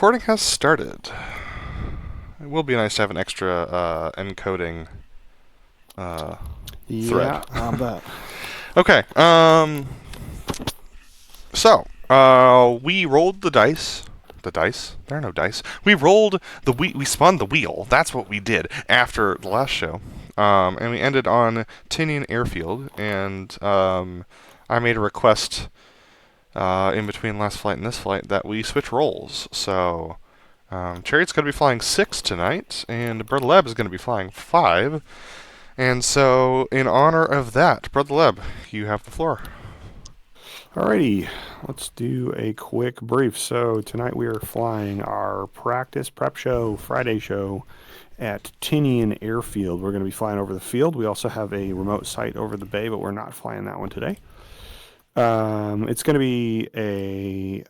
recording has started. It will be nice to have an extra encoding thread. Yeah, I'll bet. Okay. So we rolled the dice. The dice? There are no dice. We rolled the we spun the wheel. That's what we did after the last show. And we ended on Tinian Airfield, and I made a request in between last flight and this flight that we switch roles. So Chariot's going to be flying 6 tonight, and BrotherLeb is going to be flying 5. And so, in honor of that, BrotherLeb, you have the floor. Alrighty, let's do a quick brief. So tonight we are flying our practice prep show, Friday show, at Tinian Airfield. We're going to be flying over the field. We also have a remote site over the bay, but we're not flying that one today. It's going to be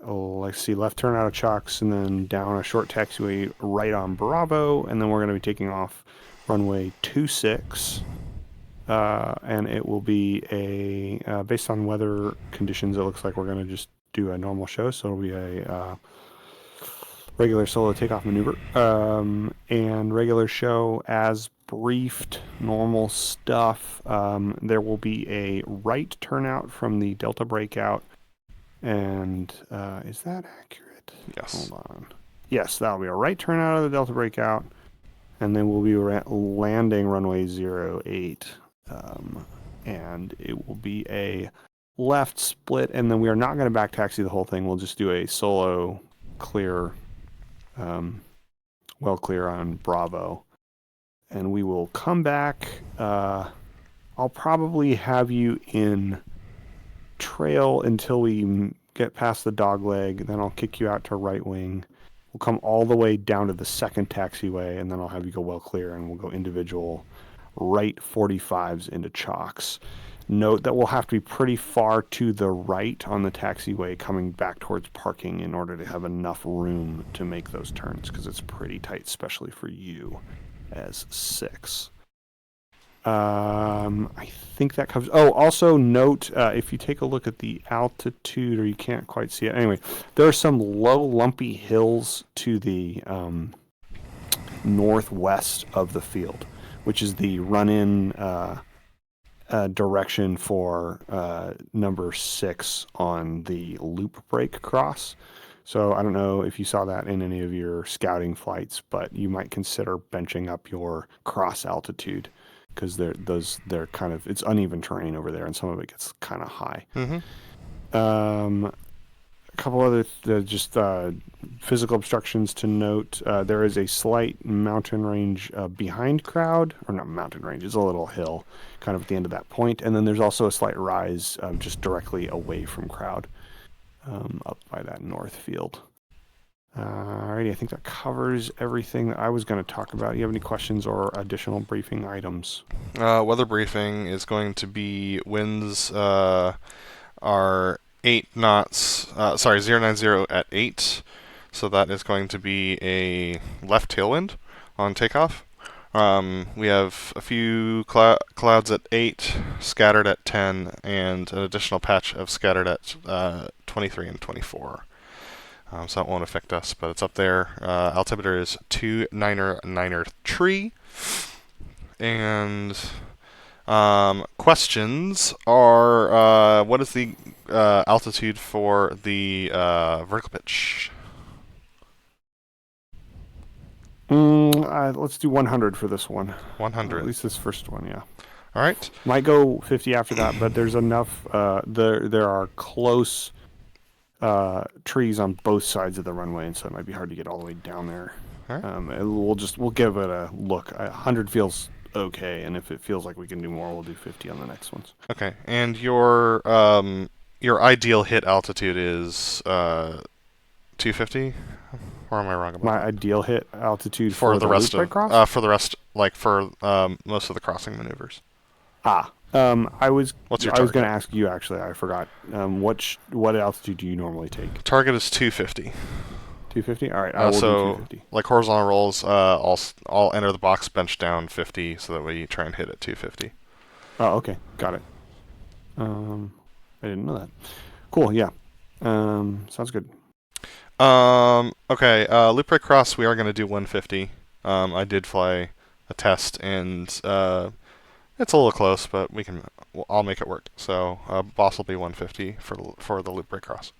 let's see, left turn out of Chocks and then down a short taxiway right on Bravo, and then we're going to be taking off runway 26. And it will be based on weather conditions, it looks like we're going to just do a normal show. So it'll be a regular solo takeoff maneuver and regular show as briefed, normal stuff. There will be a right turnout from the Delta breakout. And is that accurate? Yes. Hold on. Yes, that'll be a right turnout of the Delta breakout. And then we'll be landing runway 08. And it will be a left split, and then we are not going to back taxi the whole thing. We'll just do a solo clear, well clear on Bravo, and we will come back. I'll probably have you in trail until we get past the dog leg, then I'll kick you out to right wing. We'll come all the way down to the second taxiway, and then I'll have you go well clear, and we'll go individual right 45s into Chocks. Note that we'll have to be pretty far to the right on the taxiway coming back towards parking in order to have enough room to make those turns, because it's pretty tight, especially for you as 6. I think that covers... Oh, also note, if you take a look at the altitude, or you can't quite see it. Anyway, there are some low, lumpy hills to the northwest of the field, which is the run-in direction for number 6 on the loop break cross. So I don't know if you saw that in any of your scouting flights, but you might consider benching up your cross altitude, because they're kind of, it's uneven terrain over there, and some of it gets kind of high. Mm-hmm. A couple other physical obstructions to note. There is a slight mountain range behind crowd, or not mountain range, it's a little hill kind of at the end of that point. And then there's also a slight rise just directly away from crowd up by that north field. Alrighty, I think that covers everything that I was going to talk about. You have any questions or additional briefing items? Weather briefing is going to be winds are 8 knots, 090 at 8, so that is going to be a left tailwind on takeoff. We have a few clouds at 8, scattered at 10, and an additional patch of scattered at 23 and 24. So that won't affect us, but it's up there. Altimeter is 299 and questions are, what is the altitude for the vertical pitch? Let's do 100 for this one. 100. At least this first one, yeah. All right. Might go 50 after that, but there's enough. There are close trees on both sides of the runway, and so it might be hard to get all the way down there. All right. We'll give it a look. 100 feels okay, and if it feels like we can do more, we'll do 50 on the next ones. Okay. And your ideal hit altitude is 250. Or am I wrong about My that? ideal hit altitude For the rest loop break of cross? for the rest, like for most of the crossing maneuvers. I was What's your going target? to ask you, actually. I forgot. What altitude do you normally take? Target is 250. 250? All right, I will do So 250. like horizontal rolls, I'll enter the box bench down 50, so that we try and hit at 250. Oh, okay, got it. I didn't know that. Cool, yeah. Sounds good. Okay. Loop break cross. We are gonna do 150. I did fly a test, and it's a little close, but we can. I'll make it work. So boss will be 150 for the loop break cross.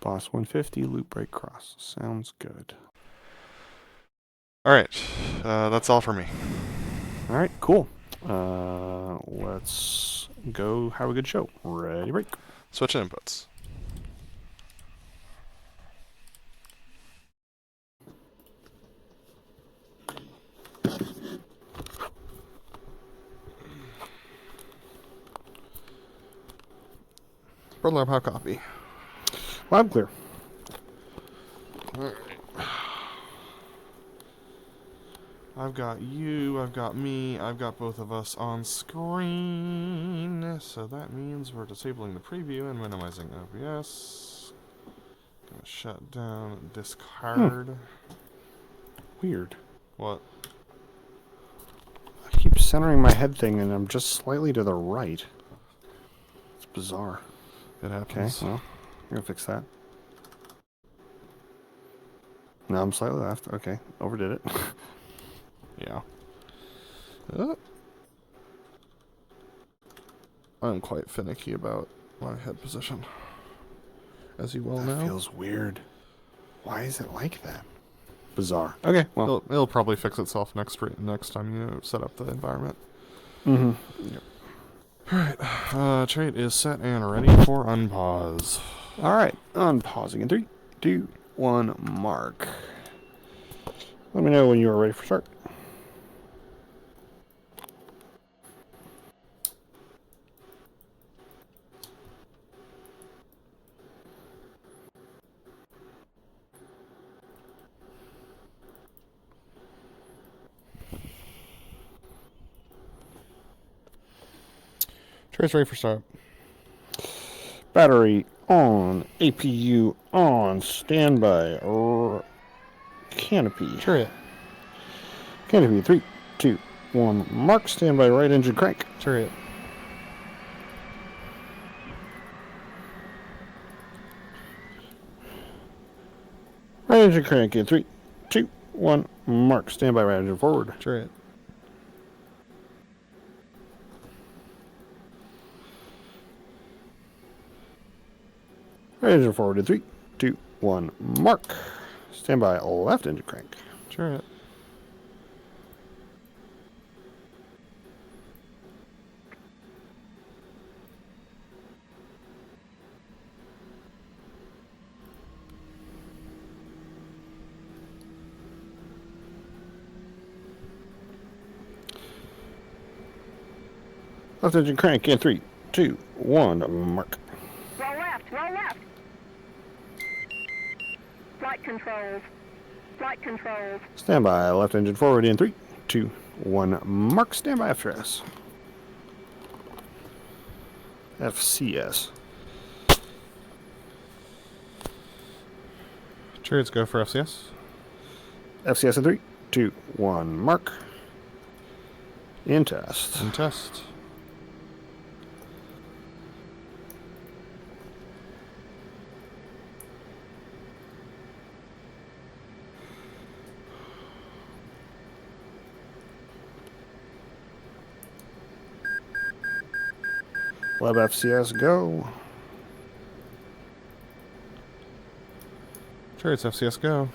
Boss 150, loop break cross. Sounds good. All right. That's all for me. All right, cool. Let's go have a good show. Ready, break. Switch inputs. BrotherLeb, how copy? Loud clear. Alright. I've got you, I've got me, I've got both of us on screen. So that means we're disabling the preview and minimizing OBS. Gonna shut down this card. Weird. What? I keep centering my head thing and I'm just slightly to the right. It's bizarre. It Okay, happens. well, we're gonna fix that. Now I'm slightly left. Okay, overdid it. Yeah. I'm quite finicky about my head position, as you well That know. feels weird. Why is it like that? Bizarre. Okay, well. It'll probably fix itself next time you set up the environment. Mm-hmm. Yep. Alright, trait is set and ready for unpause. All right, unpausing in 3, 2, 1, mark. Let me know when you are ready for start. Trait's ready for start. Battery on, APU on, standby, canopy. Chariot. Canopy, 3, 2, 1, mark, standby, right engine crank. Chariot. Right engine crank in 3, 2, 1, mark, standby, right engine forward. Chariot. Right engine forward in 3, 2, 1, mark. Standby, left engine crank. Chariot. Left engine crank in 3, 2, 1, mark. Roll left, roll left. Flight controls. Flight controls. Standby, left engine forward in 3, 2, 1, mark. Standby FS. FCS. Chariots go for FCS. FCS in 3, 2, 1, mark. In test. And test. Lab FCS go. Chariots FCS go.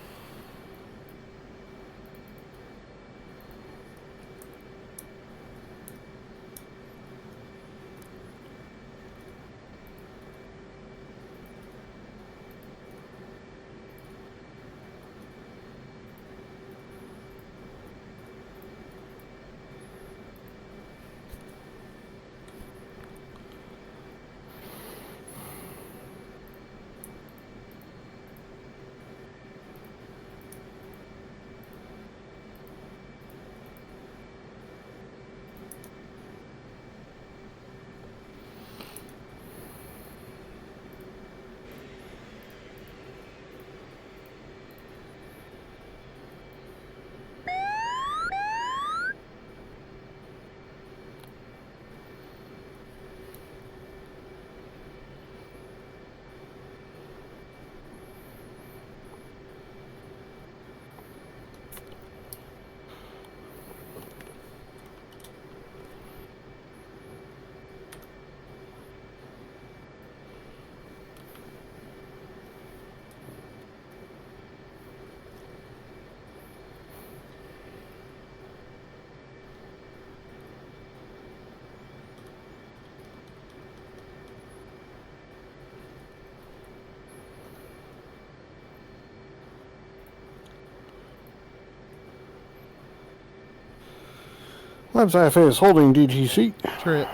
Labs IFA is holding DTC. Chariot.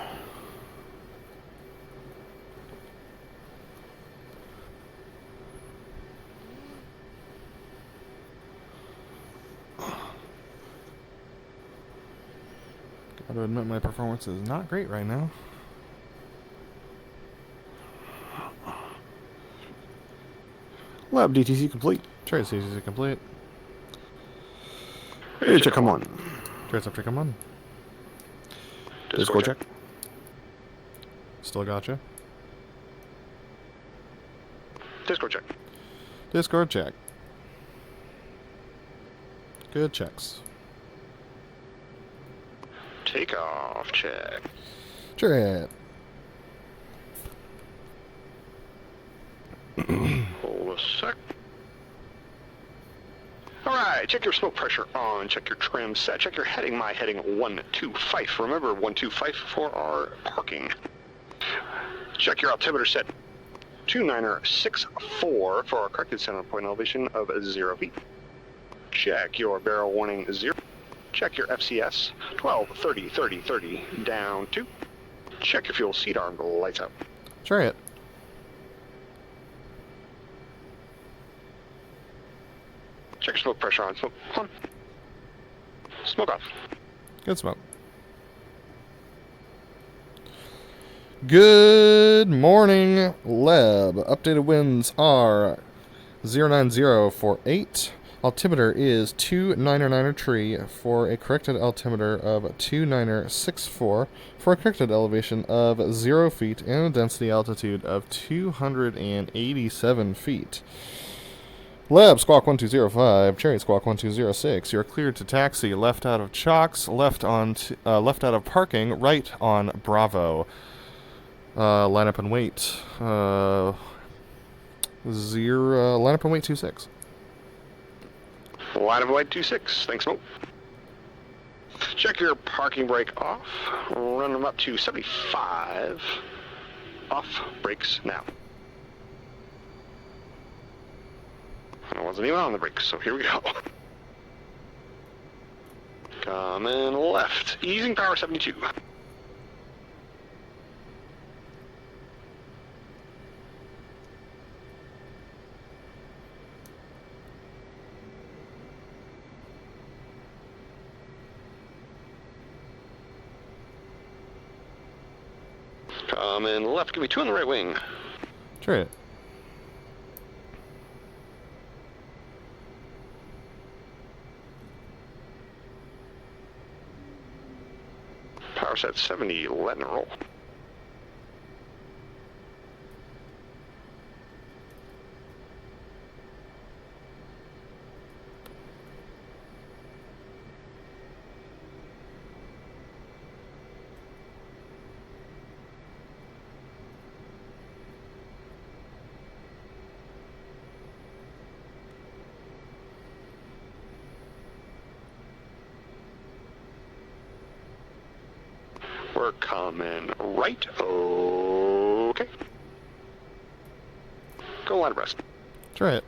Gotta admit my performance is not great right now. Lab DTC complete. Chariot CCC complete. Hey, check, come on. Chariot's up to come on. Discord check. Still gotcha. Discord check. Discord check. Good checks. Takeoff check. Chariot. Hold a sec. Alright, check your smoke pressure on, check your trim set, check your heading, my heading 125. Remember 125 for our parking. Check your altimeter set 2964 for our corrected center point elevation of 0 feet. Check your barrel warning 0. Check your FCS 12, 30, 30, 30 down 2. Check your fuel seat arm lights out. Chariot. Check your smoke pressure on, smoke on. Smoke off. Good smoke. Good morning, Leb. Updated winds are 09048. Altimeter is 299er tree for a corrected altimeter of 2964 for a corrected elevation of 0 feet and a density altitude of 287 feet. Lab Squawk 1205, Chariot Squawk 1206. You're cleared to taxi. Left out of Chalks, left out of parking, right on Bravo. Line up and wait. Line up and wait 26. Line of white 26. Thanks, Smoke. Check your parking brake off. Run them up to 75. Off. Brakes now. I wasn't even on the brakes, so here we go. Coming left. Easing power 72. Coming left. Give me 2 on the right wing. Chariot. Power set 70, letting it roll. We're coming right. Okay. Go line abreast. Chariot.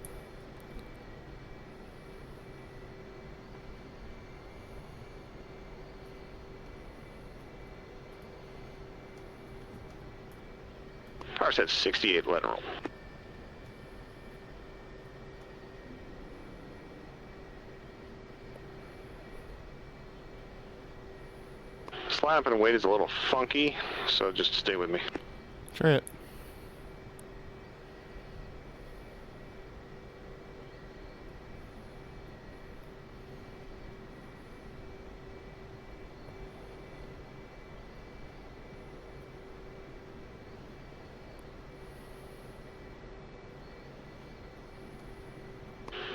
Power set 68, let it roll. Slide up and wait is a little funky, so just stay with me. Chariot.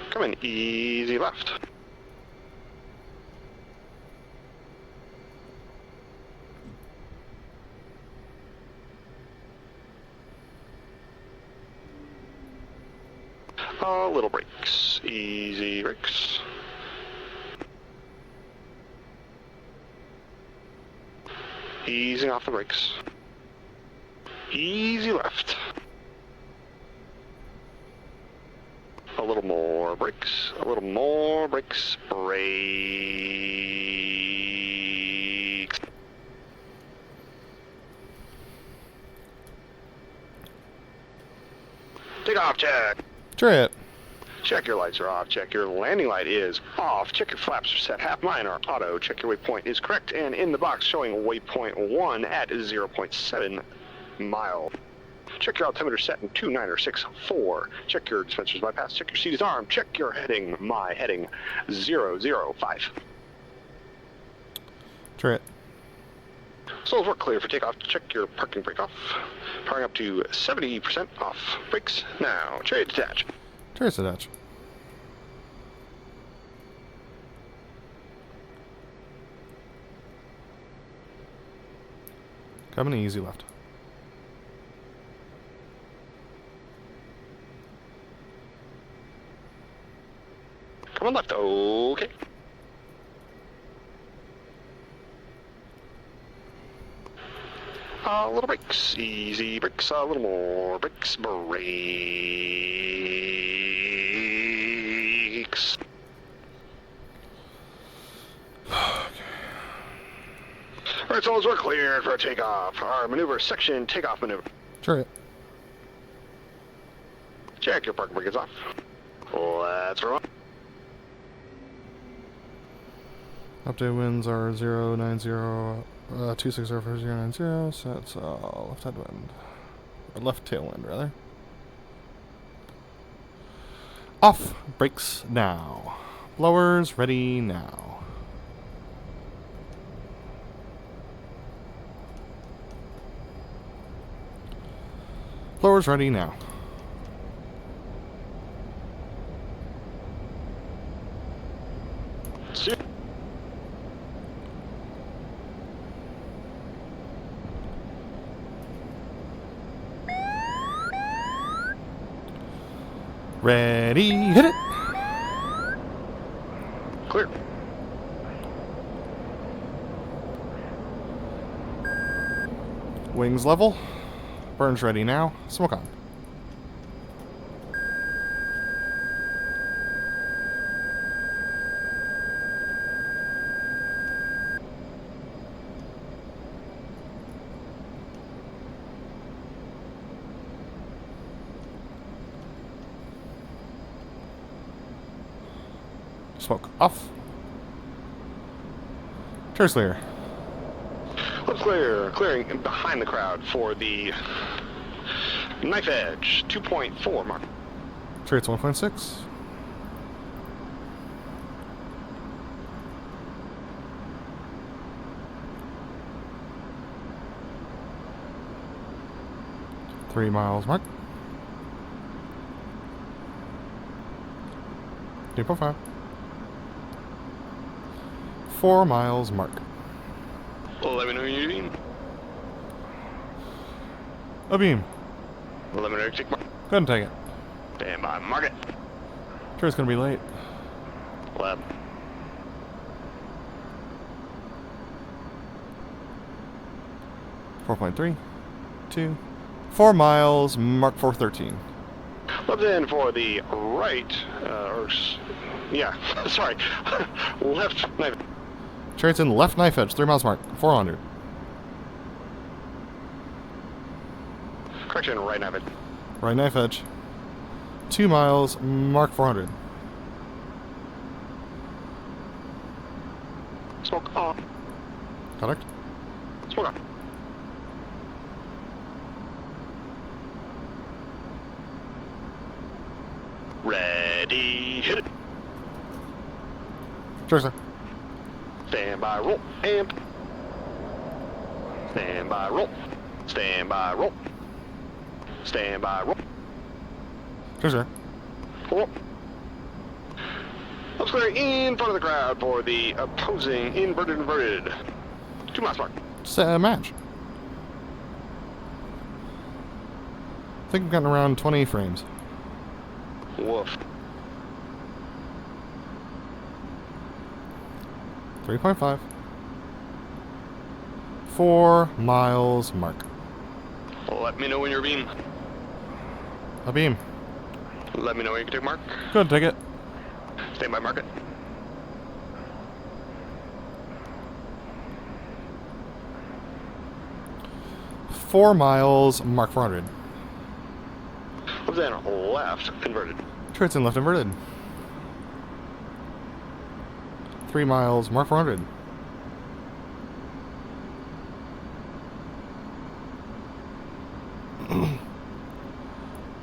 Come in, easy left. Little brakes, easy brakes. Easing off the brakes. Easy left. A little more brakes, a little more brakes. Brake. Takeoff check. Chariot. Check your lights are off. Check your landing light is off. Check your flaps are set. Half mine are auto. Check your waypoint is correct and in the box showing waypoint 1 at 0.7 mile. Check your altimeter set in 2964. Check your dispensers bypass. Check your seat is armed. Check your heading. My heading 005. Chariot. Souls work clear for takeoff. Check your parking brake off. Powering up to 70% off. Brakes now. Chariot detach. Chariot's attached. Coming easy left. Come on left. Okay. A little brakes, easy brakes, a little more brakes, brakes. Alright, souls, we're cleared for takeoff. Our maneuver section, takeoff maneuver. Chariot. Check your parking brake is off. Let's run. Update winds are 090, 260 for 090, so that's left headwind. Or left tailwind, rather. Off! Brakes now. Blowers ready now. Blowers ready now. Ready, hit it! Clear. Wings level. Burns ready now. Smoke on. Smoke off. Chairs clear. Let's clear. Clearing behind the crowd for the knife edge 2.4 mark. Chariot's 1.6. Three miles mark. 3.5. 4 miles mark. Let me know when you're beam. A beam. Let me know you take mark. Go ahead and take it. Stand by, mark it. Sure it's gonna be late. Lab. .3, 2, 4 miles, mark 413. Left in for the right, yeah, sorry, left knife. Chariot's in left knife edge, 3 miles mark, 400. Correction, right knife edge. Right knife edge, 2 miles, mark 400. Smoke on. Correct. Smoke on. Ready, hit it. Sure, sir. Stand by, roll, and stand by, roll. Stand by, roll. Stand by, roll. Sure, sir. Roll. Let's clear in front of the crowd for the opposing inverted. 2 miles mark. Match. I think I've gotten around 20 frames. Woof. 3.5. 4 miles mark. Let me know when you're beam. A beam. Let me know when you can take mark. Good, take it. Stand by, mark it. .4 miles, mark 400. Comes in left, converted. Turrets in left inverted. 3 miles, mark 400.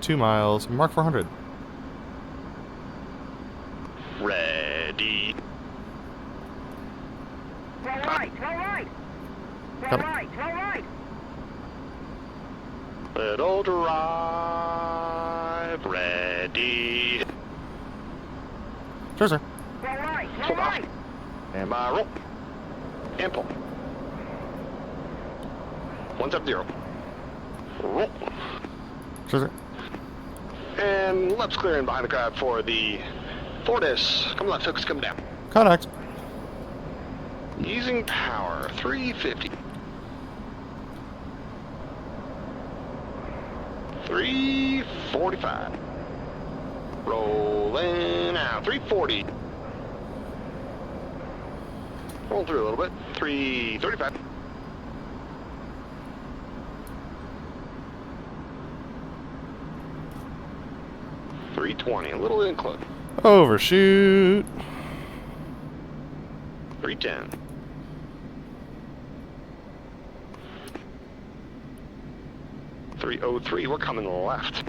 Two miles, mark 400. Ready. Roll right, roll right. Roll Got it. right, roll right. Little drive. Ready. Sure, sir. Roll right, roll Hold off. right. And by roll. And pull. 170. Roll. Sure, sir. And left's clearing behind the crowd for the Fortis. Come left, hooks come down. Contact. Using power, 350. 345. Rolling out, 340. Roll through a little bit, 335. $320, a little in close. Overshoot. 310. $303, we're coming left.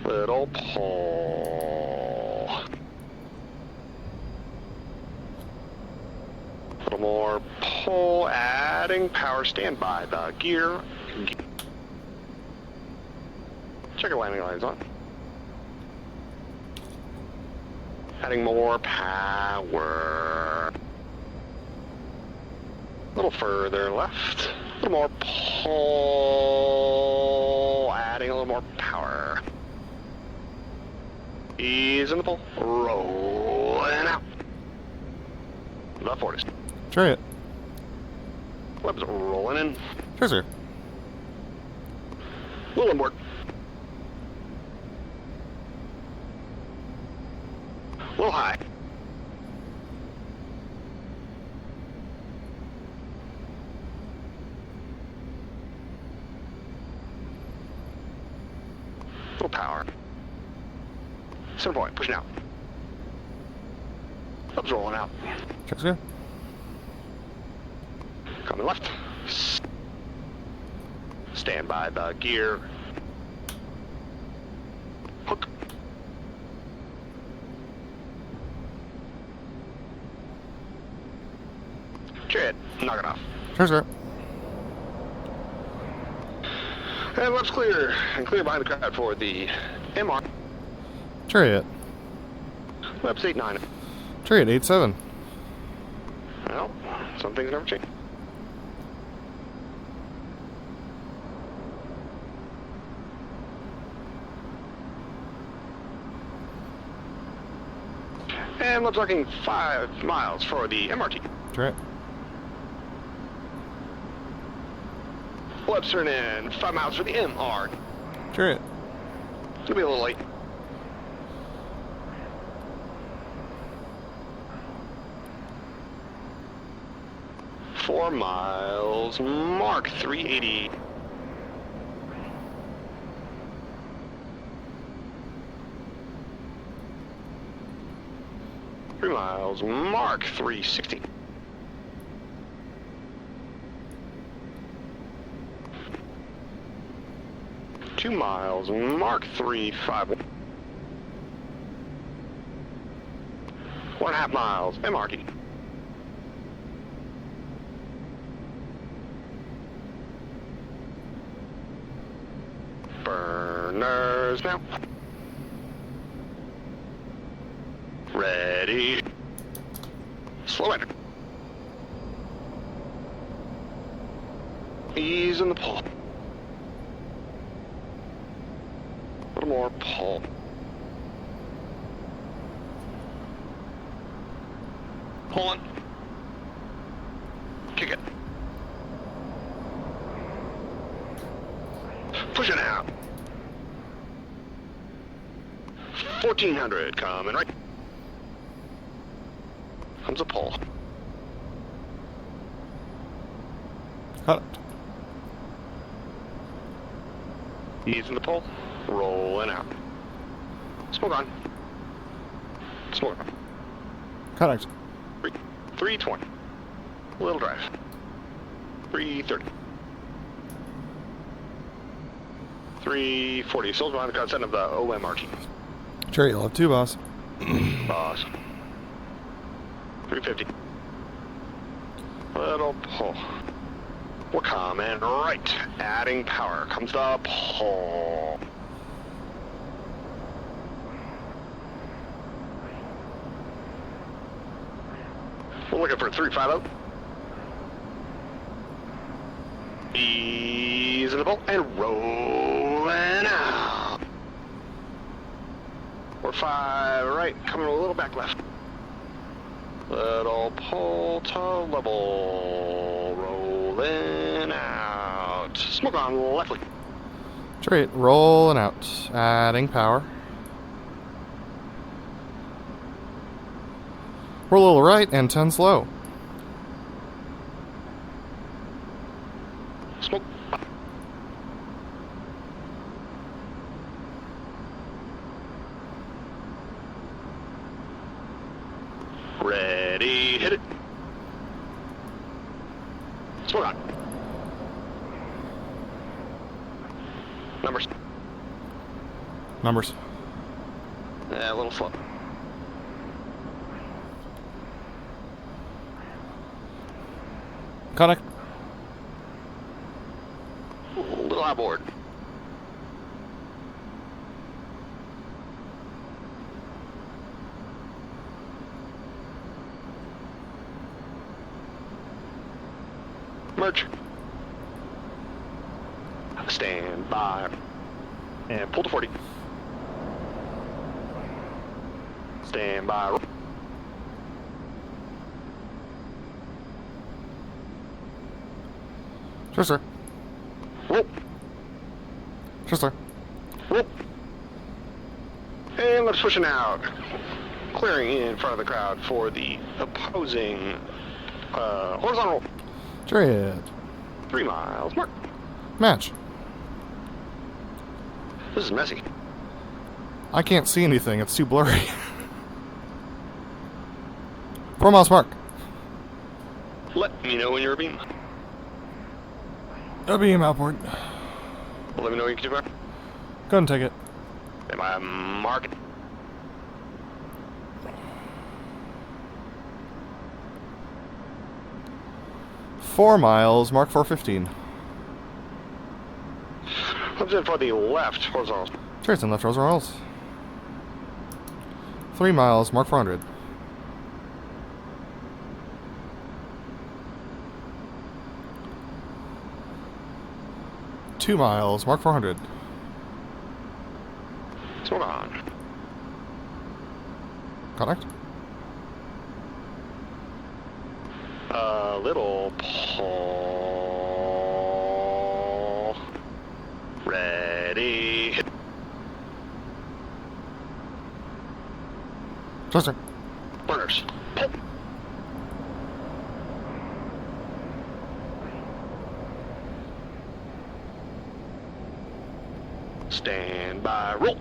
Little pull. A little more pull, adding power, stand by the gear. Check your landing lines on. Adding more power. A little further left. A little more pull. Adding a little more power. Ease in the pull. Rolling out. The Fortis. Chariot. Web's rolling in. Sure, sir. Little inboard. A little high. Little power. Center point, pushing out. Hub's rolling out. Check, sir. Coming left. Stand by the gear. Hook. Chariot, knock it off. Sure, sir. And left's clear, and clear behind the crowd for the MR. Chariot. Left's 8-9. Chariot 8-7. Well, some things never change. And we're talking 5 miles for the MRT. Chariot. Left's turn in 5 miles for the MR. Chariot. It'll be a little late. Four miles, mark 380. Three miles, mark 360. Two miles, mark 351. 1.5 miles, MRT. Burners now. Ready. Slow enter. Ease in the pull. A little more pull. Pulling. Kick it. Pushing out. 1400 coming right. Comes a pull. Cut. Ease in the pole. Rolling out. Smoke on. Smoke on. Contact. 320. Little drive. 330. 340. Still behind the crowd, setting of the OMRT. Chariot left 2, boss. Boss. 350. Little pull. We're coming right. Adding power. Comes the pull. We're looking for 350. Ease in the bolt and rolling out. We're 5 right, coming a little back left. Little pull to level, rolling out. Smoke on leftly. Chariot rolling out. Adding power. We're a little right and 10 slow. Smoke. Ready, hit it. Smoke on. Numbers. Numbers. Yeah, a little slow. Contact. A little outboard. Merge. Stand by. And pull to 40. Stand by. Sure, sir. Roll. Sure, sir. Roll. And let's push it out. Clearing in front of the crowd for the opposing horizontal. Chariot. 3 miles. Mark. Match. This is messy. I can't see anything. It's too blurry. 4 miles mark. Let me know when you're beam. beam outboard. Let me know when you can do it. Go and take it. Am I marking? Four miles, mark 415. Comes in for the left horizontal. Chariot's in left horizontals. 3 miles, mark 400. Two miles, mark 400. What's going on? Contact. A little pull. Ready. Hit. Twister. Burners. Pull. Stand by. Roll.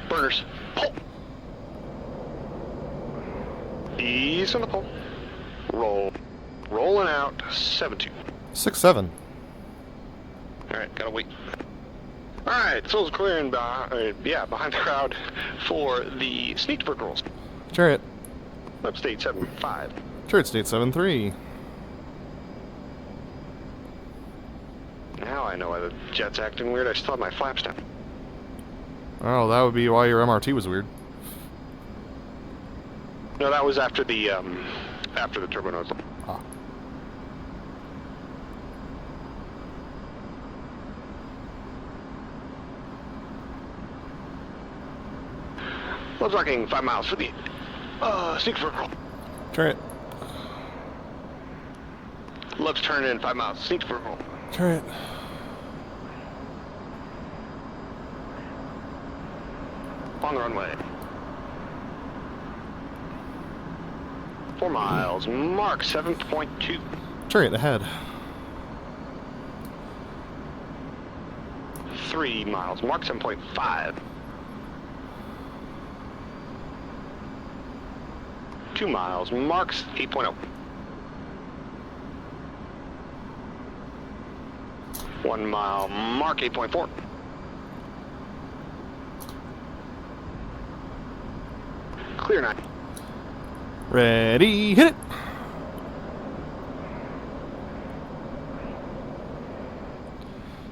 Burners. Pull. Ease on the pull. Roll. Rolling out. 7-2. 6-7. Alright, gotta wait. Alright, Soul's clearing behind the crowd for the sneak bird rolls. Chariot. Upstate 7-5. Chariot state 7-3. Now I know why the jet's acting weird. I still have my flaps down. Oh, that would be why your MRT was weird. No, that was after the turbo nose. Ah. Love's rocking 5 miles for the sneak bird roll. Chariot. Love's turning in 5 miles. Sneak bird roll. Chariot. On the runway. 4 miles. Mark 7.2. Chariot ahead. 3 miles. Mark 7.5. 2 miles. Marks 8.0. 1 mile. Mark 8.4. Clear 9. Ready, hit it!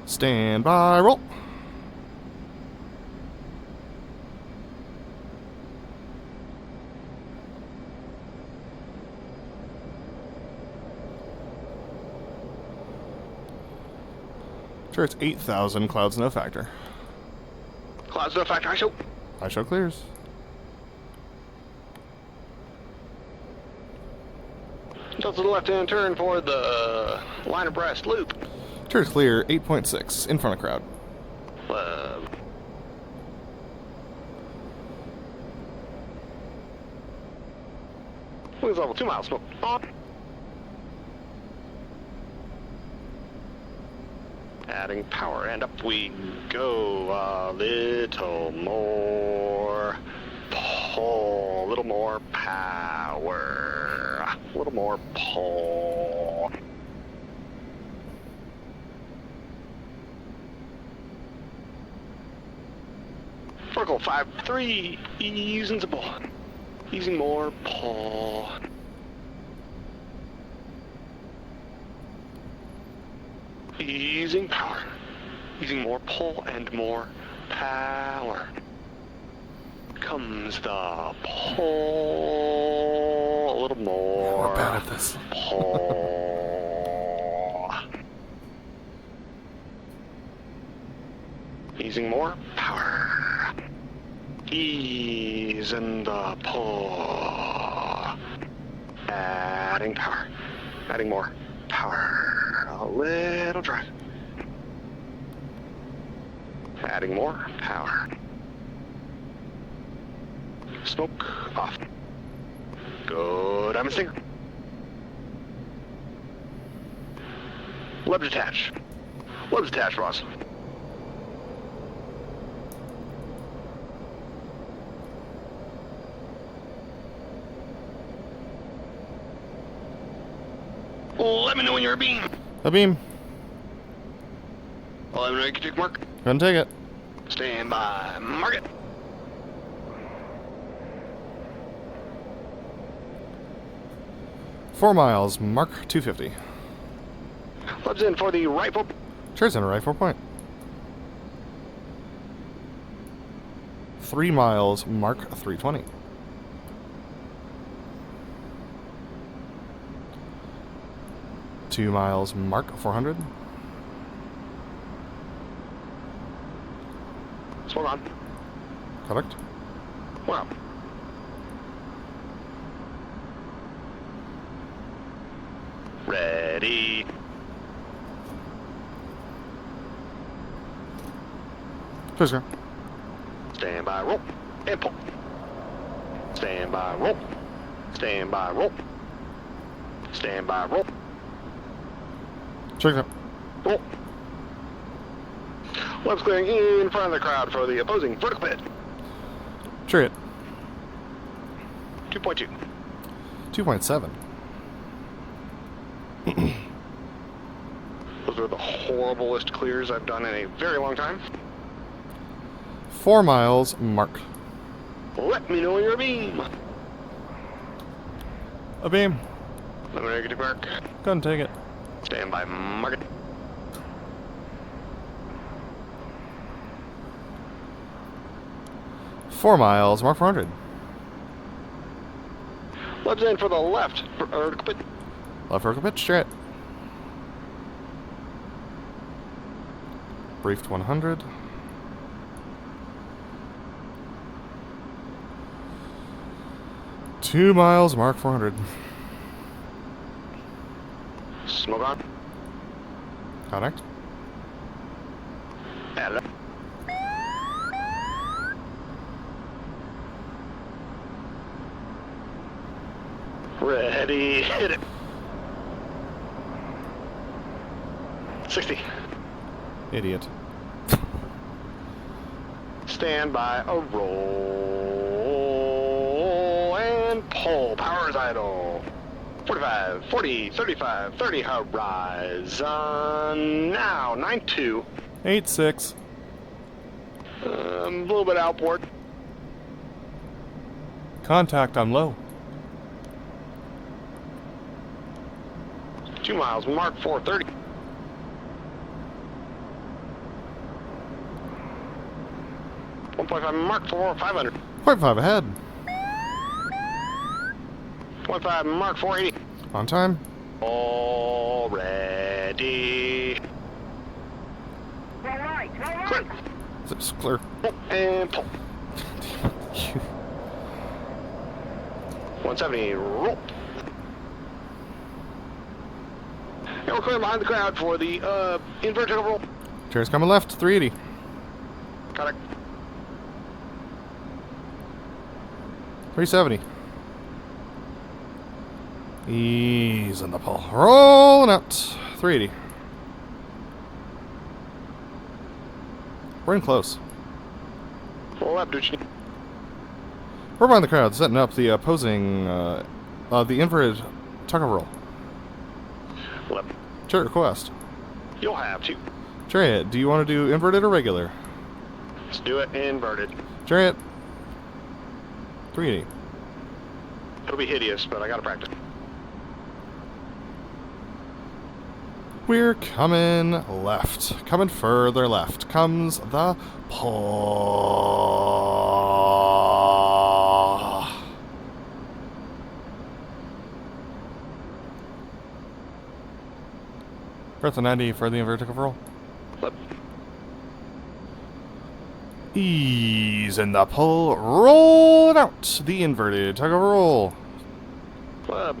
Stand by, roll. Sure, it's 8,000, clouds no factor. Clouds no factor. Airshow. Airshow clears. Tilt to the left-hand turn for the line abreast loop. Sure, clear, 8.6, in front of crowd. Wings level 2 miles. Smoke on. Adding power, and up we go. A little more pull, a little more power, a little more pull. Vertical 5-3, using the ball. Using more pull. Using power. Using more pull and more power. Comes the pull. A little more. We're bad at this. Pull. Using more power. Easing the pull. Adding power. Adding more power. A little drive. Adding more power. Smoke off. Go diamond stinger. Leb detach. Leb's detached, Ross. Let me know when you're a beam. A beam. Let me know you can take mark. Go ahead and take it. Stand by. Mark it. Four miles, mark 250. Leb's in for the rifle. Sure, it's in a right 4 point. 3 miles, mark 320. Two miles, mark 400. Smoke on. Correct. Wow. Ready. Sure, sir. Stand by, roll, and pull. Stand by, roll. Stand by, roll. Stand by, roll. Sure, sir. Roll. Leb's clearing in front of the crowd for the opposing vertical pit. Chariot. 2.2. 2.7. Those are the horriblest clears I've done in a very long time. 4 miles, mark. Let me know when you're a beam. A beam. Let me know you get mark. Go ahead and take it. Stand by, mark it. Four miles, mark 400. Leb's in for the left vertical pit. Left vertical pitch, straight. Briefed 100. Two miles, mark 400. Smoke on. Connect. Add it up. Ready, hit it. 60. Idiot. stand by, a roll, and pull. Power is idle. 45, 40, 35, 30 horizon. Now, 9-2. 8-6. A little bit outboard. Contact on low. 2 miles, Mark 430. .5 Mark 4, 500. 0.5 ahead. 0.5 Mark 480. On time. All ready. Go right, go Clear. right. It's clear. And pull. 170, roll. And we're clear behind the crowd for the inverted roll. Chariot's coming left. 380. Got it. 370. Ease in the pull. Rolling out. 380. We're in close. Roll up, dude. We're behind the crowd, setting up the opposing, the inverted tug of roll. Left. Chariot request. You'll have to. Chariot, do you want to do inverted or regular? Let's do it inverted. Chariot. 380. It'll be hideous, but I gotta practice. We're coming left. Coming further left comes the pull. Breath of 90 for the inverted tug of roll. Left. Ease in the pull. Roll it out. The inverted tug of roll. Left.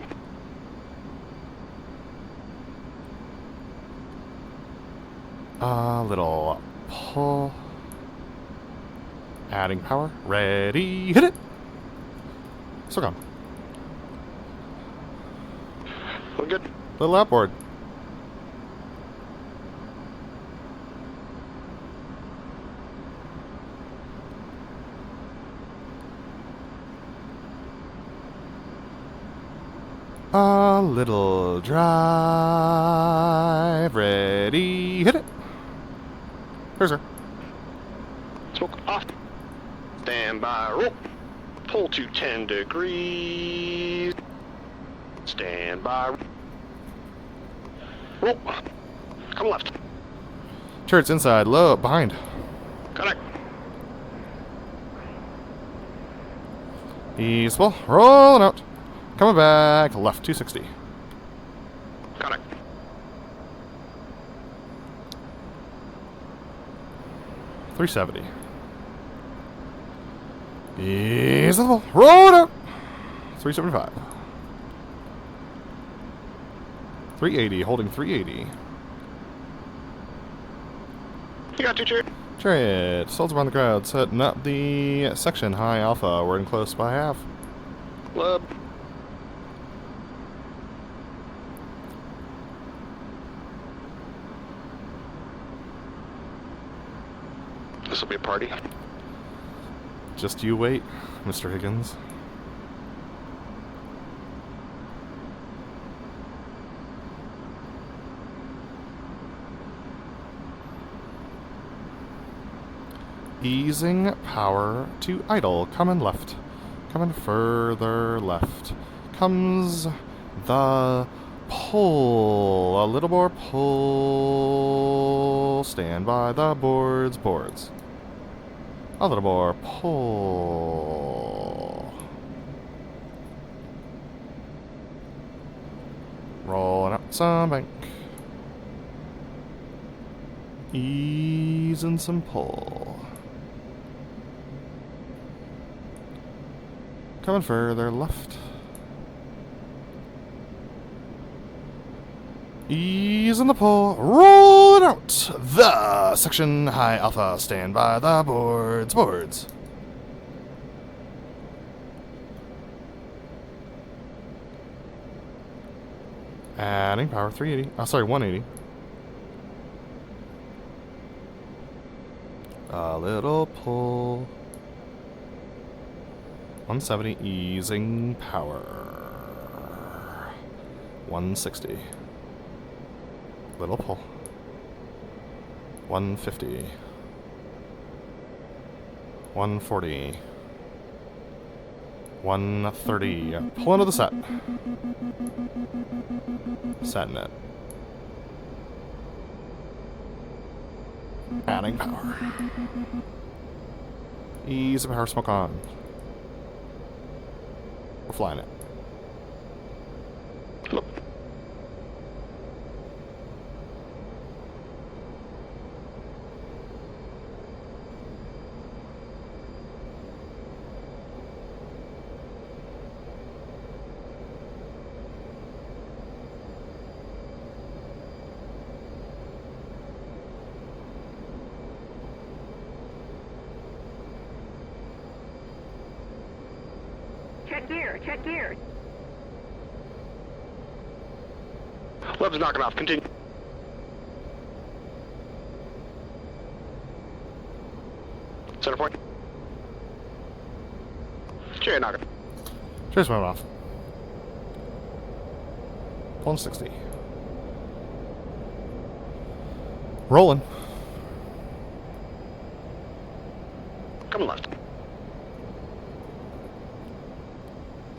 A little pull. Adding power. Ready. Hit it. Still gone. We're good. Little outboard. A little drive. Ready. Hit it. There's her. Smoke off. Stand by, roll. Pull to 10 degrees. Stand by. Roll. Come left. Chariot's inside. Low. Behind. Connect. Easeful. Rolling out. Coming back. Left. 260. Connect. .370. Easeful. Rolling out. 375. 380. Holding 380. You got 2 chairs. Chariot. Soldier on the crowd. Setting up the section. High Alpha. We're in close by half. Lub. This will be a party. Just you wait, Mr. Higgins. Easing power to idle. Coming left. Coming further left. Comes the pull. A little more pull. Stand by the boards. Boards. A little more pull. Rolling up some bank. Easing some pull. Coming further left. Ease in the pull. Roll it out. The section high alpha. Stand by the boards. Boards. Adding power 380. Oh, sorry, 180. A little pull. 170, easing power. 160. Little pull. 150. 140. 130. Pull into the set. Set net. Adding power. Ease of power smoke on. We're flying it. Look. Check gear, check gear. Leb's knocking off. Continue. Center point. Chariot knocking. Chase went off. 160. Rolling. Coming left.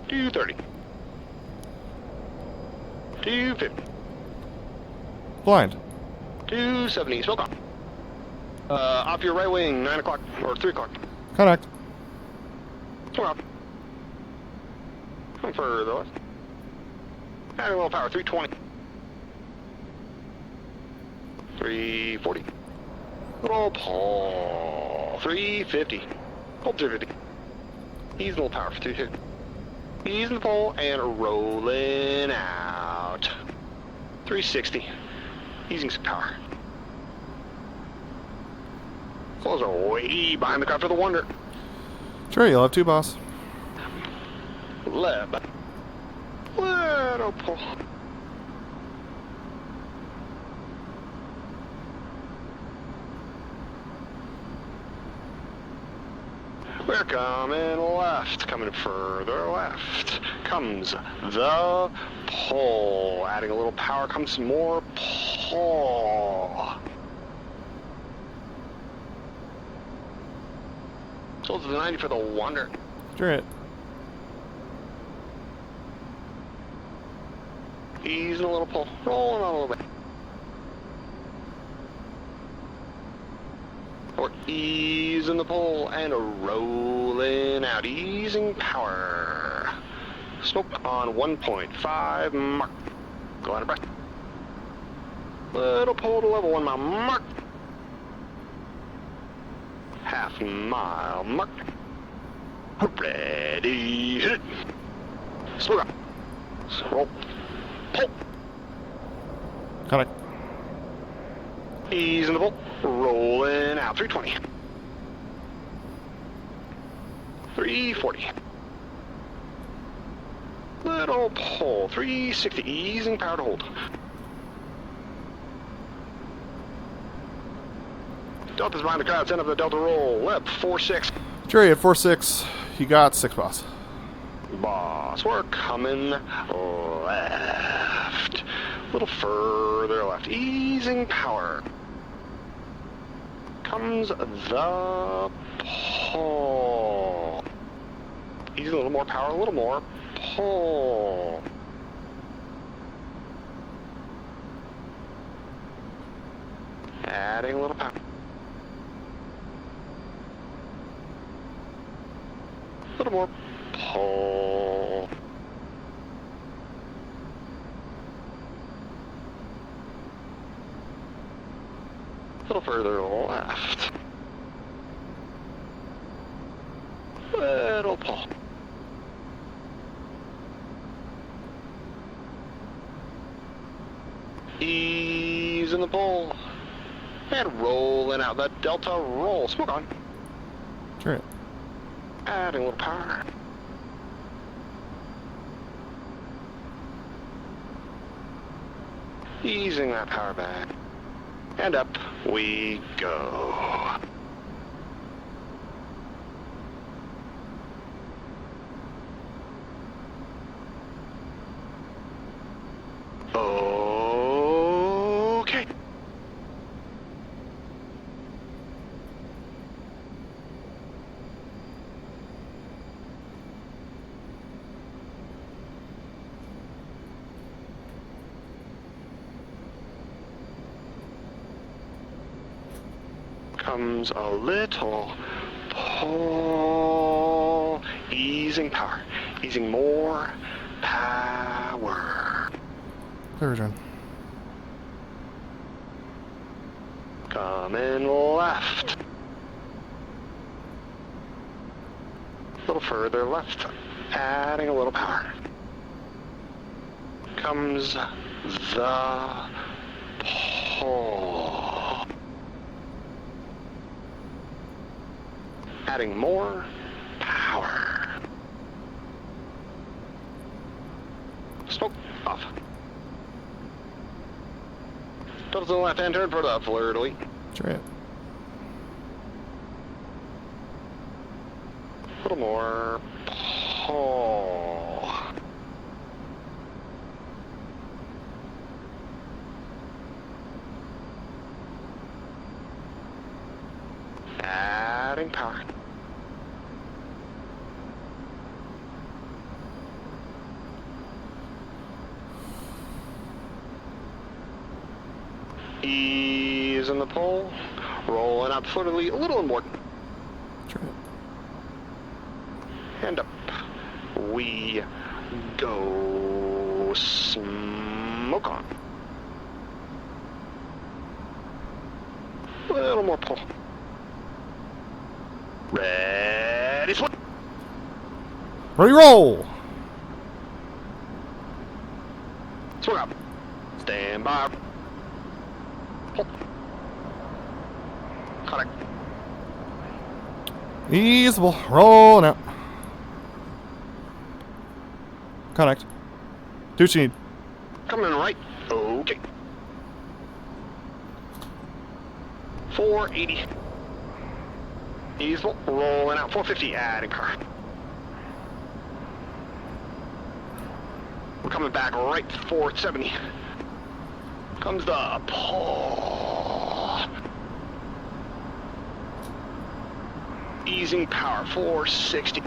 230. 250. Blind. 270. Smoke on. Off your right wing, 9 o'clock or 3 o'clock. Connect. Come up. Come further left. Adding a little power. 320. 340. Little pull. 350. Hold 350. Ease a little power for 350. Easing the pole and rolling out. 360. Easing some power. Close are way behind the car for the Wonder. Sure, you'll have two, boss. Leb. Little pull. We're coming left, coming further left. Comes the pull. Adding a little power comes more pull. So to the 90 for the Wonder. Sure it. Easing a little pull. Rolling on a little bit. Or easing the pull and rolling out, easing power. Smoke on 1.5 mark. Go on a breath. Little pull to level 1 mile mark. Half mile mark. Ready, hit it. Smoke up. Roll. Pull. Connect. Easing the pull. Rolling out. 320. 340. Little pull. 360. Easing power to hold. Delta's behind the crowd. Send up the Delta roll. Leb 4-6. Sure, you have 4-6. You got 6, boss. Boss, we're coming left. A little further left. Easing power. Comes the pull. Easing a little more power, a little more pull. Adding a little power. A little more pull. A little further left. Little pull. Easing the pull. And rolling out that Delta roll. Smoke on. Sure. Adding a little power. Easing that power back. And up we go. Comes a little pull. Easing power. Easing more power. Clear return. Coming left. A little further left. Adding a little power. Comes the pull. Adding more power. Smoke off. Double to the left hand turn for the flirtily. Chariot. A little more pull. Adding power. Ease in the pull. Rolling out flirtily a little more. Chariot. And up we go. Smoke on. A little more pull. Ready, swing. Ready, roll! Swing up. Stand by. Pull. Connect. Easable. Rolling out. Connect. Do what you need. Coming right. Okay. 480. Easable. Rolling out. 450. Adding car. We're coming back right. 470. Comes the pull. Easing power. 460.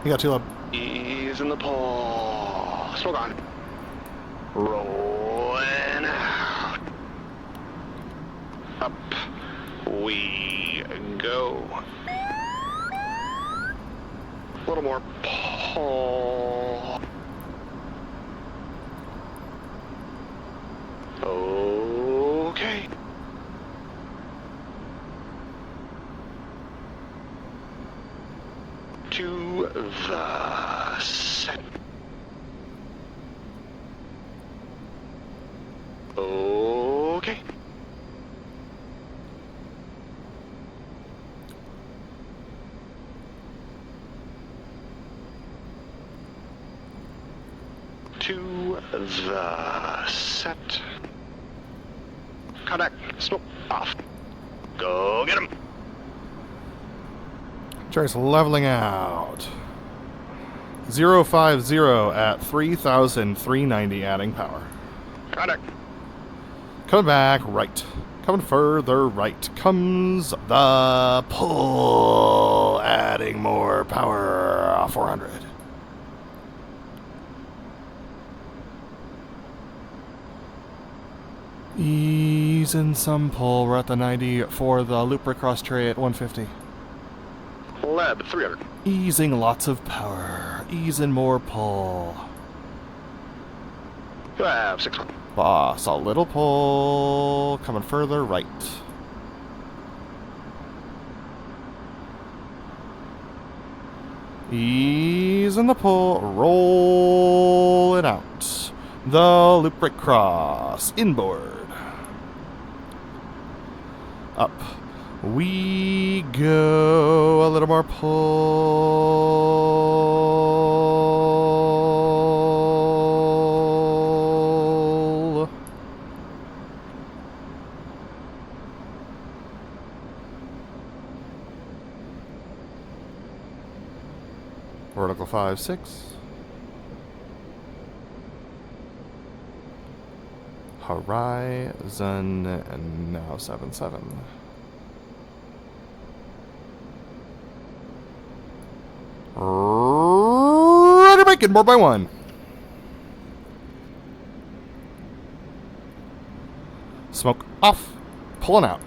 You got too loud. Ease in the pull. Smoke on. Rolling out. Up we go. A little more pull. Okay. To the set. Okay. To the set. Contact. Smoke off. Go get him. Chariot's leveling out. 050 at 3,390, adding power. Contact. Coming back right. Coming further right comes the pull, adding more power. 400. Ease in some pull. We're at the 90 for the loop across tray at 150. Leb 300. Easing lots of power. Easing more pull. You have 600. Boss, a little pull. Coming further right. Ease in the pull. Roll it out. The loop break cross. Inboard. Up we go. A little more pull. Vertical 5, 6. Horizon, and now 7, 7. Ready, make it more by 1. Smoke off. Pulling out.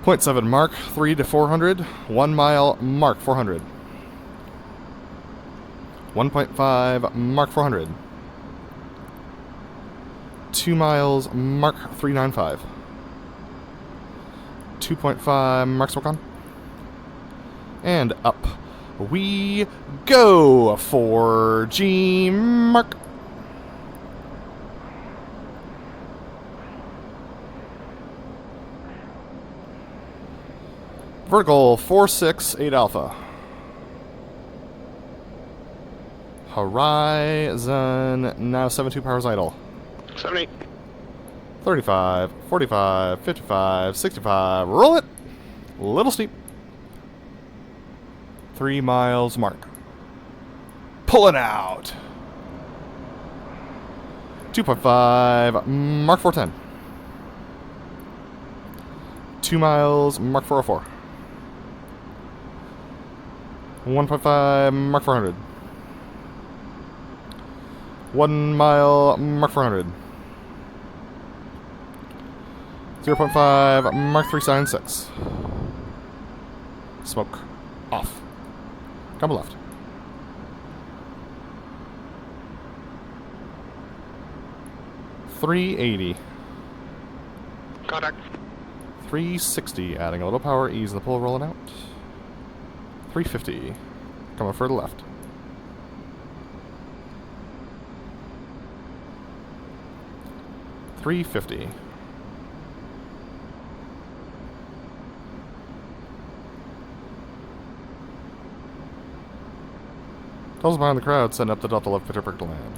0.7 Mark 3 to 400. 1 mile Mark 400. 1.5 Mark 400. 2 miles Mark 395. 2.5 Mark smoke on. And up we go for G Mark. Vertical 468 Alpha. Horizon now 72 powers idle. 70. 35, 45, 55, 65. Roll it. Little steep. 3 miles Mark. Pulling out. 2.5 Mark 410. 2 miles Mark 404. 1.5 Mark 400. 1 mile Mark 400. 0.5 Mark 3 sign 6. Smoke off. Come left. $380. Contact. 360. Adding a little power. Ease the pull. Rolling out. 350. Coming further left. 350. Those behind the crowd setting up the Delta Left pitcher to land.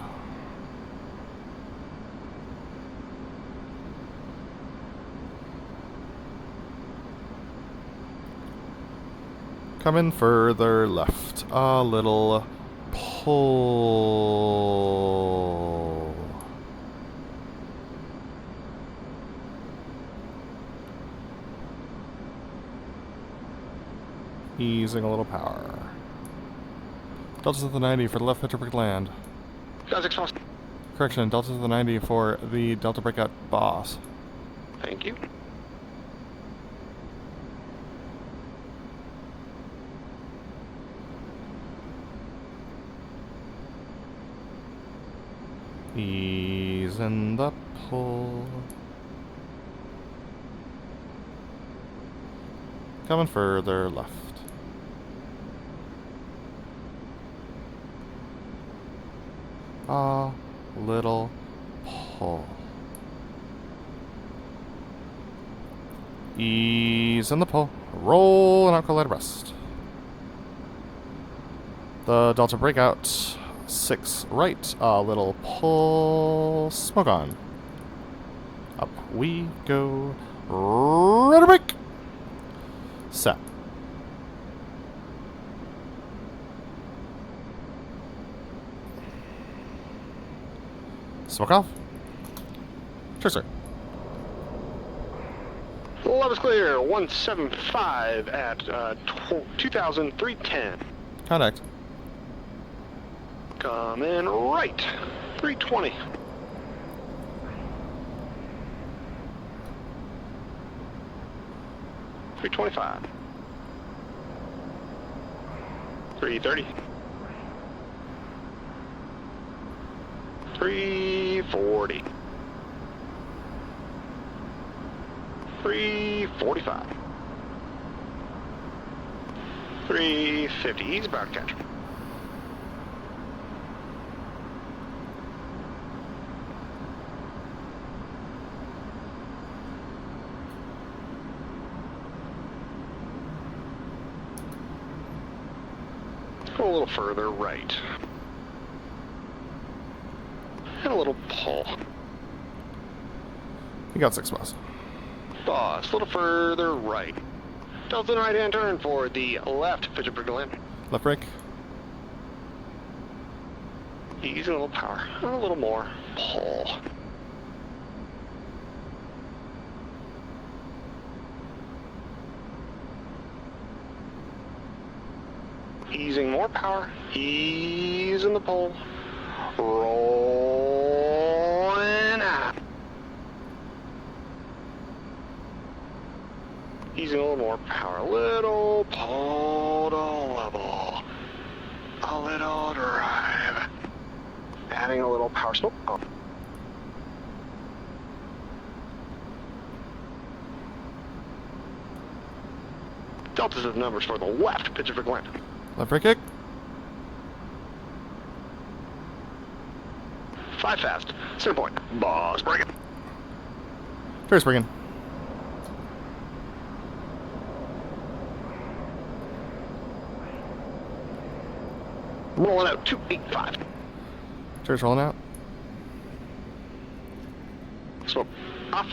Coming further left. A little pull. Easing a little power. Delta to the 90 for the left pitcher to land. Does exhaust. Correction, Delta to the 90 for the Delta breakout boss. Thank you. Easing the pull. Coming further left. A little pull. Ease in the pull. Roll and out collide rest. The Delta breakout. 6 right. A little pull. Smoke on. Up we go. Rudder break. Set. Smoke off. Sure, sir. Love is clear. 175 at 2,310. Contact. Coming right. 320. $325. 330. 340. 345. 350. He's about to catch. Go a little further right. And a little pull. You got 6 miles. Boss, a little further right. Delta right hand turn for the left pitcher for land. Left brake. Using a little power. And a little more pull. Easing more power. Easing the pull. Rolling Easing a little more power. A little pull to level. A little drive. Adding a little power smoke. Oh. Deltas of numbers for the left. Pitch it for Glenn. Left brake kick. 5 fast. Center point. Boss break it. Turret's braking. Rolling out 285. Turret's rolling out. Smoke off.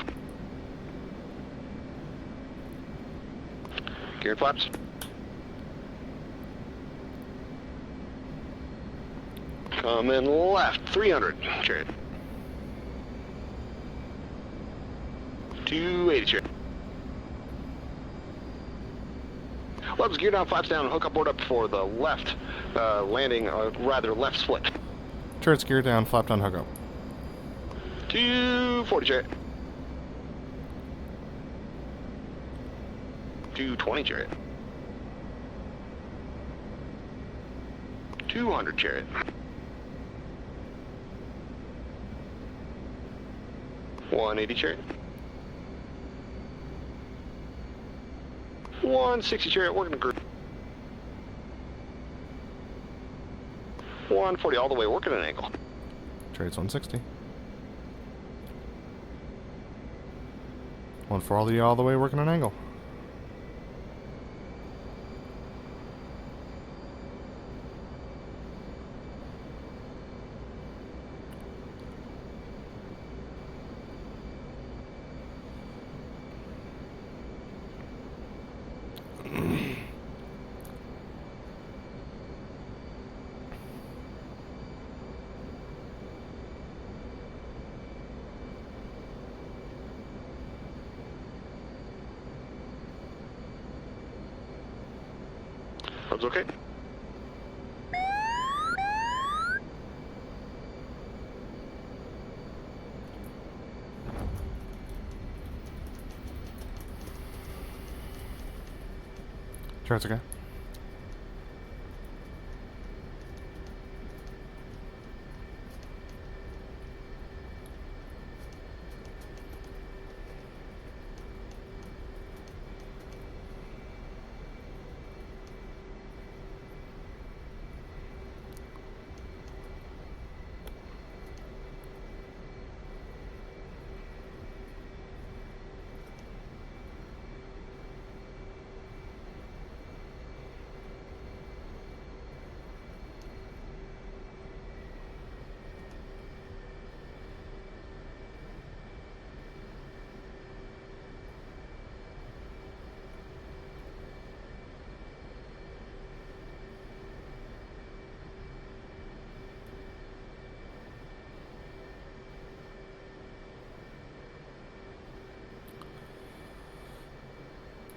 Gear flaps. Coming left, 300. Chariot. 280 chariot. Leb's gear down, flaps down, hook up board up for the left landing, rather left split. Turret's gear down, flap down, hook up. 240 chariot. 220 chariot. 200 chariot. 180 chariot. 160 chariot, working the group. 140 all the way, working an angle. Chariot's 160. 140 all the way, working an angle. That's okay. Turret's okay.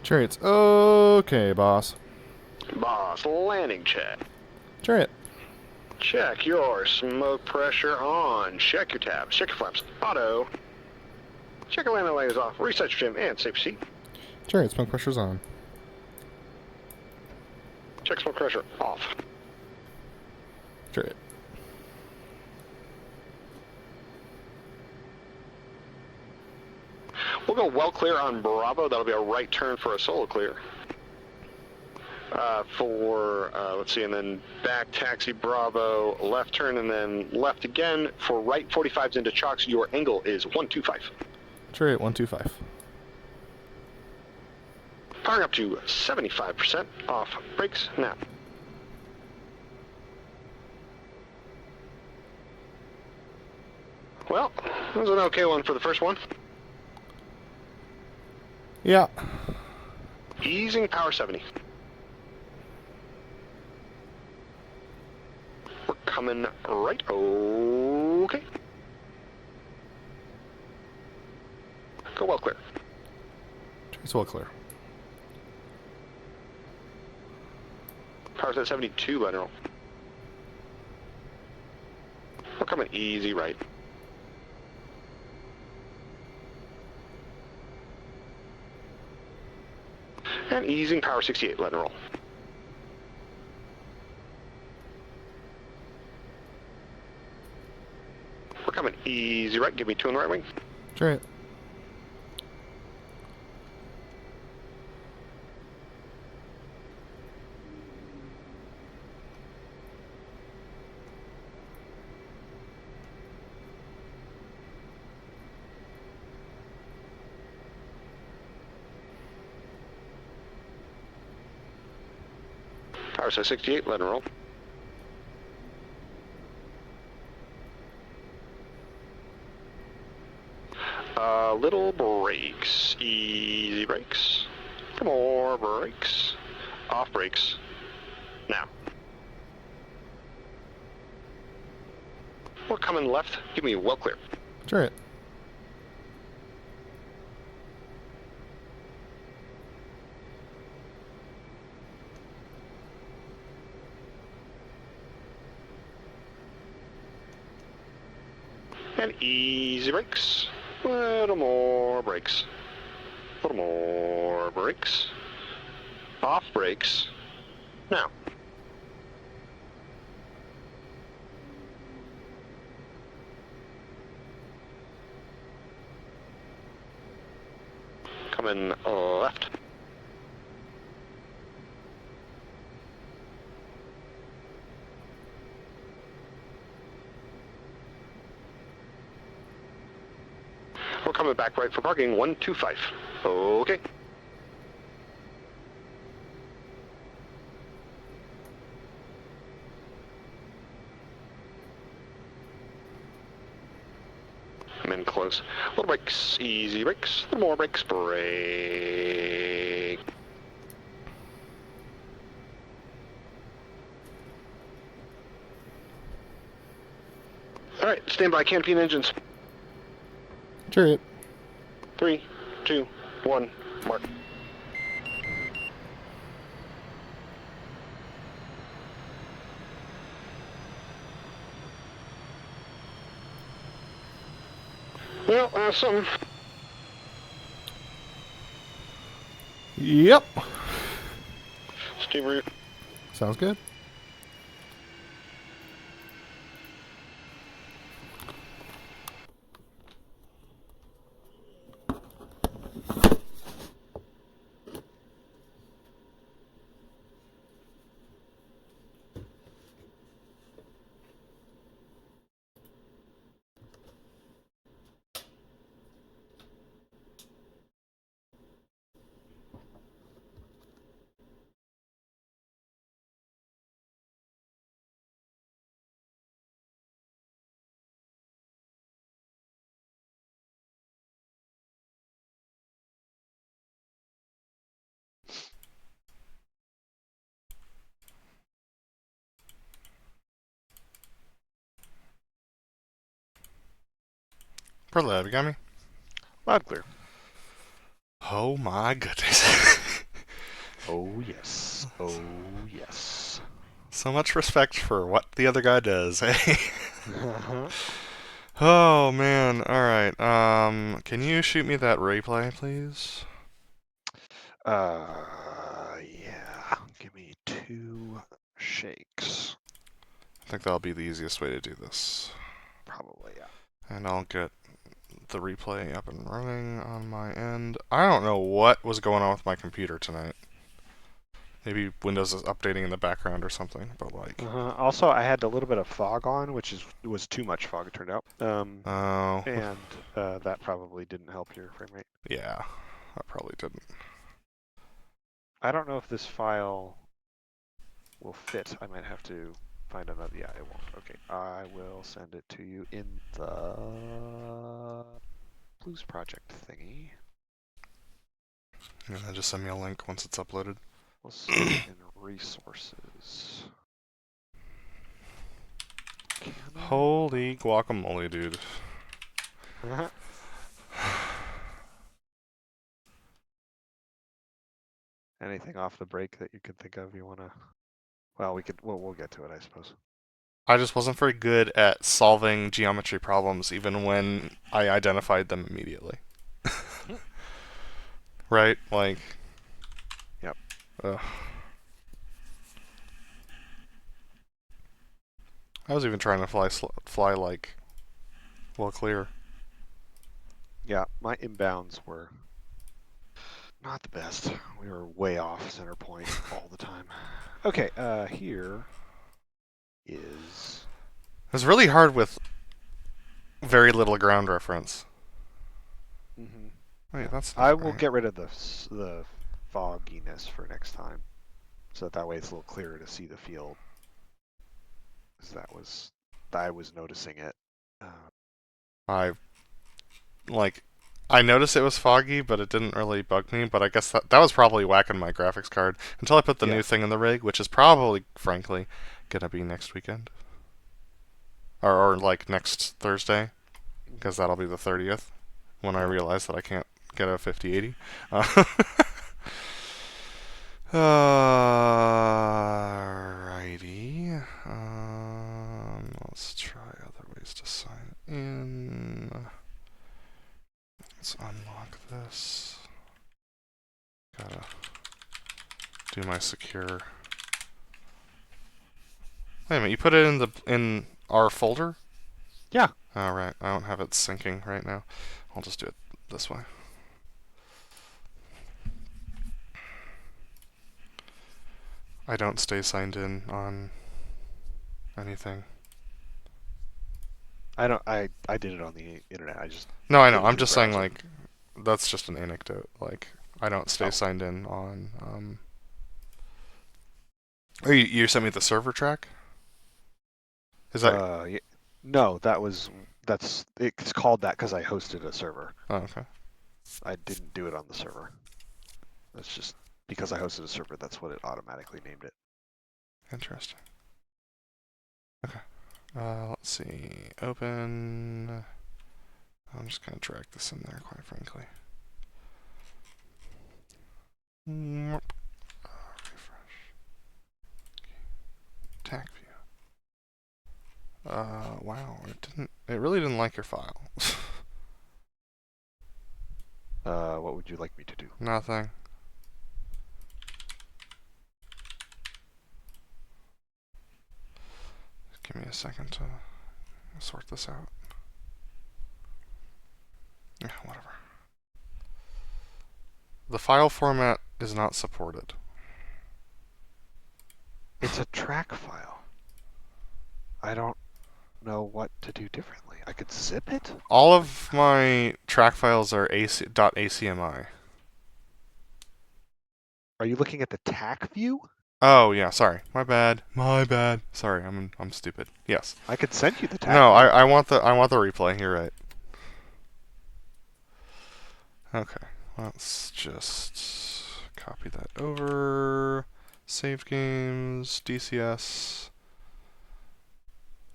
Chariot's okay, boss. Boss, landing check. Chariot. Check your smoke pressure on. Check your tabs. Check your flaps. Auto. Check your landing layers off. Reset your trim and safe seat. Chariot, smoke pressure's on. Check smoke pressure off. Chariot. We'll go well clear on Bravo. That'll be a right turn for a solo clear. Let's see, and then back taxi Bravo, left turn, and then left again for right 45s into chocks. Your angle is 125. Chariot 125. Powering up to 75% off brakes now. Well, that was an okay one for the first one. Yeah. Easing power 70. We're coming right. Okay. Go well clear. It's well clear. Power's at 72, lateral. We're coming easy right. And easing power 68, let it roll. We're coming easy right, give me 2 on the right wing. Chariot. Power size 68, let it roll. Little brakes, easy brakes, more brakes, off brakes, now. We're coming left, give me well clear. Chariot. And easy brakes, little more brakes, little more brakes, off brakes, now. Coming left. We're coming back right for parking, 125. Okay. I'm in close. Little brakes, easy brakes, little more brakes, brake. All right, stand by, canopy and engines. Chariot. 3, 2, 1, mark. Well, something. Yep. Steve route. Sounds good. BrotherLeb, you got me? Loud clear. Oh my goodness. Oh yes. Oh yes. So much respect for what the other guy does, eh? Uh-huh. Oh man, alright. Can you shoot me that replay, please? Yeah. Give me 2 shakes. I think that'll be the easiest way to do this. Probably, yeah. And I'll get the replay up and running on my end. I don't know what was going on with my computer tonight. Maybe Windows is updating in the background or something, but like... Also, I had a little bit of fog on, which was too much fog, it turned out. Oh... And that probably didn't help your frame rate. Yeah, that probably didn't. I don't know if this file will fit. I might have to find another. Yeah, it won't. Okay, I will send it to you in the Blues Project thingy. And then just send me a link once it's uploaded. We'll send it in resources. Holy guacamole, dude. Anything off the break that you could think of you want to... Well, we'll get to it, I suppose. I just wasn't very good at solving geometry problems even when I identified them immediately. Right? Like, Ugh. I was even trying to fly like well clear. Yeah, my inbounds were not the best. We were way off center point all the time. Okay, here is... It was really hard with very little ground reference. Mm-hmm. Wait, Yeah. that's I not will right. get rid of the fogginess for next time, so that way it's a little clearer to see the field. Because I was noticing it. I noticed it was foggy, but it didn't really bug me. But I guess that was probably whacking my graphics card until I put the Yeah. new thing in the rig, which is probably, frankly, gonna be next weekend, or like next Thursday, because that'll be the 30th when I Yeah. realize that I can't get a 5080. Alrighty. Let's try other ways to sign in. Let's unlock this. Gotta do my secure. Wait a minute, you put it in our folder? Yeah. Alright, I don't have it syncing right now. I'll just do it this way. I don't stay signed in on anything. I don't. I did it on the internet. I just No, I did know. it I'm through the just saying, browser. like, that's just an anecdote. Like, I don't stay Oh. signed in on. Oh, you sent me the server track? Is that? Yeah. No, it's called that because I hosted a server. Oh, okay. I didn't do it on the server. That's just because I hosted a server. That's what it automatically named it. Interesting. Okay. Let's see. Open. I'm just gonna drag this in there, quite frankly. Refresh. Tac view. Wow. It really didn't like your file. What would you like me to do? Nothing. Give me a second to sort this out. Yeah, whatever. The file format is not supported. It's a track file. I don't know what to do differently. I could zip it? All of my track files are .acmi. Are you looking at the TAC view? Oh yeah, sorry. My bad. My bad. Sorry, I'm stupid. Yes. I could send you the TAC No, view. I want the replay. You're right. Okay. Let's just copy that over. Save games, DCS,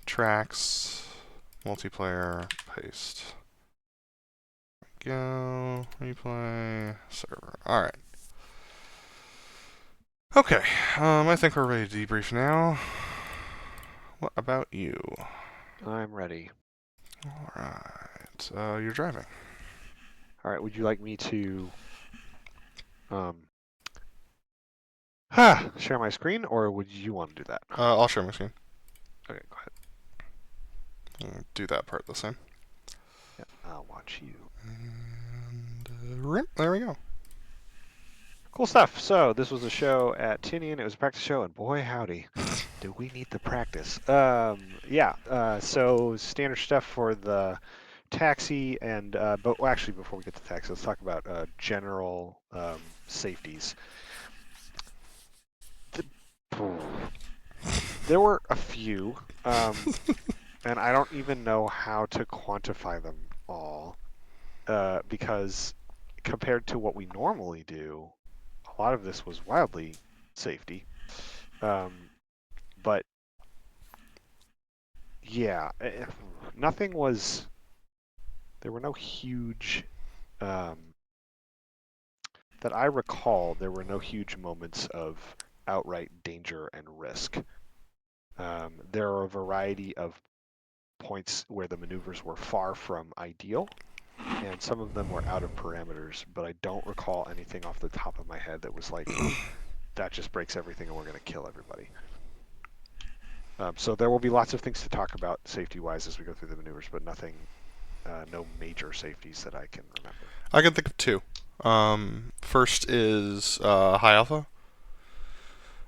tracks, multiplayer, paste. Go, replay, server. Alright. Okay, I think we're ready to debrief now. What about you? I'm ready. Alright, you're driving. All right, would you like me to share my screen, or would you want to do that? I'll share my screen. Okay, go ahead. Do that part the same. Yeah, I'll watch you. And there we go. Cool stuff. So this was a show at Tinian. It was a practice show, and boy howdy, do we need the practice. So standard stuff for the taxi, and but actually before we get to taxi, let's talk about general safeties. There were a few, and I don't even know how to quantify them all, because compared to what we normally do, a lot of this was wildly safety. But yeah, nothing was. There were no huge. That I recall, there were no huge moments of outright danger and risk. There are a variety of points where the maneuvers were far from ideal, and some of them were out of parameters, but I don't recall anything off the top of my head that was like, that just breaks everything and we're going to kill everybody. So there will be lots of things to talk about safety-wise as we go through the maneuvers, but nothing, no major safeties that I can remember. I can think of two. First is high alpha.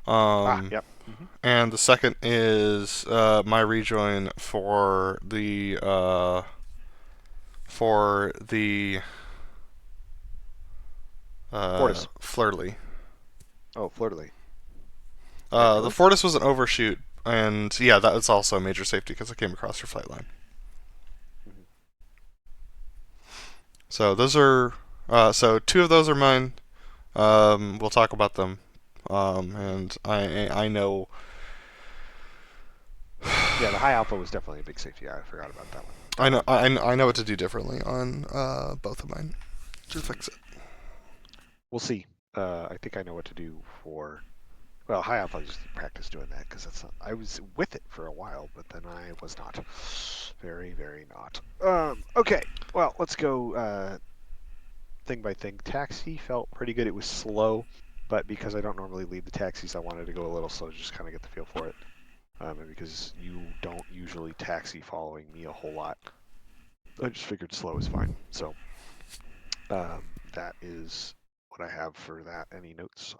Yep. And the second is my rejoin for the Fortis. Flirtly. Oh, Flirtly. The Fortis was an overshoot, and yeah, that was also a major safety because I came across your flight line. So those are so two of those are mine. We'll talk about them, and I know. Yeah, the high alpha was definitely a big safety. I forgot about that one. I know what to do differently on both of mine to fix it. We'll see. I think I know what to do for. Well, high alpha, I just practice doing that because that's not. I was with it for a while, but then I was not. Very, very not. Okay. Well, let's go thing by thing. Taxi felt pretty good. It was slow, but because I don't normally lead the taxis, I wanted to go a little slow to just kind of get the feel for it. And because you don't usually taxi following me a whole lot, I just figured slow is fine. So that is what I have for that. Any notes?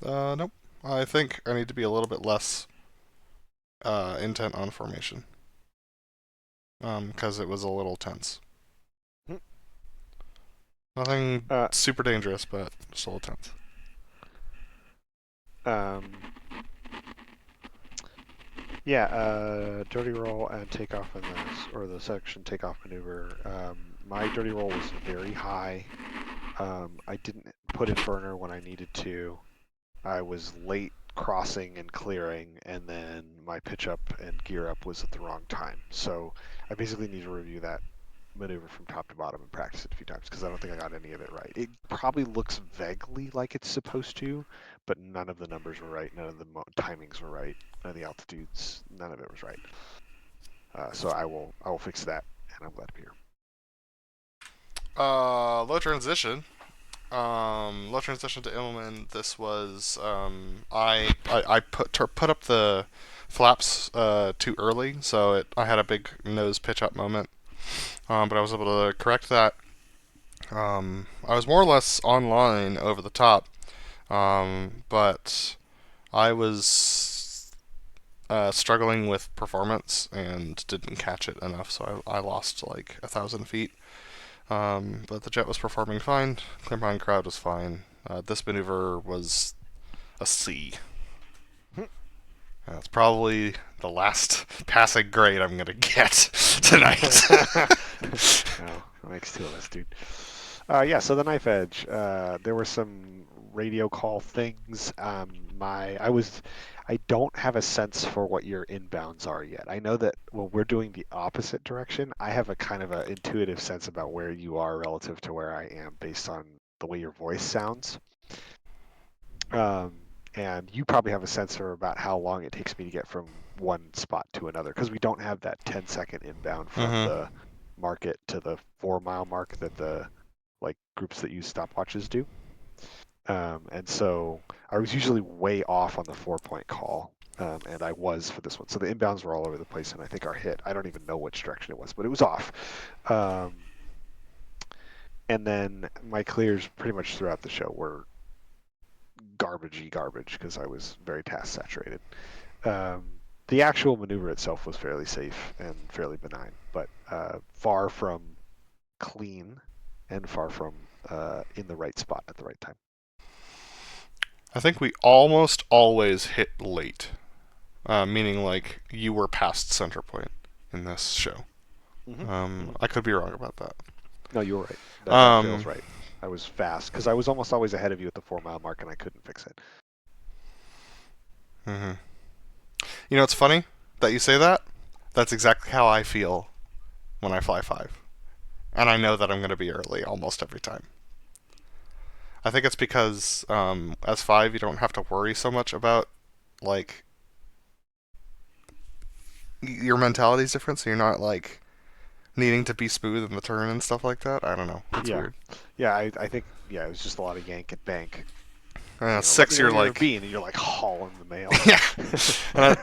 Nope. I think I need to be a little bit less intent on formation. Because it was a little tense. Nothing super dangerous, but just a little tense. Yeah, dirty roll and takeoff in this, or the section takeoff maneuver. My dirty roll was very high. I didn't put in burner when I needed to. I was late crossing and clearing, and then my pitch up and gear up was at the wrong time. So I basically need to review that maneuver from top to bottom and practice it a few times because I don't think I got any of it right. It probably looks vaguely like it's supposed to, but none of the numbers were right, none of the timings were right, none of the altitudes, none of it was right. So I will fix that, and I'm glad to be here. Low transition. Low transition to Immelman. This was I put up the flaps too early, so I had a big nose pitch up moment. But I was able to correct that. I was more or less online over the top, but I was struggling with performance and didn't catch it enough, so I lost like 1,000 feet. But the jet was performing fine. Clear behind crowd was fine. This maneuver was a C. That's probably the last passing grade I'm gonna get tonight. Oh, makes two of us, dude. Yeah, so the knife edge. There were some radio call things. I don't have a sense for what your inbounds are yet. I know that when we're doing the opposite direction, I have a kind of an intuitive sense about where you are relative to where I am based on the way your voice sounds. And you probably have a sense for about how long it takes me to get from one spot to another because we don't have that 10-second inbound from the market to the 4-mile mark that the groups that use stopwatches do. And so I was usually way off on the 4-point call, and I was for this one. So the inbounds were all over the place, and I think our hit, I don't even know which direction it was, but it was off. And then my clears pretty much throughout the show were garbage because I was very task saturated. The actual maneuver itself was fairly safe and fairly benign, but far from clean and far from in the right spot at the right time. I think we almost always hit late, meaning like you were past center point in this show. I could be wrong about that. No, you were right. That feels right. I was fast because I was almost always ahead of you at the 4-mile mark, and I couldn't fix it. You know, it's funny that you say that. That's exactly how I feel when I fly 5. And I know that I'm going to be early almost every time. I think it's because as 5, you don't have to worry so much about, like, your mentality is different, so you're not, like, needing to be smooth in the turn and stuff like that. I don't know. It's weird. Yeah, I think, it was just a lot of yank and bank. At let 6, me know you're your like, bean, and you're like hauling the mail. yeah.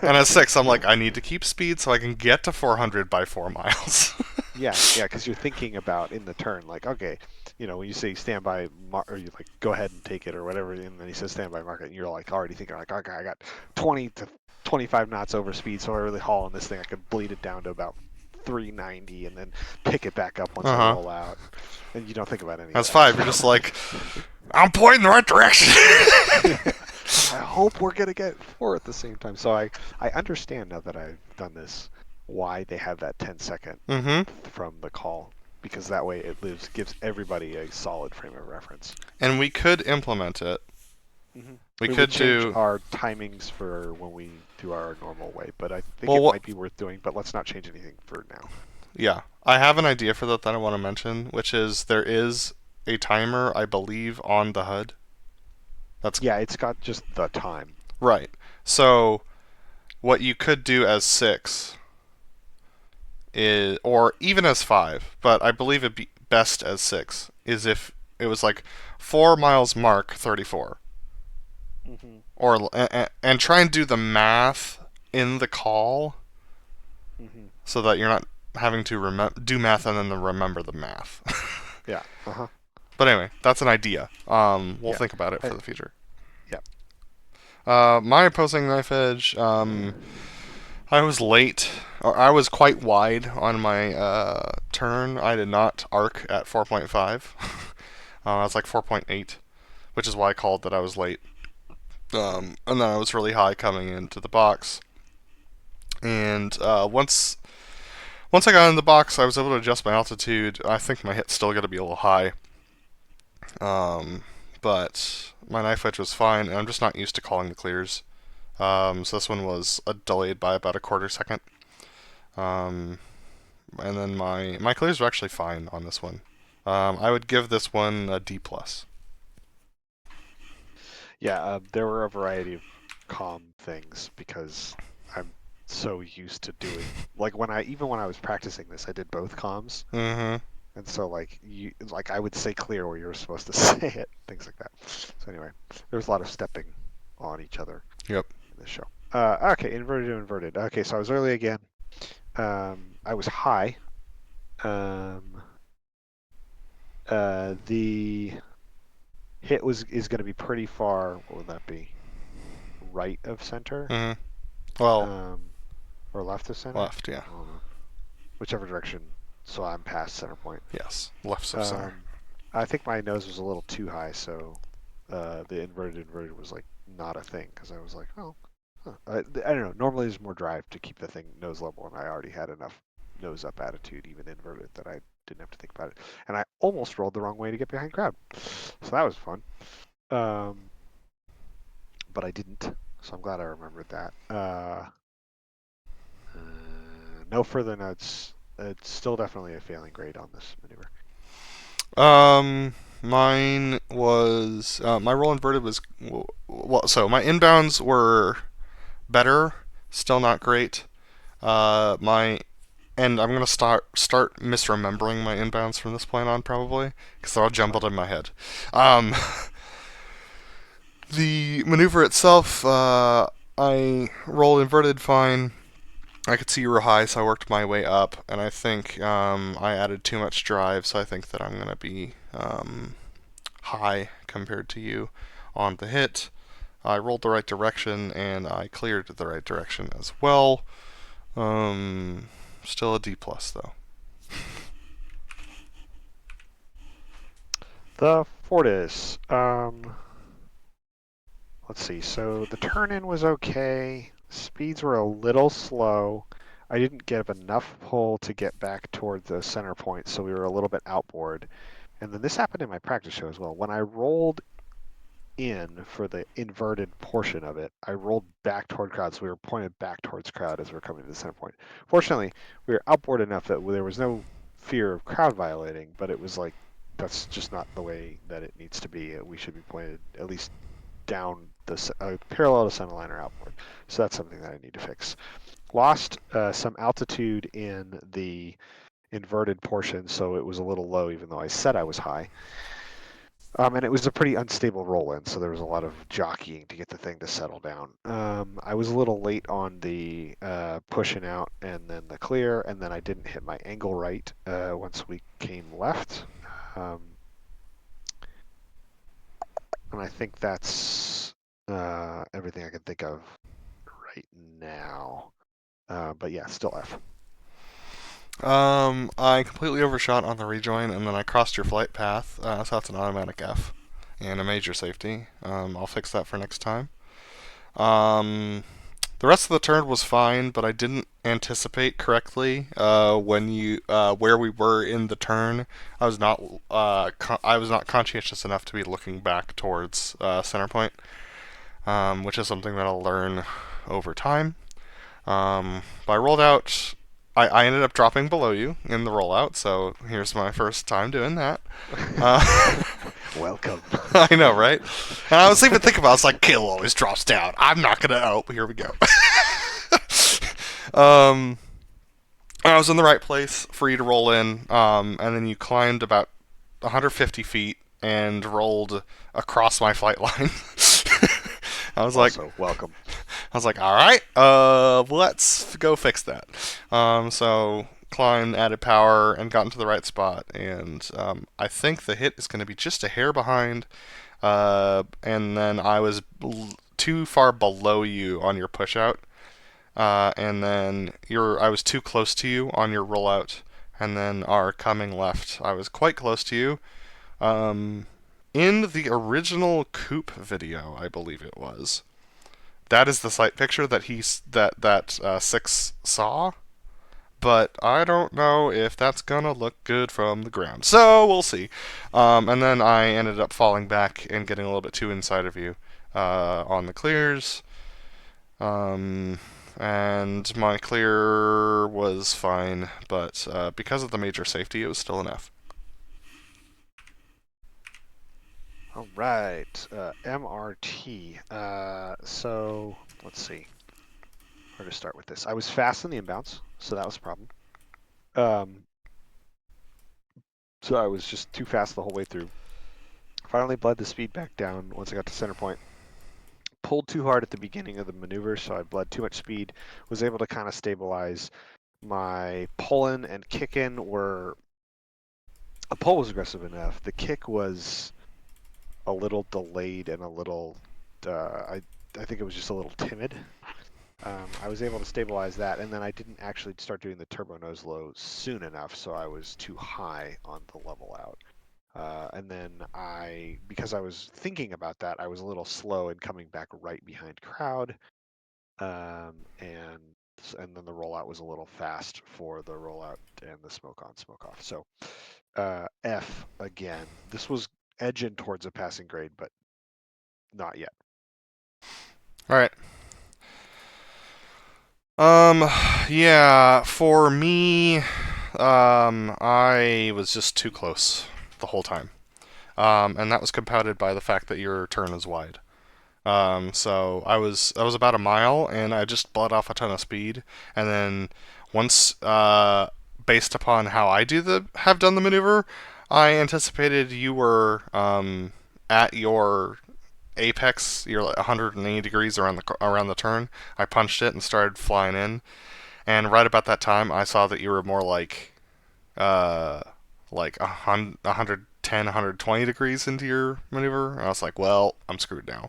And at 6, I'm like, I need to keep speed so I can get to 400 by 4 miles. Yeah, because you're thinking about in the turn, like, okay, when you say stand by, or you like go ahead and take it or whatever, and then he says stand by market, and you're like already thinking like, okay, I got 20 to 25 knots over speed, so I really haul on this thing. I could bleed it down to about 390 and then pick it back up once I roll out. And you don't think about any That's of that. 5. You're just like, I'm pointing the right direction. I hope we're gonna get 4 at the same time. So I understand now that I've done this why they have that 10-second from the call, because that way it gives everybody a solid frame of reference. And we could implement it. We could change do our timings for when we do our normal way, but I think Well, it might be worth doing. But let's not change anything for now. Yeah, I have an idea for that I want to mention, which is there is a timer, I believe, on the HUD. It's got just the time. Right. So what you could do as 6 is, or even as 5, but I believe it'd be best as 6, is if it was like 4 miles mark 34. Or and try and do the math in the call so that you're not having to do math and then remember the math. Yeah. But anyway, that's an idea. We'll think about it for the future. Yeah. My opposing knife edge, I was late, or I was quite wide on my turn. I did not arc at 4.5. I was like 4.8, which is why I called that I was late. And then I was really high coming into the box. And once I got in the box, I was able to adjust my altitude. I think my hit's still going to be a little high. But my knife edge was fine, and I'm just not used to calling the clears. So this one was delayed by about a quarter second. And then my clears were actually fine on this one. I would give this one a D+. Yeah, there were a variety of calm things because I'm so used to doing when I was practicing this, I did both comms. And so I would say clear where you were supposed to say it, things like that. So anyway, there was a lot of stepping on each other. Yep. In this show. Okay, inverted to inverted. Okay, so I was early again. I was high. The hit is going to be pretty far. What would that be? Right of center? Well, or left of center? left, yeah. Whichever direction. So I'm past center point. Yes, left of center. I think my nose was a little too high, so the inverted was like not a thing because I was like, oh, I don't know. Normally there's more drive to keep the thing nose level, and I already had enough nose up attitude, even inverted, that I didn't have to think about it. And I almost rolled the wrong way to get behind crowd, so that was fun. But I didn't, so I'm glad I remembered that. No further notes. It's still definitely a failing grade on this maneuver. Mine was my roll inverted was so my inbounds were better, still not great. And I'm gonna start misremembering my inbounds from this point on probably because they're all jumbled in my head. The maneuver itself, I rolled inverted fine. I could see you were high, so I worked my way up, and I think I added too much drive, so I think that I'm going to be high compared to you on the hit. I rolled the right direction, and I cleared the right direction as well. Still a D+, though. The Fortis. Let's see. So the turn-in was okay. Speeds were a little slow. I didn't get enough pull to get back toward the center point, so we were a little bit outboard. And then this happened in my practice show as well. When I rolled in for the inverted portion of it, I rolled back toward crowd, so we were pointed back towards crowd as we were coming to the center point. Fortunately, we were outboard enough that there was no fear of crowd violating, but it was like, that's just not the way that it needs to be. We should be pointed at least down the parallel to centerline or outboard. So that's something that I need to fix. Lost some altitude in the inverted portion, so it was a little low even though I said I was high. And it was a pretty unstable roll-in, so there was a lot of jockeying to get the thing to settle down. I was a little late on the pushing out and then the clear, and then I didn't hit my angle right once we came left. And I think that's everything I can think of right now. But yeah, still F. I completely overshot on the rejoin, and then I crossed your flight path, so that's an automatic F and a major safety. I'll fix that for next time. The rest of the turn was fine, but I didn't anticipate correctly when you where we were in the turn. I was not conscientious enough to be looking back towards center point, which is something that I'll learn over time. But I rolled out. I ended up dropping below you in the rollout, so here's my first time doing that. Welcome. I know, right? And I was even thinking about it, I was like, kill always drops down. I'm not gonna. Oh, here we go. I was in the right place for you to roll in, and then you climbed about 150 feet and rolled across my flight line. I was like, welcome. I was like, all right, let's go fix that. So climbed, added power, and got into the right spot. And I think the hit is going to be just a hair behind. And then I was too far below you on your push out. And then I was too close to you on your rollout. And then our coming left, I was quite close to you. In the original Coop video, I believe it was. That is the site picture that Six saw, but I don't know if that's gonna look good from the ground. So we'll see. And then I ended up falling back and getting a little bit too inside of you on the clears. And my clear was fine, but because of the major safety, it was still an F. All right, MRT. So let's see. Where to start with this? I was fast in the inbounds, so that was a problem. So I was just too fast the whole way through. Finally bled the speed back down once I got to center point. Pulled too hard at the beginning of the maneuver, so I bled too much speed. Was able to kind of stabilize. My pull-in and kick-in were... A pull was aggressive enough. The kick was a little delayed and a little... I think it was just a little timid. I was able to stabilize that, and then I didn't actually start doing the turbo nose low soon enough, so I was too high on the level out. And then because I was thinking about that, I was a little slow in coming back right behind crowd, and then the rollout was a little fast for the rollout and the smoke on, smoke off. So F again. This was edging towards a passing grade, but not yet. All right. Yeah, for me, I was just too close the whole time. And that was compounded by the fact that your turn is wide. So I was about a mile, and I just bled off a ton of speed. And then once, based upon how I have done the maneuver, I anticipated you were at your apex. You're like 180 degrees around the turn. I punched it and started flying in. And right about that time, I saw that you were more like 110, 120 degrees into your maneuver. And I was like, well, I'm screwed now.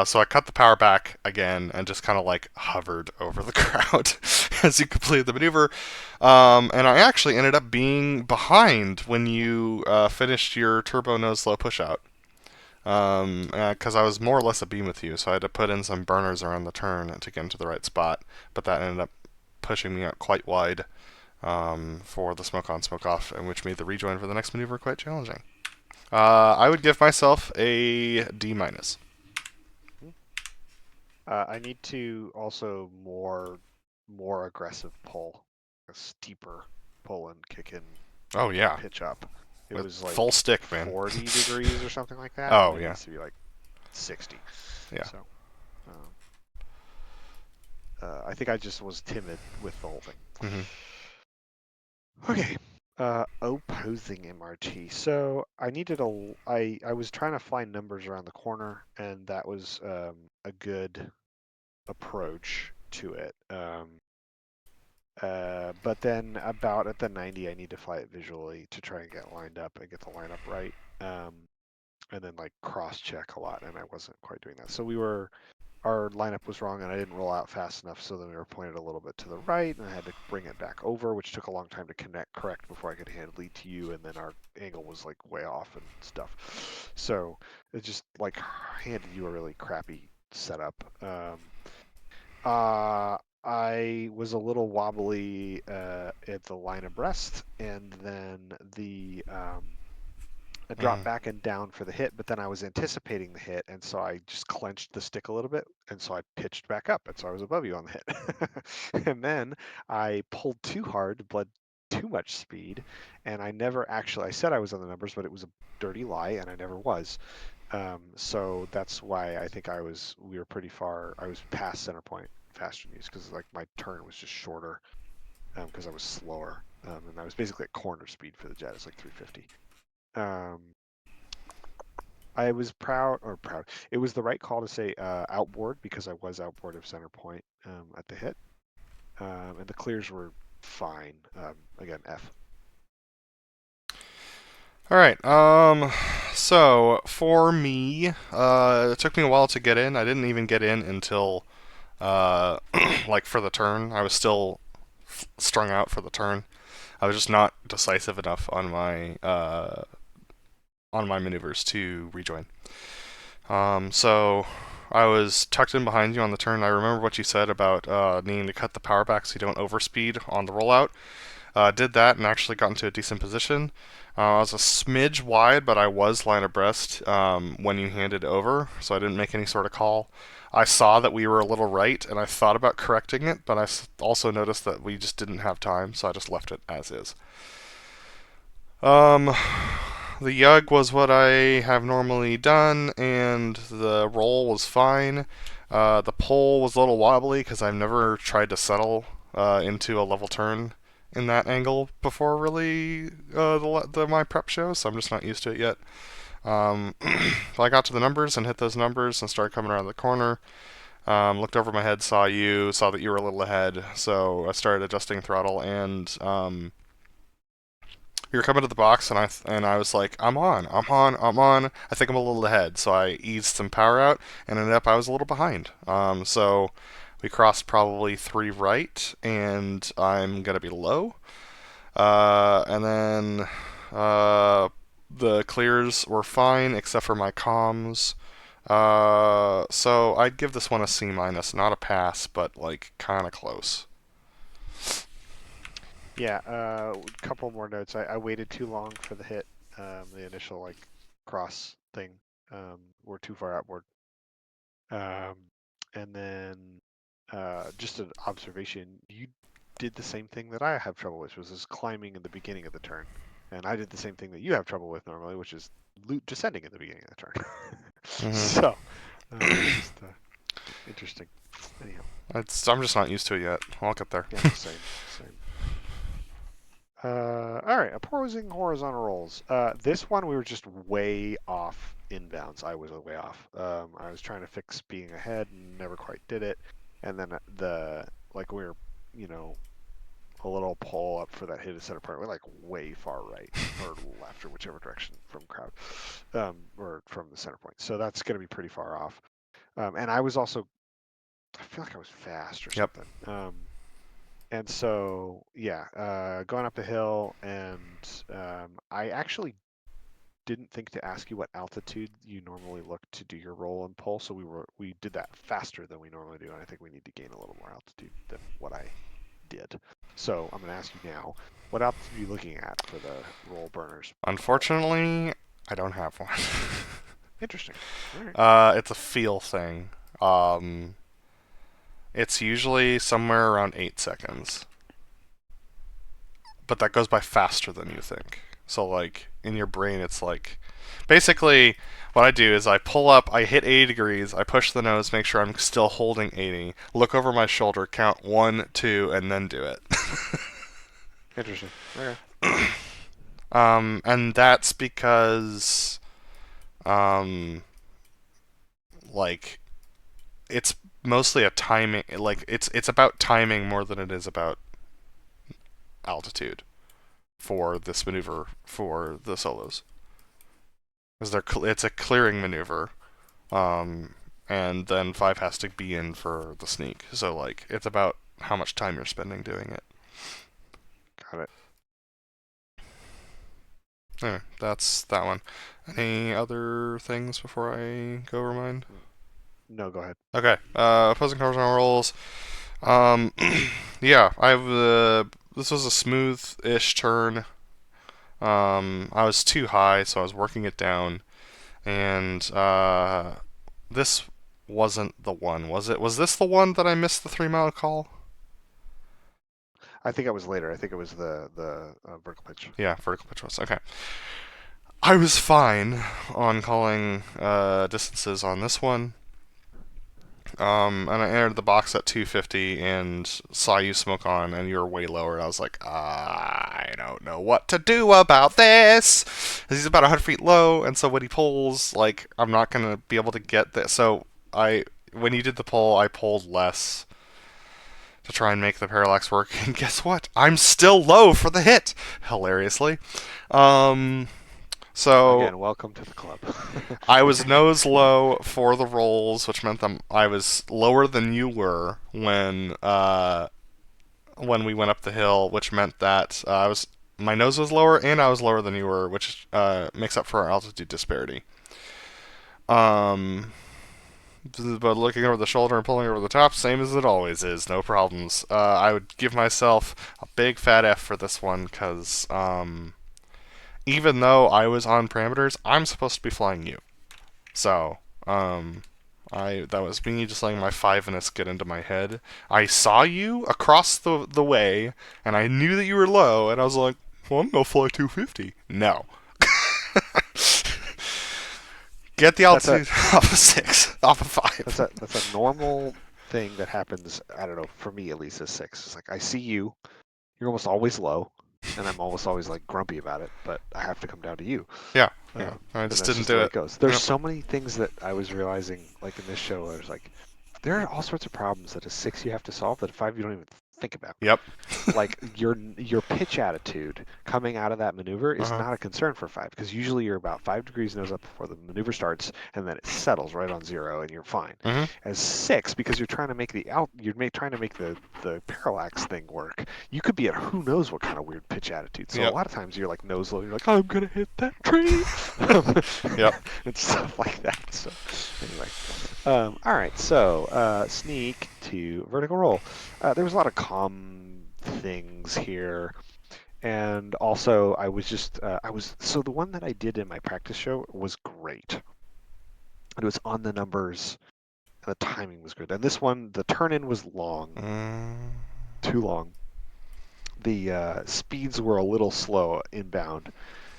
So I cut the power back again and just kind of like hovered over the crowd as you completed the maneuver. And I actually ended up being behind when you finished your turbo nose low push out. Because I was more or less a beam with you, so I had to put in some burners around the turn to get into the right spot. But that ended up pushing me out quite wide for the smoke on, smoke off, and which made the rejoin for the next maneuver quite challenging. I would give myself a D-. I need to also more aggressive pull, a steeper pull and kick in. Oh yeah, pitch up. It with was like full stick, man. 40 degrees or something like that. Oh It yeah, needs to be like 60. Yeah. So, I think I just was timid with the whole thing. Mm-hmm. Okay. Opposing MRT. So I needed I was trying to find numbers around the corner, and that was a good approach to it. But then about at the 90, I need to fly it visually to try and get lined up and get the lineup right. And then like cross check a lot, and I wasn't quite doing that. So our lineup was wrong, and I didn't roll out fast enough, so then we were pointed a little bit to the right, and I had to bring it back over, which took a long time to correct before I could hand lead to you, and then our angle was like way off and stuff. So it just like handed you a really crappy setup. I was a little wobbly at the line abreast, and then I dropped back and down for the hit, but then I was anticipating the hit, and so I just clenched the stick a little bit, and so I pitched back up, and so I was above you on the hit. And then I pulled too hard, bled too much speed, and I never actually, I said I was on the numbers, but it was a dirty lie, and I never was. So that's why I think we were pretty far, I was past center point faster than you, because like my turn was just shorter, because I was slower, and I was basically at corner speed for the jet. It's like 350. I was proud. It was the right call to say outboard, because I was outboard of center point at the hit, and the clears were fine. Again, F. All right. So for me, it took me a while to get in. I didn't even get in until like for the turn. I was still strung out for the turn. I was just not decisive enough on my maneuvers to rejoin. So I was tucked in behind you on the turn. I remember what you said about needing to cut the power back so you don't overspeed on the rollout. Did that and actually got into a decent position. I was a smidge wide, but I was line abreast when you handed over, so I didn't make any sort of call. I saw that we were a little right, and I thought about correcting it, but I also noticed that we just didn't have time, so I just left it as is. The yug was what I have normally done, and the roll was fine. The pull was a little wobbly because I've never tried to settle into a level turn in that angle before, really, my prep show, so I'm just not used to it yet. I got to the numbers and hit those numbers and started coming around the corner. Looked over my head, saw that you were a little ahead, so I started adjusting throttle, and you were coming to the box, and I was like, I'm on. I think I'm a little ahead, so I eased some power out, and ended up I was a little behind. So we crossed probably 3 right, and I'm gonna be low. And then the clears were fine except for my comms. So I'd give this one a C minus, not a pass, but like kind of close. Yeah, a couple more notes. I waited too long for the hit. The initial like cross thing. We're too far outboard. And then just an observation. You did the same thing that I have trouble with, which is climbing in the beginning of the turn. And I did the same thing that you have trouble with normally, which is descending in the beginning of the turn. So, just interesting. Anyhow. I'm just not used to it yet. I'll get there. Yeah, same. All right, opposing horizontal rolls. This one we were just way off inbounds. I was way off. I was trying to fix being ahead and never quite did it. And then we were, a little pull up for that hit at center point. We're like way far right or left or whichever direction from crowd, or from the center point. So that's going to be pretty far off. And I was also, I feel like I was fast or something. And so, yeah, going up the hill, and I actually didn't think to ask you what altitude you normally look to do your roll and pull, so we did that faster than we normally do, and I think we need to gain a little more altitude than what I did. So I'm going to ask you now, what altitude are you looking at for the roll burners? Unfortunately, I don't have one. Interesting. All right. It's a feel thing. It's usually somewhere around 8 seconds. But that goes by faster than you think. So, like, in your brain, it's like... Basically, what I do is I pull up, I hit 80 degrees, I push the nose, make sure I'm still holding 80, look over my shoulder, count 1, 2, and then do it. Interesting. Okay. And that's because, um, like, it's mostly a timing. Like, it's about timing more than it is about altitude for this maneuver for the solos. Because it's a clearing maneuver, and then 5 has to be in for the sneak. So, like, it's about how much time you're spending doing it. Got it. Anyway, that's that one. Any other things before I go over mine? No, go ahead. Okay. Opposing horizontal rolls. Yeah, this was a smooth-ish turn. I was too high, so I was working it down, and this wasn't the one, was it? Was this the one that I missed the 3-mile call? I think it was later. I think it was the vertical pitch. Yeah, vertical pitch was. Okay. I was fine on calling distances on this one. And I entered the box at 250 and saw you smoke on, and you were way lower. And I was like, I don't know what to do about this. He's about 100 feet low, and so when he pulls, like, I'm not gonna be able to get this. So when you did the pull, I pulled less to try and make the parallax work. And guess what? I'm still low for the hit. Hilariously. So Again, welcome to the club. I was nose low for the rolls, which meant that I was lower than you were when we went up the hill, which meant that my nose was lower and I was lower than you were, which makes up for our altitude disparity. But looking over the shoulder and pulling over the top, same as it always is, no problems. I would give myself a big fat F for this one, because even though I was on parameters, I'm supposed to be flying you. So, that was me just letting my 5-ness get into my head. I saw you across the way, and I knew that you were low, and I was like, well, I'm gonna fly 250. No. Get the altitude off of 6, off of 5. That's a normal thing that happens. I don't know, for me at least, as 6. It's like I see you, you're almost always low, and I'm almost always like grumpy about it, but I have to come down to you. Yeah. I just didn't do it. There's so many things that I was realizing, like in this show, I was like, there are all sorts of problems that a 6 you have to solve that a 5 you don't even think about. Yep. Like your pitch attitude coming out of that maneuver is not a concern for 5, because usually you're about 5 degrees nose up before the maneuver starts, and then it settles right on 0, and you're fine. As 6, because you're trying to make the parallax thing work, you could be at who knows what kind of weird pitch attitude. So a lot of times you're like nose low, you're like, I'm gonna hit that tree. Yep. And stuff like that. So anyway, all right. So sneak to vertical roll. There was a lot of calm things here, and also I was so the one that I did in my practice show was great. It was on the numbers, and the timing was good. And this one, the turn in was long, too long. The speeds were a little slow inbound,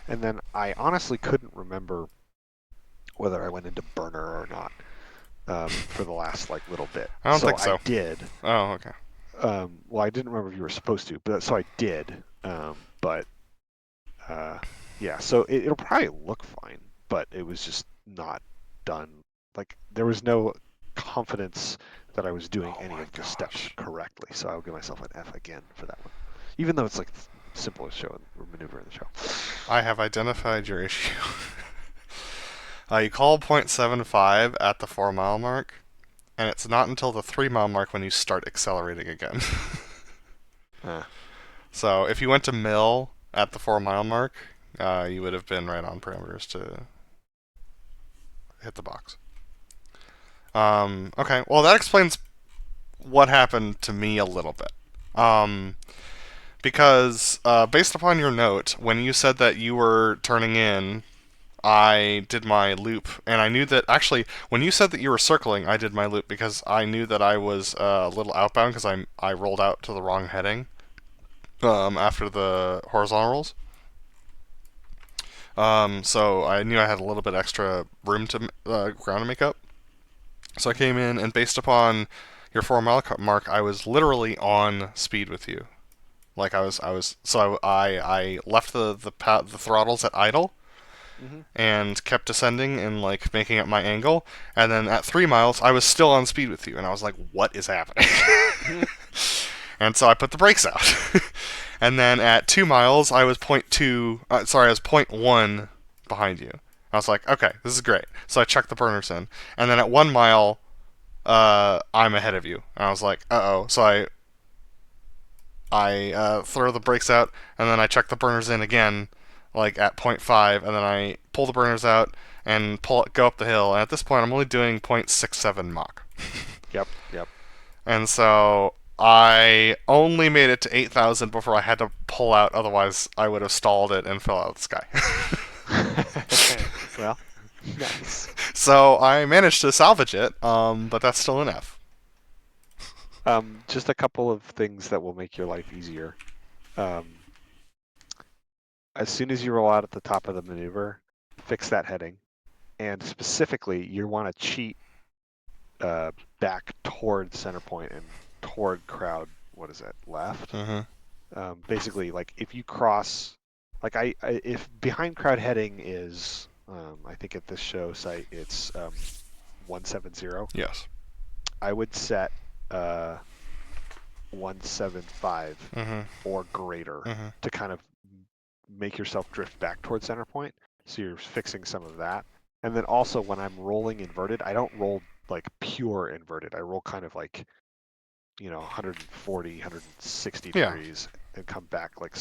and then I honestly couldn't remember whether I went into burner or not for the last little bit. I don't think so. I did. Oh, okay. Well, I didn't remember if you were supposed to, but so I did. Yeah. So it'll probably look fine, but it was just not done. Like there was no confidence that I was doing any of the steps correctly. So I'll give myself an F again for that one, even though it's like the simplest show maneuver in the show. I have identified your issue. You call 0.75 at the 4-mile mark, and it's not until the 3-mile mark when you start accelerating again. So if you went to mill at the 4-mile mark, you would have been right on parameters to hit the box. Okay, well that explains what happened to me a little bit. Because based upon your note, when you said that you were turning in, I did my loop, and I knew that, actually, when you said that you were circling, I did my loop because I knew that I was a little outbound because I rolled out to the wrong heading after the horizontal rolls. So I knew I had a little bit extra room to ground to make up. So I came in, and based upon your 4-mile mark, I was literally on speed with you. Like I left the throttles at idle Hmm. and kept descending and like making up my angle. And then at 3 miles, I was still on speed with you, and I was like, "What is happening?" And so I put the brakes out. And then at 2 miles, I was I was point 0.1 behind you. I was like, "Okay, this is great." So I checked the burners in, and then at 1 mile, I'm ahead of you. And I was like, "Uh oh." So I throw the brakes out, and then I check the burners in again, like at point 0.5, and then I pull the burners out and go up the hill. And at this point, I'm only doing 0.67 Mach. Yep. Yep. And so I only made it to 8,000 before I had to pull out, otherwise I would have stalled it and fell out of the sky. Well, nice. So I managed to salvage it, but that's still an F. Just a couple of things that will make your life easier. As soon as you roll out at the top of the maneuver, fix that heading. And specifically, you want to cheat back toward center point and toward crowd, what is that, left? Basically, like if you cross, like if behind crowd heading is, I think at this show site, it's 170. Yes. I would set 175 or greater to kind of make yourself drift back towards center point. So you're fixing some of that. And then also when I'm rolling inverted, I don't roll like pure inverted. I roll kind of like, 140, 160 degrees and come back like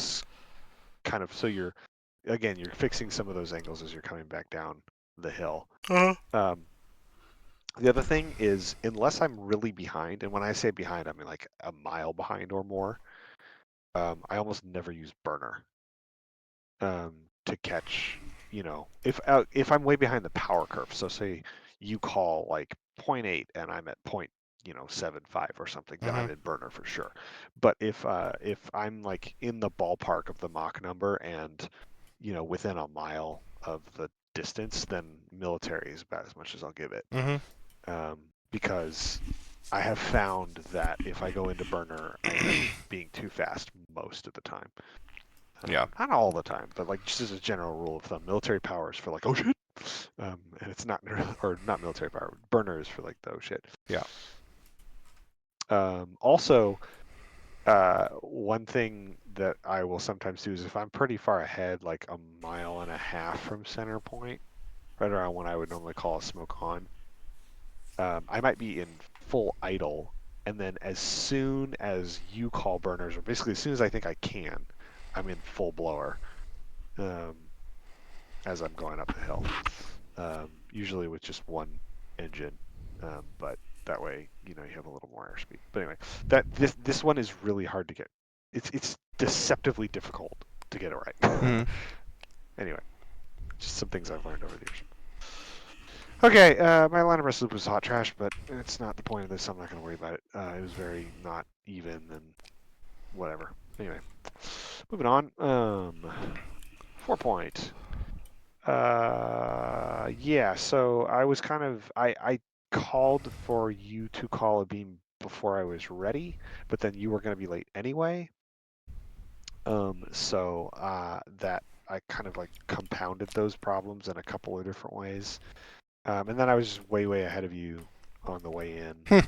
kind of, so you're fixing some of those angles as you're coming back down the hill. The other thing is, unless I'm really behind, and when I say behind, I mean like a mile behind or more, I almost never use burner to catch, if I'm way behind the power curve. So say you call like 0.8 and I'm at 0.75 or something, then I'm in burner for sure. But if I'm like in the ballpark of the Mach number and within a mile of the distance, then military is about as much as I'll give it. Because I have found that if I go into burner, I end up being too fast most of the time. Yeah. Not all the time, but like just as a general rule of thumb, military power is for like, oh shit. And it's not, or not military power, burner is for like, oh shit. Yeah. Also, one thing that I will sometimes do is if I'm pretty far ahead, like a mile and a half from center point, right around when I would normally call a smoke on, I might be in full idle, and then as soon as you call burners, or basically as soon as I think I can, I'm in full blower as I'm going up the hill, usually with just one engine, but that way you have a little more airspeed. But anyway, this one is really hard to get. It's deceptively difficult to get it right. Anyway, just some things I've learned over the years. Okay, my line of rest loop was hot trash, but it's not the point of this. I'm not going to worry about it. It was very not even and whatever. Anyway, moving on. 4-point. Yeah, so I was kind of, I called for you to call a beam before I was ready, but then you were going to be late anyway. So that I kind of like compounded those problems in a couple of different ways. And then I was just way, way ahead of you on the way in,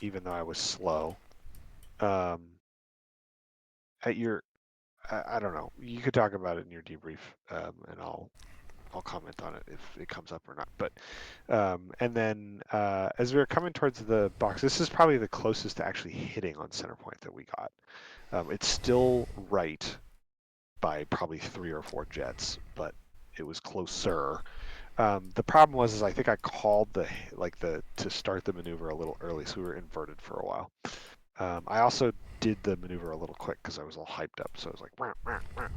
even though I was slow. At your, I don't know. You could talk about it in your debrief, and I'll comment on it if it comes up or not. But and then as we were coming towards the box, this is probably the closest to actually hitting on center point that we got. It's still right by probably 3 or 4 jets, but it was closer. The problem was I think I called to start the maneuver a little early, so we were inverted for a while. I also did the maneuver a little quick because I was all hyped up, so I was like, wah, wah, wah.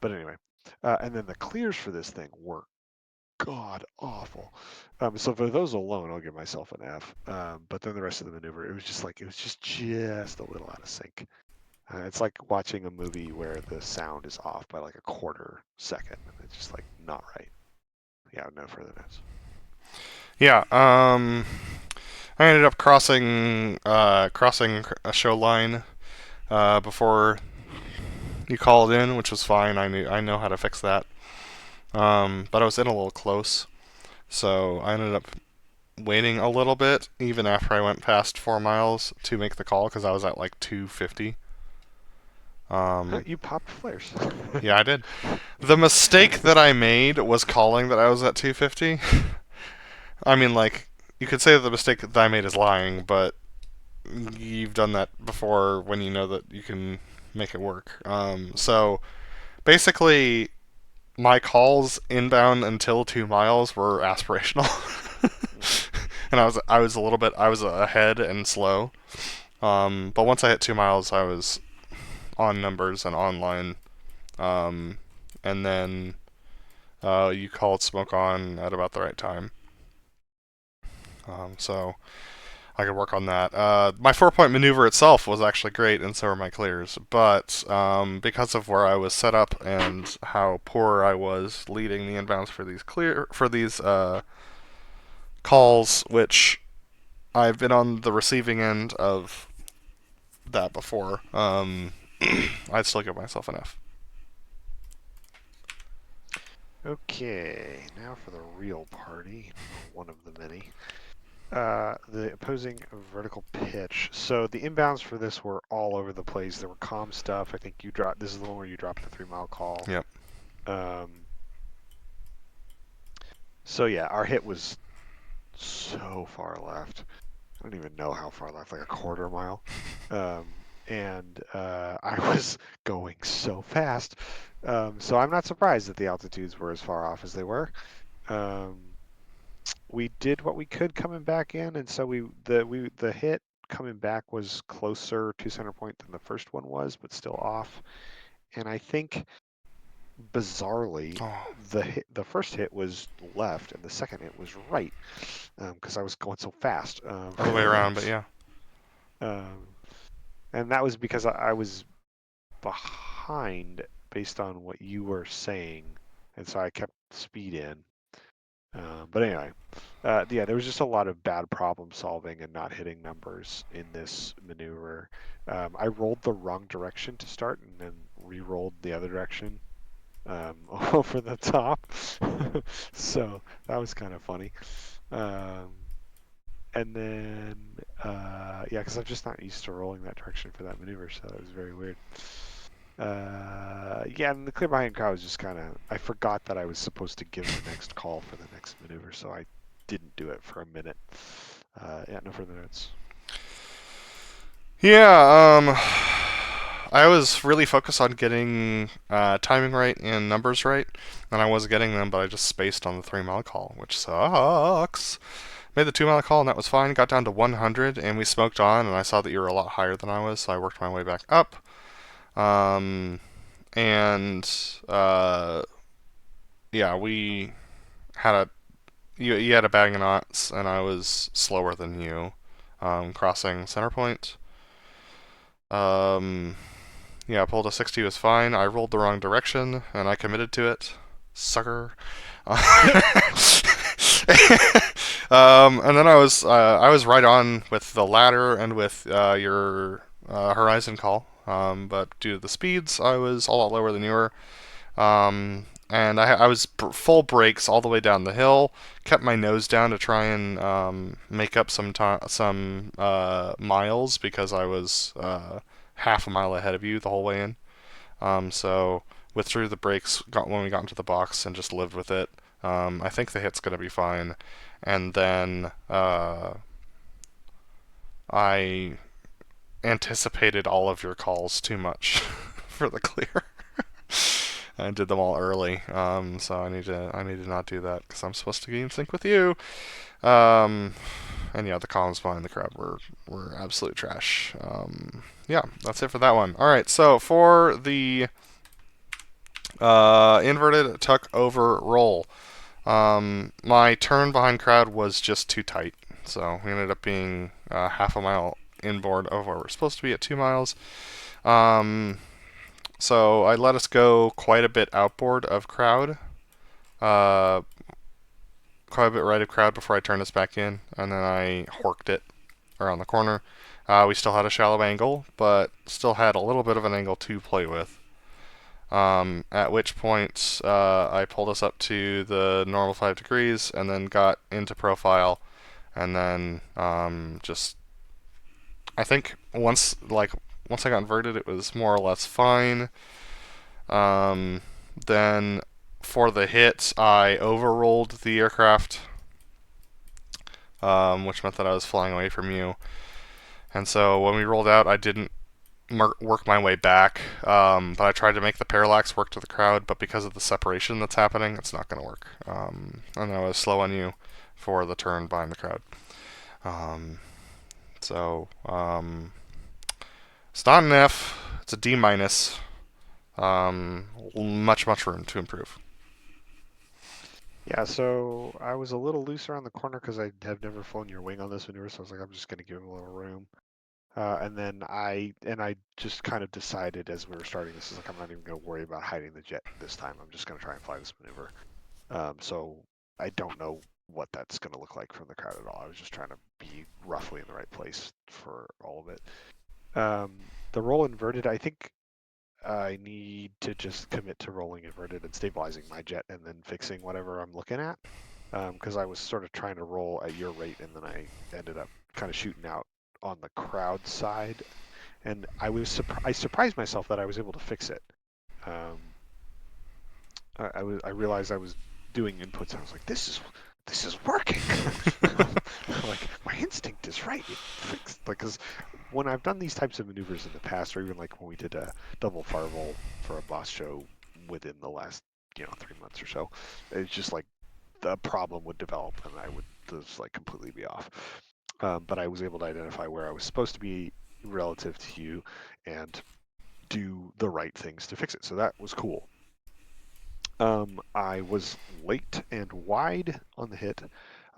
But anyway, and then the clears for this thing were god awful. So for those alone, I'll give myself an F. But then the rest of the maneuver, it was just a little out of sync. It's like watching a movie where the sound is off by like a quarter second. It's just like not right. Yeah, no further notes. Yeah. I ended up crossing a show line before you called in, which was fine. I know how to fix that. But I was in a little close, so I ended up waiting a little bit, even after I went past 4 miles, to make the call because I was at like 250. You popped flares. Yeah, I did. The mistake that I made was calling that I was at 250. I mean, like, you could say that the mistake that I made is lying, but you've done that before when you know that you can make it work. So basically, my calls inbound until 2 miles were aspirational, and I was a little bit ahead and slow. But once I hit 2 miles, I was on numbers and online. And then you called smoke on at about the right time. So I could work on that. My 4-point maneuver itself was actually great, and so were my clears. But because of where I was set up and how poor I was leading the inbounds for these calls, which I've been on the receiving end of that before, I'd still give myself an F. Okay, now for the real party, one of the many. The opposing vertical pitch. So the inbounds for this were all over the place. There were comm stuff. I think you dropped. This is the one where you dropped the 3-mile call. Yep. So yeah, our hit was so far left. I don't even know how far left, like a quarter mile. And I was going so fast. So I'm not surprised that the altitudes were as far off as they were. We did what we could coming back in, and so the hit coming back was closer to center point than the first one was, but still off. And I think bizarrely, the first hit was left, and the second hit was right, because I was going so fast. Other way around, but yeah. And that was because I was behind based on what you were saying, and so I kept speed in. But anyway, yeah, there was just a lot of bad problem solving and not hitting numbers in this maneuver. I rolled the wrong direction to start and then re-rolled the other direction over the top. So that was kind of funny. And then, yeah, because I'm just not used to rolling that direction for that maneuver, so that was very weird. Yeah, and the clear behind crowd was just kind of, I forgot that I was supposed to give the next call for the next maneuver, so I didn't do it for a minute. Yeah, no further notes. Yeah, I was really focused on getting timing right and numbers right, and I was getting them, but I just spaced on the 3-mile call, which sucks. Made the 2-mile call, and that was fine. Got down to 100, and we smoked on, and I saw that you were a lot higher than I was, so I worked my way back up. Yeah, we had you had a bag of knots, and I was slower than you, crossing center point. Yeah, pulled a 60 was fine. I rolled the wrong direction, and I committed to it. Sucker. And then I was right on with the ladder and with your Horizon call, but due to the speeds, I was a lot lower than you were. And I was full brakes all the way down the hill. Kept my nose down to try and make up some miles because I was half a mile ahead of you the whole way in. So withdrew the brakes when we got into the box and just lived with it. I think the hit's gonna be fine. And then I anticipated all of your calls too much for the clear. I did them all early, so I need to not do that because I'm supposed to be in sync with you. And yeah, the columns behind the crowd were absolute trash. Yeah, that's it for that one. All right, so for the inverted tuck over roll, my turn behind crowd was just too tight, so we ended up being half a mile inboard of where we're supposed to be at 2 miles. So I let us go quite a bit outboard of crowd, quite a bit right of crowd before I turned us back in, and then I horked it around the corner, We still had a shallow angle, but still had a little bit of an angle to play with. At which point I pulled us up to the normal 5 degrees and then got into profile, and then just I think once I got inverted, it was more or less fine. Then for the hit, I overrolled the aircraft, which meant that I was flying away from you. And so when we rolled out, I didn't work my way back, but I tried to make the parallax work to the crowd, but because of the separation that's happening, it's not going to work. And I was slow on you for the turn behind the crowd. So it's not an F, it's a D minus. Much room to improve. Yeah, so I was a little looser on the corner because I have never flown your wing on this maneuver, so I was like, I'm just going to give him a little room. And then I just kind of decided as we were starting this, is like, I'm not even going to worry about hiding the jet this time. I'm just going to try and fly this maneuver. So I don't know what that's going to look like from the crowd at all. I was just trying to be roughly in the right place for all of it. The roll inverted, I think I need to just commit to rolling inverted and stabilizing my jet and then fixing whatever I'm looking at. Because I was sort of trying to roll at your rate, and then I ended up kind of shooting out on the crowd side, and I surprised myself that I was able to fix it. I realized I was doing inputs, and I was like, this is working. Like, my instinct is right. It fixed, like, because when I've done these types of maneuvers in the past, or even like when we did a double firewall for a boss show within the last 3 months or so, it's just like the problem would develop and I would just like completely be off. But I was able to identify where I was supposed to be relative to you and do the right things to fix it. So that was cool. I was late and wide on the hit.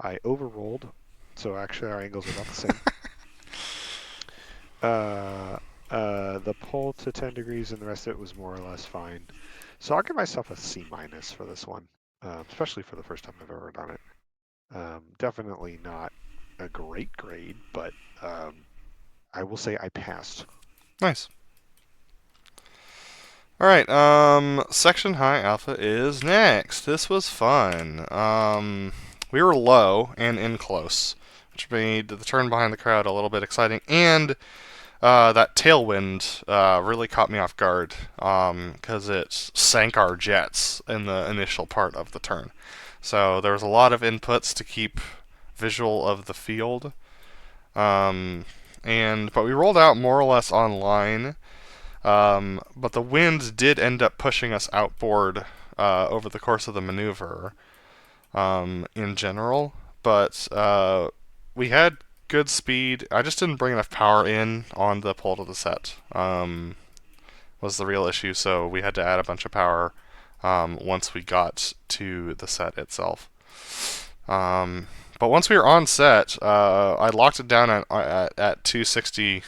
I overrolled, so actually our angles are about the same. The pull to 10 degrees and the rest of it was more or less fine. So I'll give myself a C minus for this one, especially for the first time I've ever done it. Definitely not a great grade, but I will say I passed. Nice. Alright, Section High Alpha is next. This was fun. We were low and in close, which made the turn behind the crowd a little bit exciting, and that tailwind really caught me off guard, because it sank our jets in the initial part of the turn. So there was a lot of inputs to keep visual of the field, but we rolled out more or less on line. But the wind did end up pushing us outboard over the course of the maneuver in general. But we had good speed. I just didn't bring enough power in on the pull to the set. Was the real issue. So we had to add a bunch of power once we got to the set itself. But once we were on set, I locked it down at 260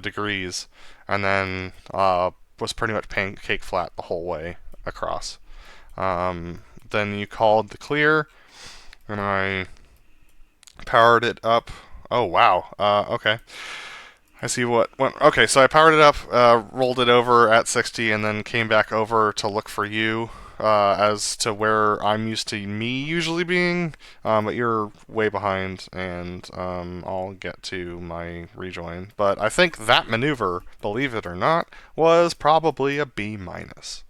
degrees, and then was pretty much pancake flat the whole way across. Then you called the clear, and I powered it up. Oh, wow. Okay. I see what went. Okay, so I powered it up, rolled it over at 60, and then came back over to look for you as to where I'm used to me usually being, but you're way behind, and I'll get to my rejoin. But I think that maneuver, believe it or not, was probably a B minus.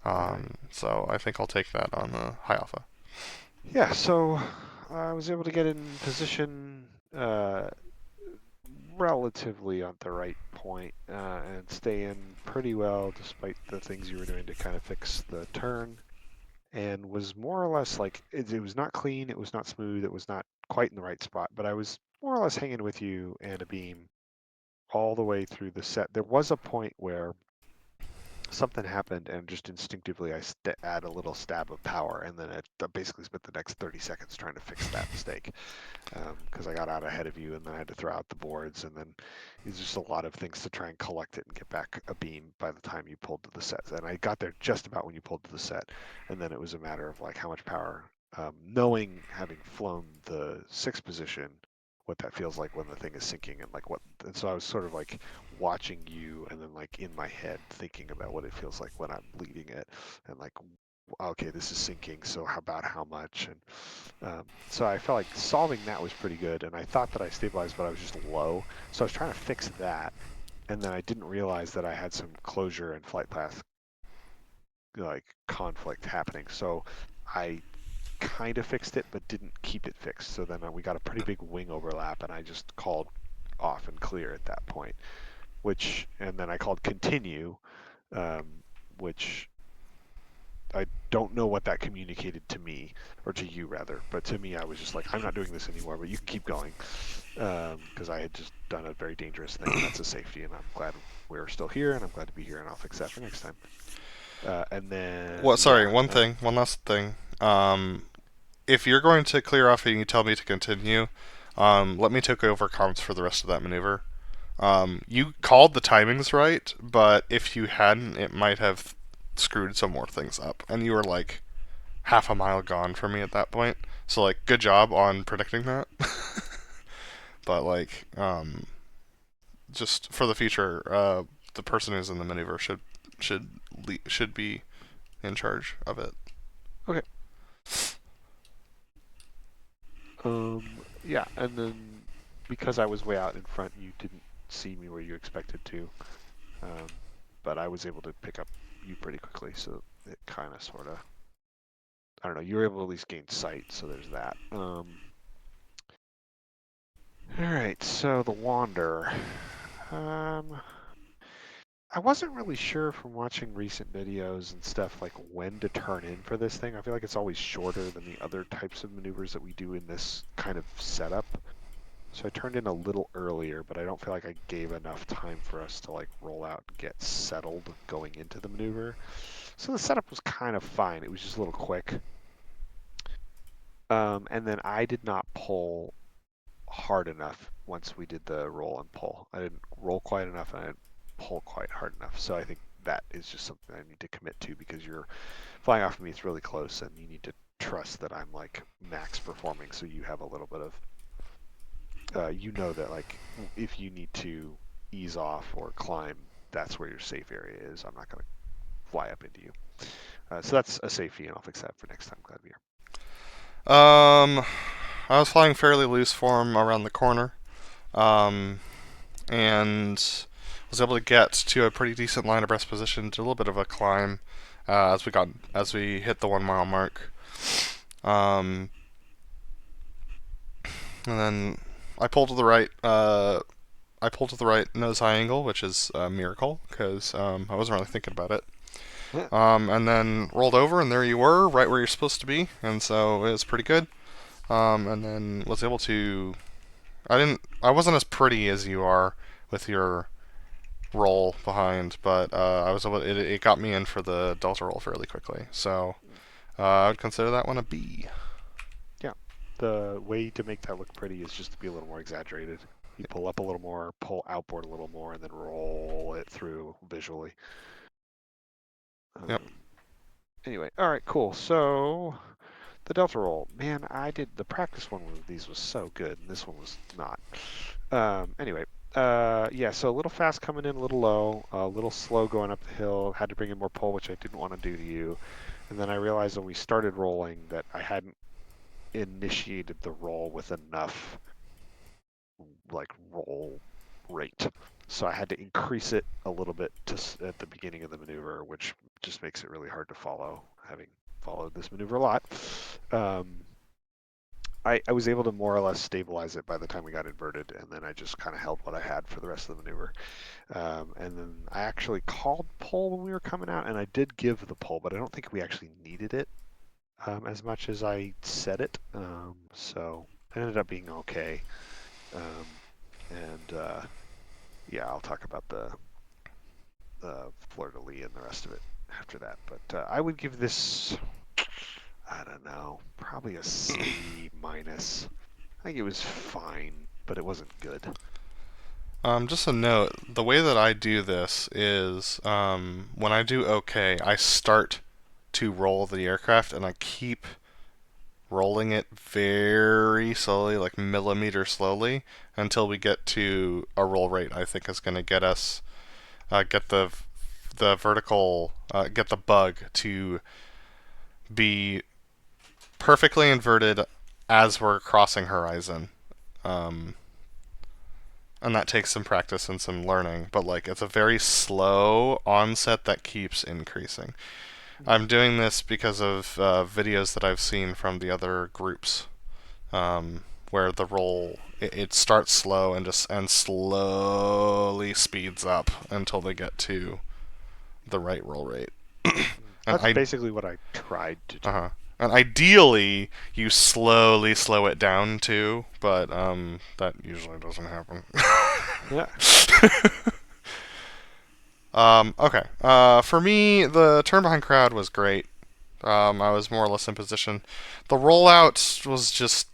So I think I'll take that on the high alpha. Yeah, so I was able to get in position relatively on the right point and stay in pretty well despite the things you were doing to kind of fix the turn, and was more or less like it was not clean, it was not smooth, it was not quite in the right spot, but I was more or less hanging with you and a beam all the way through the set. There was a point where something happened and just instinctively I add a little stab of power, and then I basically spent the next 30 seconds trying to fix that mistake because I got out ahead of you, and then I had to throw out the boards, and then it's just a lot of things to try and collect it and get back a beam by the time you pulled to the set. And I got there just about when you pulled to the set, and then it was a matter of like how much power, knowing having flown the 6th position what that feels like when the thing is sinking, and like what. And so I was sort of like watching you, and then like in my head thinking about what it feels like when I'm leading it, and like, okay, this is sinking. So how about how much? And so I felt like solving that was pretty good, and I thought that I stabilized, but I was just low. So I was trying to fix that, and then I didn't realize that I had some closure and flight path like conflict happening. So I kind of fixed it, but didn't keep it fixed. So then we got a pretty big wing overlap, and I just called off and clear at that point. And then I called continue, um, which I don't know what that communicated to me, or to you rather, but to me, I was just like, I'm not doing this anymore, but you can keep going, because I had just done a very dangerous thing, and that's a safety, and I'm glad we're still here, and I'm glad to be here, and I'll fix that for next time. And then... What? Sorry, yeah, one last thing. If you're going to clear off and you tell me to continue, let me take over comms for the rest of that maneuver. You called the timings right, but if you hadn't, it might have screwed some more things up. And you were like half a mile gone from me at that point. So like, good job on predicting that. But like, just for the future, the person who's in the maneuver should be in charge of it. okay. Yeah, and then because I was way out in front, you didn't see me where you expected to, but I was able to pick up you pretty quickly, so it kind of sort of, I don't know, you were able to at least gain sight, so there's that. All right, so the Wander. I wasn't really sure from watching recent videos and stuff like when to turn in for this thing. I feel like it's always shorter than the other types of maneuvers that we do in this kind of setup. So I turned in a little earlier, but I don't feel like I gave enough time for us to like roll out and get settled going into the maneuver. So the setup was kind of fine. It was just a little quick. And then I did not pull hard enough once we did the roll and pull. I didn't roll quite enough, and I didn't pull quite hard enough. So I think that is just something I need to commit to, because you're flying off of me, it's really close, and you need to trust that I'm like max performing, so you have a little bit of, you know that like if you need to ease off or climb, that's where your safe area is. I'm not going to fly up into you. So that's a safety, and I'll fix that for next time. Glad to be here. I was flying fairly loose form around the corner, and was able to get to a pretty decent line of rest position, to a little bit of a climb as we hit the 1 mile mark. And then I pulled to the right. Nose high angle, which is a miracle because I wasn't really thinking about it. And then rolled over, and there you were, right where you're supposed to be, and so it was pretty good. And then was able to. I wasn't as pretty as you are with your roll behind, but I was able. It got me in for the delta roll fairly quickly, so I would consider that one a B. Yeah, the way to make that look pretty is just to be a little more exaggerated. You pull up a little more, pull outboard a little more, and then roll it through visually. Yep. Anyway, all right, cool. So the delta roll, man, I did the practice one with these was so good, and this one was not. Anyway, yeah, so a little fast coming in, a little low, a little slow going up the hill. Had to bring in more pull, which I didn't want to do to you. And then I realized when we started rolling that I hadn't initiated the roll with enough like roll rate. So I had to increase it a little bit at the beginning of the maneuver, which just makes it really hard to follow, having followed this maneuver a lot. I was able to more or less stabilize it by the time we got inverted, and then I just kind of held what I had for the rest of the maneuver. And then I actually called pull when we were coming out, and I did give the pull, but I don't think we actually needed it as much as I said it. So it ended up being okay. Yeah, I'll talk about the fleur-de-lis and the rest of it after that. But I would give this, I don't know, probably a C minus. I think it was fine, but it wasn't good. Just a note, the way that I do this is when I do okay, I start to roll the aircraft, and I keep rolling it very slowly, like millimeter slowly, until we get to a roll rate I think is going to get us, get the vertical, get the bug to be perfectly inverted as we're crossing horizon. And that takes some practice and some learning, but like it's a very slow onset that keeps increasing. I'm doing this because of videos that I've seen from the other groups, where the roll it starts slow and slowly speeds up until they get to the right roll rate. That's basically what I tried to do. And ideally, you slowly slow it down too, but that usually doesn't happen. Yeah. Okay. For me, the turn behind crowd was great. I was more or less in position. The rollout was just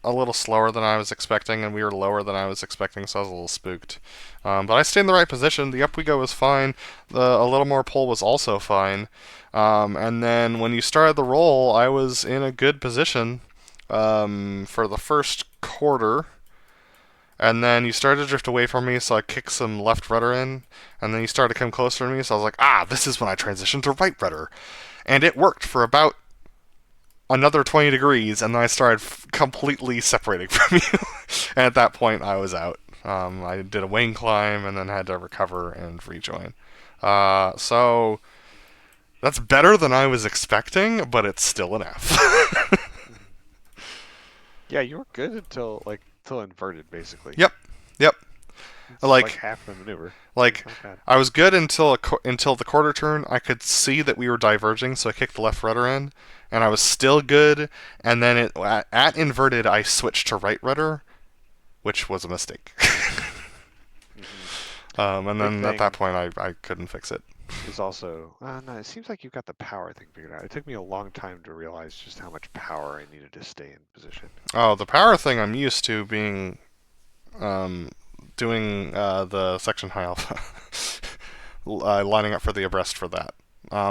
a little slower than I was expecting, and we were lower than I was expecting, so I was a little spooked. But I stayed in the right position. The up we go was fine. A little more pull was also fine. And then when you started the roll, I was in a good position for the first quarter. And then you started to drift away from me, so I kicked some left rudder in. And then you started to come closer to me, so I was like, this is when I transitioned to right rudder. And it worked for about another 20 degrees, and then I started completely separating from you. And at that point, I was out. I did a wing climb and then had to recover and rejoin. So that's better than I was expecting, but it's still an F. Yeah, you were good until inverted, basically. Yep. It's like half the maneuver. Like I was good until the quarter turn. I could see that we were diverging, so I kicked the left rudder in, and I was still good. And then at inverted, I switched to right rudder, which was a mistake. And then at that point, I couldn't fix it. Is also no. It seems like you've got the power thing figured out. It took me a long time to realize just how much power I needed to stay in position. Oh, the power thing I'm used to being, doing the section high alpha, lining up for the abreast for that.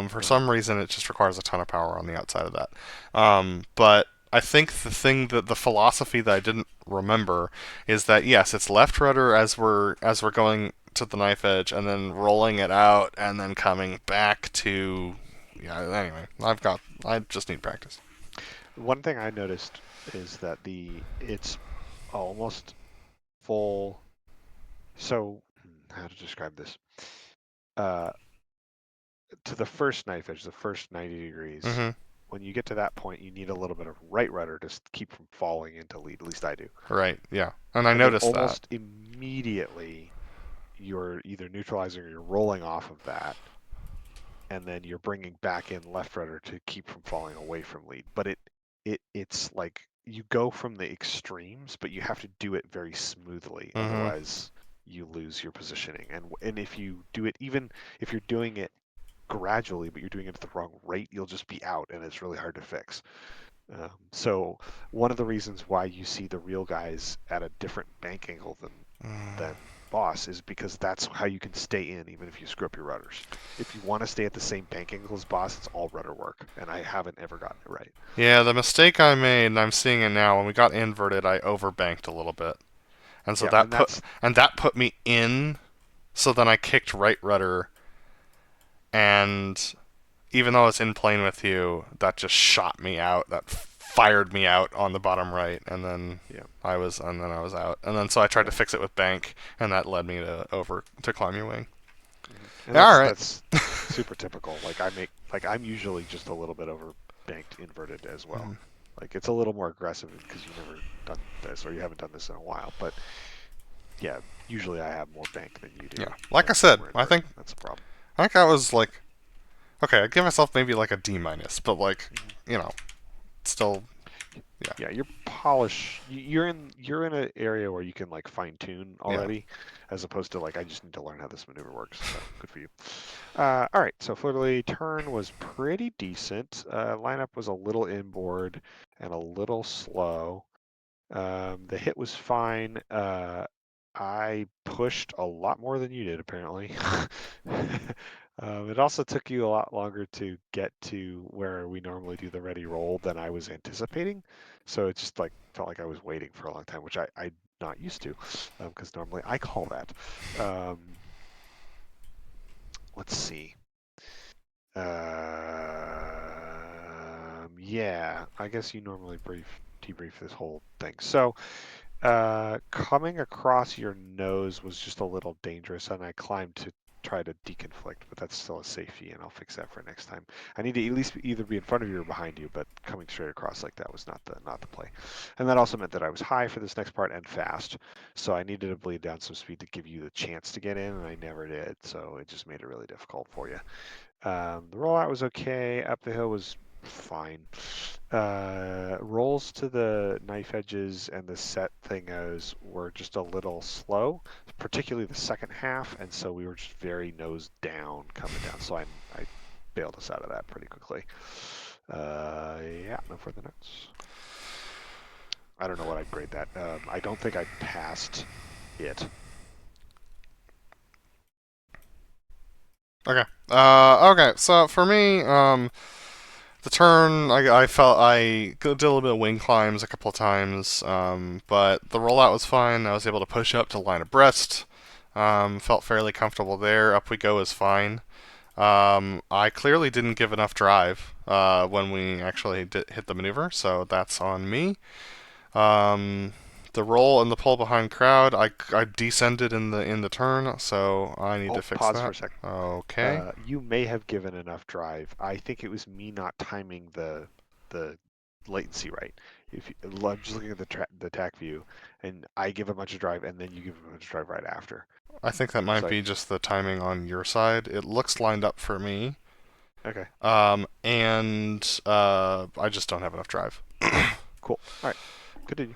For some reason, it just requires a ton of power on the outside of that. But I think the philosophy that I didn't remember is that yes, it's left rudder as we're going to the knife edge, and then rolling it out, and then coming back to. Yeah. Anyway, I just need practice. One thing I noticed is that it's almost full. So how to describe this? To the first knife edge, the first 90 degrees. Mm-hmm. When you get to that point, you need a little bit of right rudder to keep from falling into lead. At least I do. Right. Yeah. And I noticed that almost immediately, you're either neutralizing or you're rolling off of that, and then you're bringing back in left rudder to keep from falling away from lead. But it's like you go from the extremes, but you have to do it very smoothly, otherwise you lose your positioning. And if you do it, even if you're doing it gradually, but you're doing it at the wrong rate, you'll just be out, and it's really hard to fix. So one of the reasons why you see the real guys at a different bank angle than boss is because that's how you can stay in even if you screw up your rudders. If you want to stay at the same bank angle as boss, it's all rudder work, and I haven't ever gotten it right. Yeah, the mistake I made, and I'm seeing it now, when we got inverted, I overbanked a little bit. And so that put me in, so then I kicked right rudder, and even though I was in plane with you, that just shot me out. That fired me out on the bottom right, and then I was out. And then so I tried to fix it with bank, and that led me to climb your wing. And that's super typical. I'm usually just a little bit over banked inverted as well. Like it's a little more aggressive because you've never done this or you haven't done this in a while. But yeah, usually I have more bank than you do. Yeah, like I said, I think that's a problem. I think I was like, okay, I'd give myself maybe like a D-, but like, still. Yeah, your polish. You're in an area where you can like fine tune already, as opposed to like I just need to learn how this maneuver works. So good for you. All right, so flirtly turn was pretty decent. Lineup was a little inboard and a little slow. The hit was fine. I pushed a lot more than you did apparently. It also took you a lot longer to get to where we normally do the ready roll than I was anticipating. So it just like felt like I was waiting for a long time, which I'm not used to, because normally I call that. Let's see. Yeah, I guess you normally debrief this whole thing. So coming across your nose was just a little dangerous, and I climbed to try to deconflict, but that's still a safety, and I'll fix that for next time. I need to at least either be in front of you or behind you, but coming straight across like that was not the play. And that also meant that I was high for this next part and fast, so I needed to bleed down some speed to give you the chance to get in, and I never did, so it just made it really difficult for you. The rollout was okay. Up the hill was fine. Rolls to the knife edges and the set thingos were just a little slow, particularly the second half, and so we were just very nose down coming down. So I bailed us out of that pretty quickly. Yeah, no further notes. I don't know what I'd grade that. I don't think I passed it. Okay. Okay. So for me, the turn, I felt I did a little bit of wing climbs a couple of times, but the rollout was fine. I was able to push up to line abreast. Felt fairly comfortable there. Up we go is fine. I clearly didn't give enough drive when we actually hit the maneuver, so that's on me. The roll and the pull behind crowd, I descended in the turn, so I need to fix Pause that. for a second. Okay. You may have given enough drive. I think it was me not timing the latency right. I'm just looking at the TAC view, and I give a bunch of drive, and then you give a bunch of drive right after. I think that might So be just the timing on your side. It looks lined up for me. okay, And I just don't have enough drive. cool. All right, continue.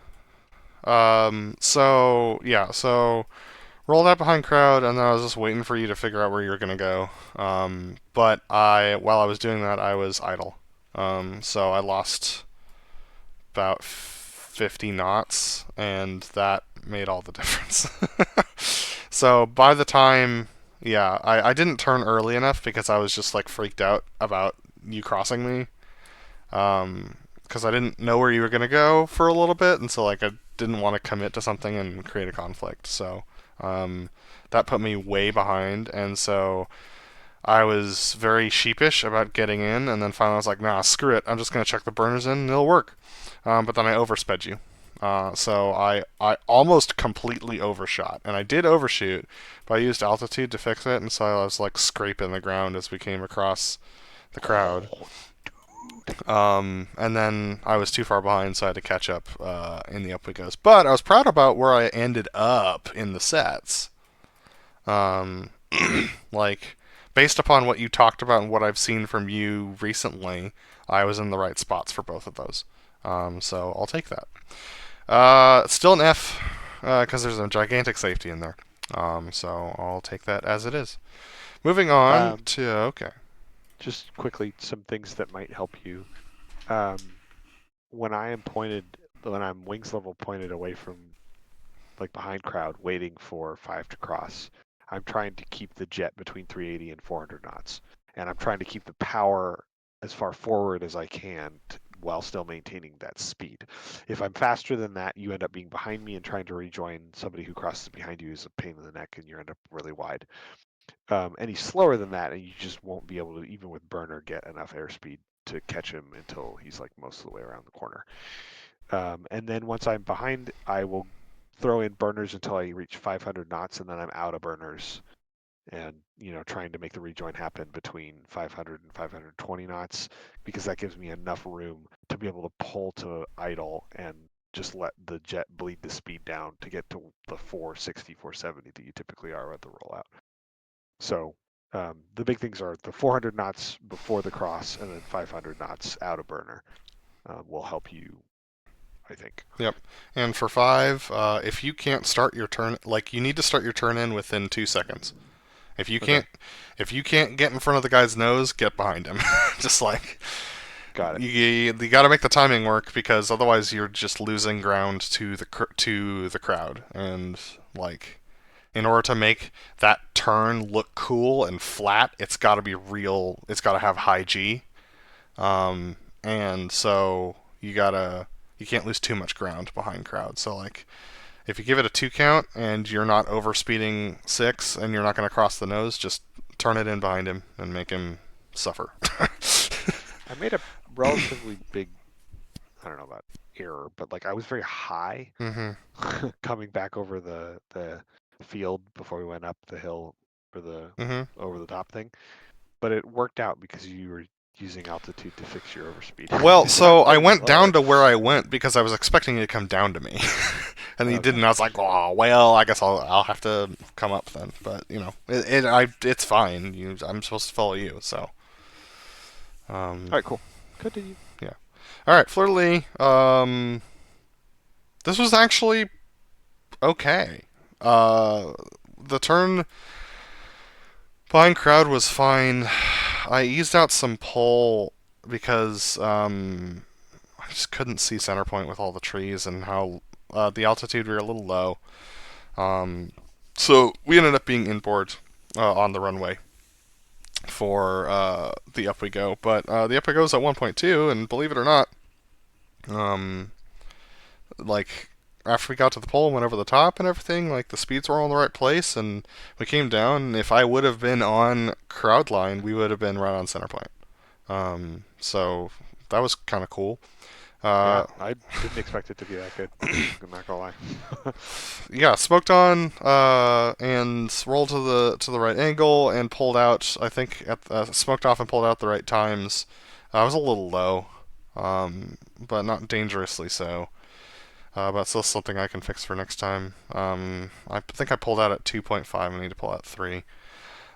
So yeah, so rolled out behind crowd, and then I was just waiting for you to figure out where you're gonna go. But while I was doing that, I was idle. So I lost about 50 knots, and that made all the difference. So by the time, yeah, I didn't turn early enough because I was just like freaked out about you crossing me. Because I didn't know where you were gonna go for a little bit, and so like I didn't want to commit to something and create a conflict. So that put me way behind, and so I was very sheepish about getting in, and then finally I was like, nah, screw it. I'm just gonna check the burners in, and it'll work. But then I oversped you. So I almost completely overshot, and I did overshoot, but I used altitude to fix it, and so I was like scraping the ground as we came across the crowd. And then I was too far behind, so I had to catch up in the up we goes. But I was proud about where I ended up in the sets. Like, based upon what you talked about and what I've seen from you recently, I was in the right spots for both of those. So I'll take that. Still an F, because there's a gigantic safety in there. So I'll take that as it is. Moving on to, okay. Just quickly, some things that might help you. When I'm wings level pointed away from, like behind crowd, waiting for 5 to cross, I'm trying to keep the jet between 380 and 400 knots. And I'm trying to keep the power as far forward as I can while still maintaining that speed. If I'm faster than that, you end up being behind me, and trying to rejoin somebody who crosses behind you is a pain in the neck, and you end up really wide. Any slower than that, and you just won't be able to, even with burner, get enough airspeed to catch him until he's like most of the way around the corner. And then once I'm behind, I will throw in burners until I reach 500 knots, and then I'm out of burners, and trying to make the rejoin happen between 500 and 520 knots, because that gives me enough room to be able to pull to idle and just let the jet bleed the speed down to get to the 460, 470 that you typically are at the rollout. So the big things are the 400 knots before the cross, and then 500 knots out of burner will help you, I think. Yep. And for 5, if you can't start your turn, like you need to start your turn in within 2 seconds. If you can't, if you can't get in front of the guy's nose, get behind him. Just like, got it. You got to make the timing work, because otherwise you're just losing ground to the crowd, and like in order to make that turn look cool and flat, it's got to be real. It's got to have high G, and so you can't lose too much ground behind crowd. So like, if you give it a 2 count and you're not overspeeding 6 and you're not going to cross the nose, just turn it in behind him and make him suffer. I made a relatively big, I don't know about error, but like I was very high coming back over the field before we went up the hill for the over the top thing. But it worked out because you were using altitude to fix your overspeed. Well, so I went lower. down to where I went because I was expecting it to come down to me, and he didn't. I was like, "Oh, well, I guess I'll have to come up then." But you know, it's fine. I'm supposed to follow you, so. All right, cool. Continue. Yeah. All right, Fleur-de-Lis. This was actually okay. The turn behind crowd was fine. I eased out some pole because I just couldn't see center point with all the trees and how the altitude, we were a little low. So we ended up being inboard on the runway for the up we go. But the up we go is at 1.2, and believe it or not, like after we got to the pole and went over the top and everything, like the speeds were all in the right place, and we came down, and if I would have been on crowd line, we would have been right on center point. So that was kind of cool. Yeah, I didn't expect it to be that good. I'm not gonna lie. Yeah, smoked on and rolled to the right angle and pulled out. I think smoked off and pulled out the right times. I was a little low, but not dangerously so. But still something I can fix for next time. I think I pulled out at 2.5. I need to pull out 3.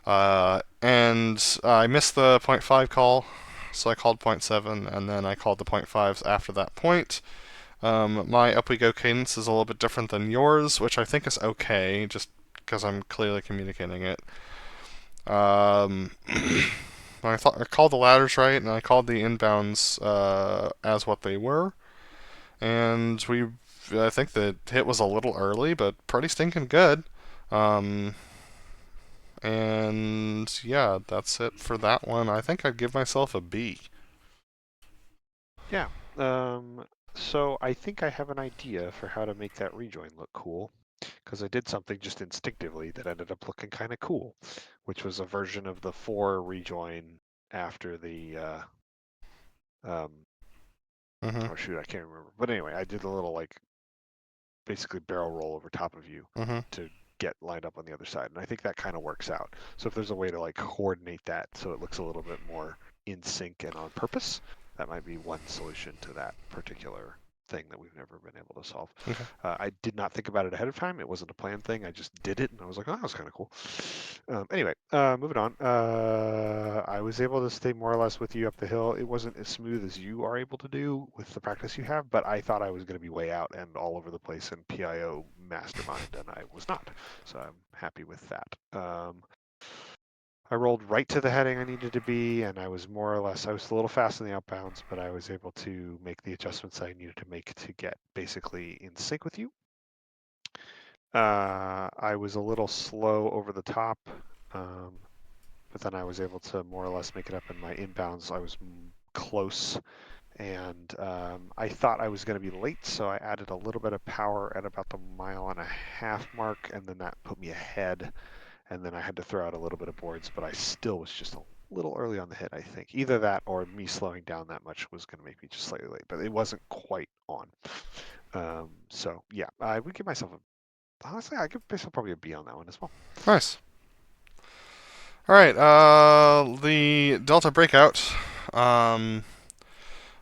And I missed the 0.5 call, so I called 0.7, and then I called the 0.5s after that point. My up we go cadence is a little bit different than yours, which I think is okay, just because I'm clearly communicating it. I called the ladders right, and I called the inbounds as what they were. And I think the hit was a little early, but pretty stinking good. And yeah, that's it for that one. I think I'd give myself a B. Yeah. So I think I have an idea for how to make that rejoin look cool, because I did something just instinctively that ended up looking kind of cool, which was a version of the 4 rejoin after the oh shoot, I can't remember. But anyway, I did a little like basically barrel roll over top of you to get lined up on the other side, and I think that kind of works out. So if there's a way to like coordinate that so it looks a little bit more in sync and on purpose, that might be one solution to that particular thing that we've never been able to solve. Okay. I did not think about it ahead of time. It wasn't a planned thing. I just did it, and I was like, oh, that was kind of cool. Anyway, moving on. I was able to stay more or less with you up the hill. It wasn't as smooth as you are able to do with the practice you have, but I thought I was going to be way out and all over the place and PIO mastermind, and I was not. So I'm happy with that. I rolled right to the heading I needed to be, and I was a little fast in the outbounds, but I was able to make the adjustments I needed to make to get basically in sync with you. I was a little slow over the top, but then I was able to more or less make it up in my inbounds. I was close, and I thought I was going to be late, so I added a little bit of power at about the 1.5 mile mark, and then that put me ahead. And then I had to throw out a little bit of boards, but I still was just a little early on the hit, I think. Either that or me slowing down that much was going to make me just slightly late, but it wasn't quite on. So, yeah, I would give myself honestly, I give myself probably a B on that one as well. Nice. All right, the Delta Breakout. I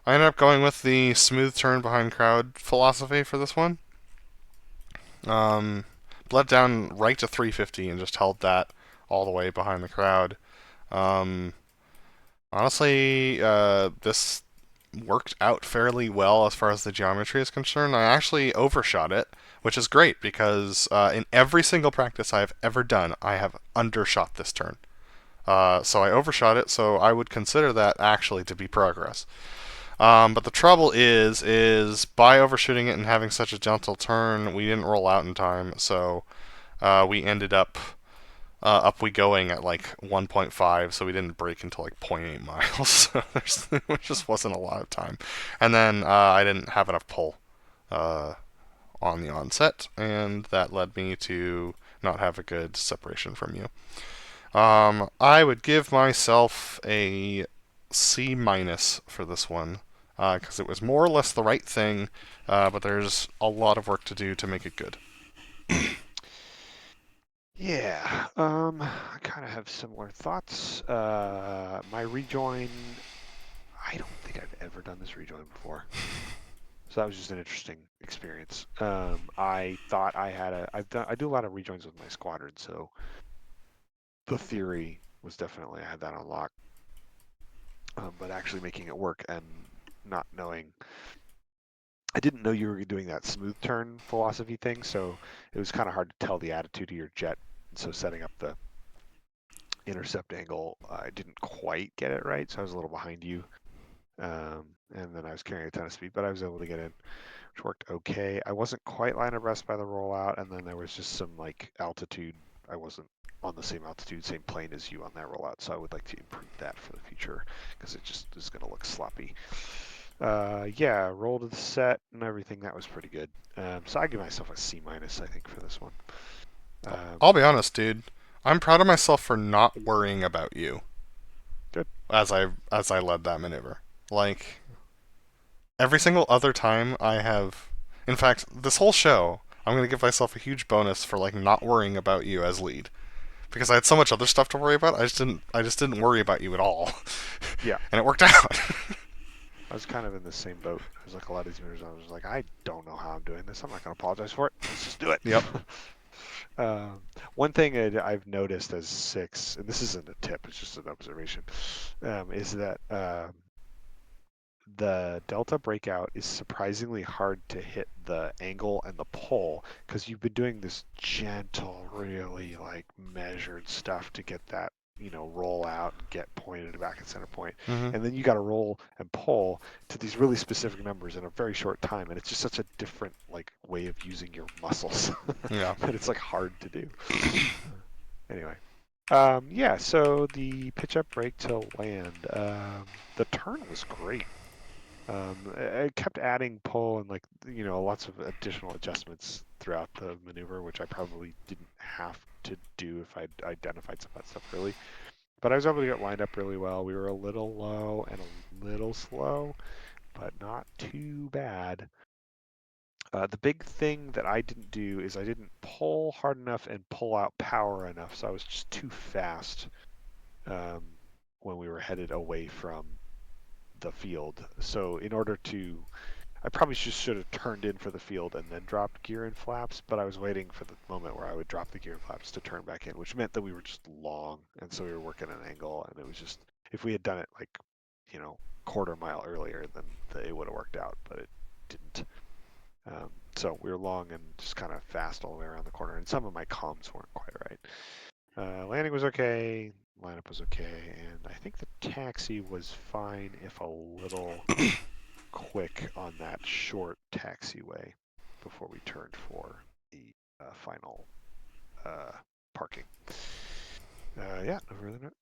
ended up going with the smooth turn behind crowd philosophy for this one. Bled down right to 350 and just held that all the way behind the crowd. Honestly, this worked out fairly well as far as the geometry is concerned. I actually overshot it, which is great because in every single practice I've ever done, I have undershot this turn. So I overshot it, so I would consider that actually to be progress. But the trouble is by overshooting it and having such a gentle turn, we didn't roll out in time, so we ended up we going at like 1.5, so we didn't break until like zero point 0.8 miles. So there just wasn't a lot of time. And then I didn't have enough pull on the onset, and that led me to not have a good separation from you. I would give myself a C minus for this one, because it was more or less the right thing, but there's a lot of work to do to make it good. Yeah, I kind of have similar thoughts. My rejoin, I don't think I've ever done this rejoin before. So that was just an interesting experience. I thought I do a lot of rejoins with my squadron, so the theory was definitely I had that on lock. But actually making it work and not knowing, I didn't know you were doing that smooth turn philosophy thing, so it was kind of hard to tell the attitude of your jet. And so setting up the intercept angle, I didn't quite get it right, so I was a little behind you. And then I was carrying a ton of speed, but I was able to get in, which worked okay. I wasn't quite line abreast by the rollout, and then there was just some like altitude. I wasn't on the same altitude, same plane as you on that rollout, so I would like to improve that for the future because it just is going to look sloppy. Yeah, roll to the set and everything. That was pretty good. So I give myself a C minus, I think, for this one. I'll be honest, dude. I'm proud of myself for not worrying about you. Good. As I led that maneuver. Like every single other time I have, in fact, this whole show, I'm gonna give myself a huge bonus for like not worrying about you as lead, because I had so much other stuff to worry about. I just didn't worry about you at all. Yeah. And it worked out. I was kind of in the same boat. It was like a lot of these maneuvers. I was like, I don't know how I'm doing this. I'm not going to apologize for it. Let's just do it. Yep. One thing that I've noticed as six, and this isn't a tip, it's just an observation, is that the delta breakout is surprisingly hard to hit the angle and the pull because you've been doing this gentle, really like measured stuff to get that, roll out and get pointed back at center point. Mm-hmm. And then you got to roll and pull to these really specific numbers in a very short time. And it's just such a different like way of using your muscles Yeah. that it's like hard to do. Anyway. Yeah, so the pitch up break to land. The turn was great. I kept adding pull and lots of additional adjustments throughout the maneuver, which I probably didn't have to do if I'd identified some of that stuff early. But I was able to get lined up really well. We were a little low and a little slow, but not too bad. The big thing that I didn't do is I didn't pull hard enough and pull out power enough, so I was just too fast when we were headed away from the field. So in order to, I probably just should have turned in for the field and then dropped gear and flaps, but I was waiting for the moment where I would drop the gear and flaps to turn back in, which meant that we were just long, and so we were working an angle, and it was just, if we had done it like, quarter mile earlier, then it would have worked out, but it didn't. So we were long and just kind of fast all the way around the corner, and some of my comms weren't quite right. Landing was okay, lineup was okay, and I think the taxi was fine, if a little quick on that short taxiway before we turned for the final parking. Yeah, no further notes.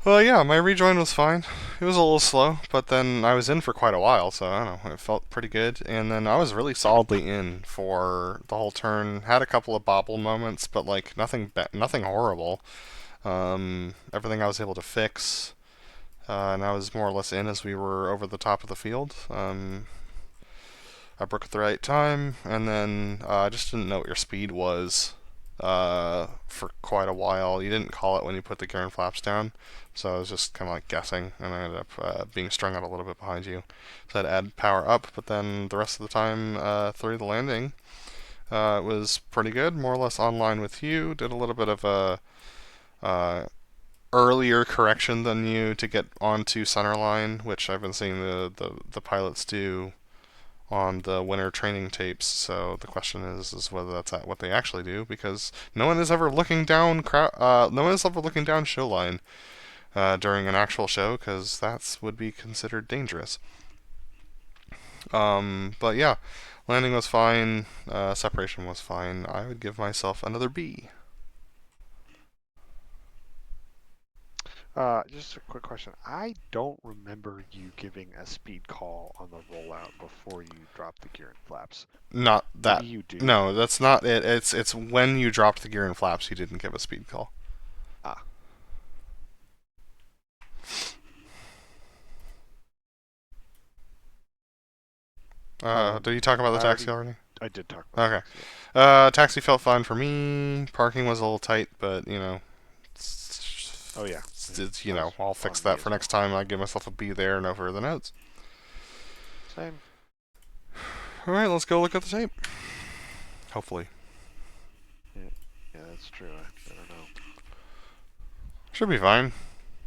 Well, yeah, my rejoin was fine. It was a little slow, but then I was in for quite a while, so I don't know, it felt pretty good. And then I was really solidly in for the whole turn. Had a couple of bobble moments, but like nothing horrible. Everything I was able to fix, and I was more or less in as we were over the top of the field. I broke at the right time, and then I just didn't know what your speed was for quite a while. You didn't call it when you put the gear and flaps down, so I was just kind of like guessing, and I ended up being strung out a little bit behind you. So I had to add power up, but then the rest of the time through the landing, it was pretty good, more or less online with you. Did a little bit of a earlier correction than you to get onto centerline, which I've been seeing the pilots do on the winter training tapes. So the question is whether that's what they actually do, because no one is ever looking down show line during an actual show, because that would be considered dangerous. But yeah, landing was fine. Separation was fine. I would give myself another B. Just a quick question. I don't remember you giving a speed call on the rollout before you dropped the gear and flaps. Not that. Maybe you do. No, that's not it. It's when you dropped the gear and flaps, you didn't give a speed call. Ah. Did you talk about the taxi already? I did talk about Okay. taxi, yeah. Taxi felt fine for me. Parking was a little tight, but Oh yeah. it's, That was I'll fix on me that as for well. next time. I give myself a B there, no further notes. Same. All right, let's go look at the tape. Hopefully, Yeah, that's true. I don't know. should be fine.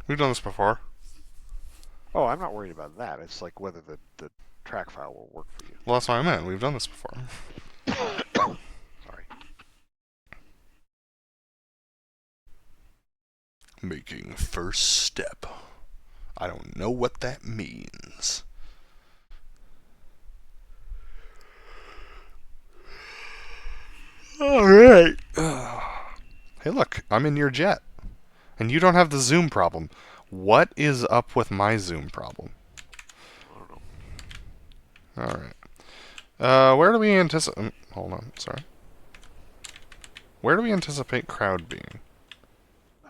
We've done this before. Oh, I'm not worried about that. It's like whether the track file will work for you. Well, that's what I meant. We've done this before. Sorry. Making first step. I don't know what that means. Alright. Hey, look, I'm in your jet. And you don't have the zoom problem. What is up with my zoom problem? I don't know. Alright. Where do we anticipate... Hold on, sorry. Where do we anticipate crowd being?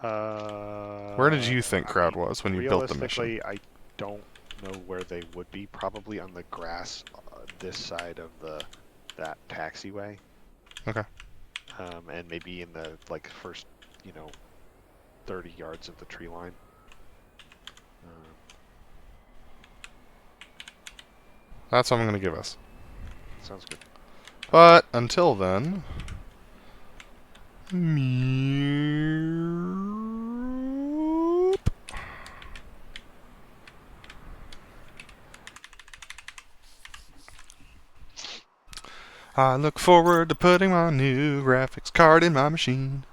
Where did you think crowd was when you built the mission? Realistically, I don't know where they would be. Probably on the grass this side of that taxiway. Okay. And maybe in the first 30 yards of the tree line. That's what I'm going to give us. Sounds good. But until then... Meep. I look forward to putting my new graphics card in my machine.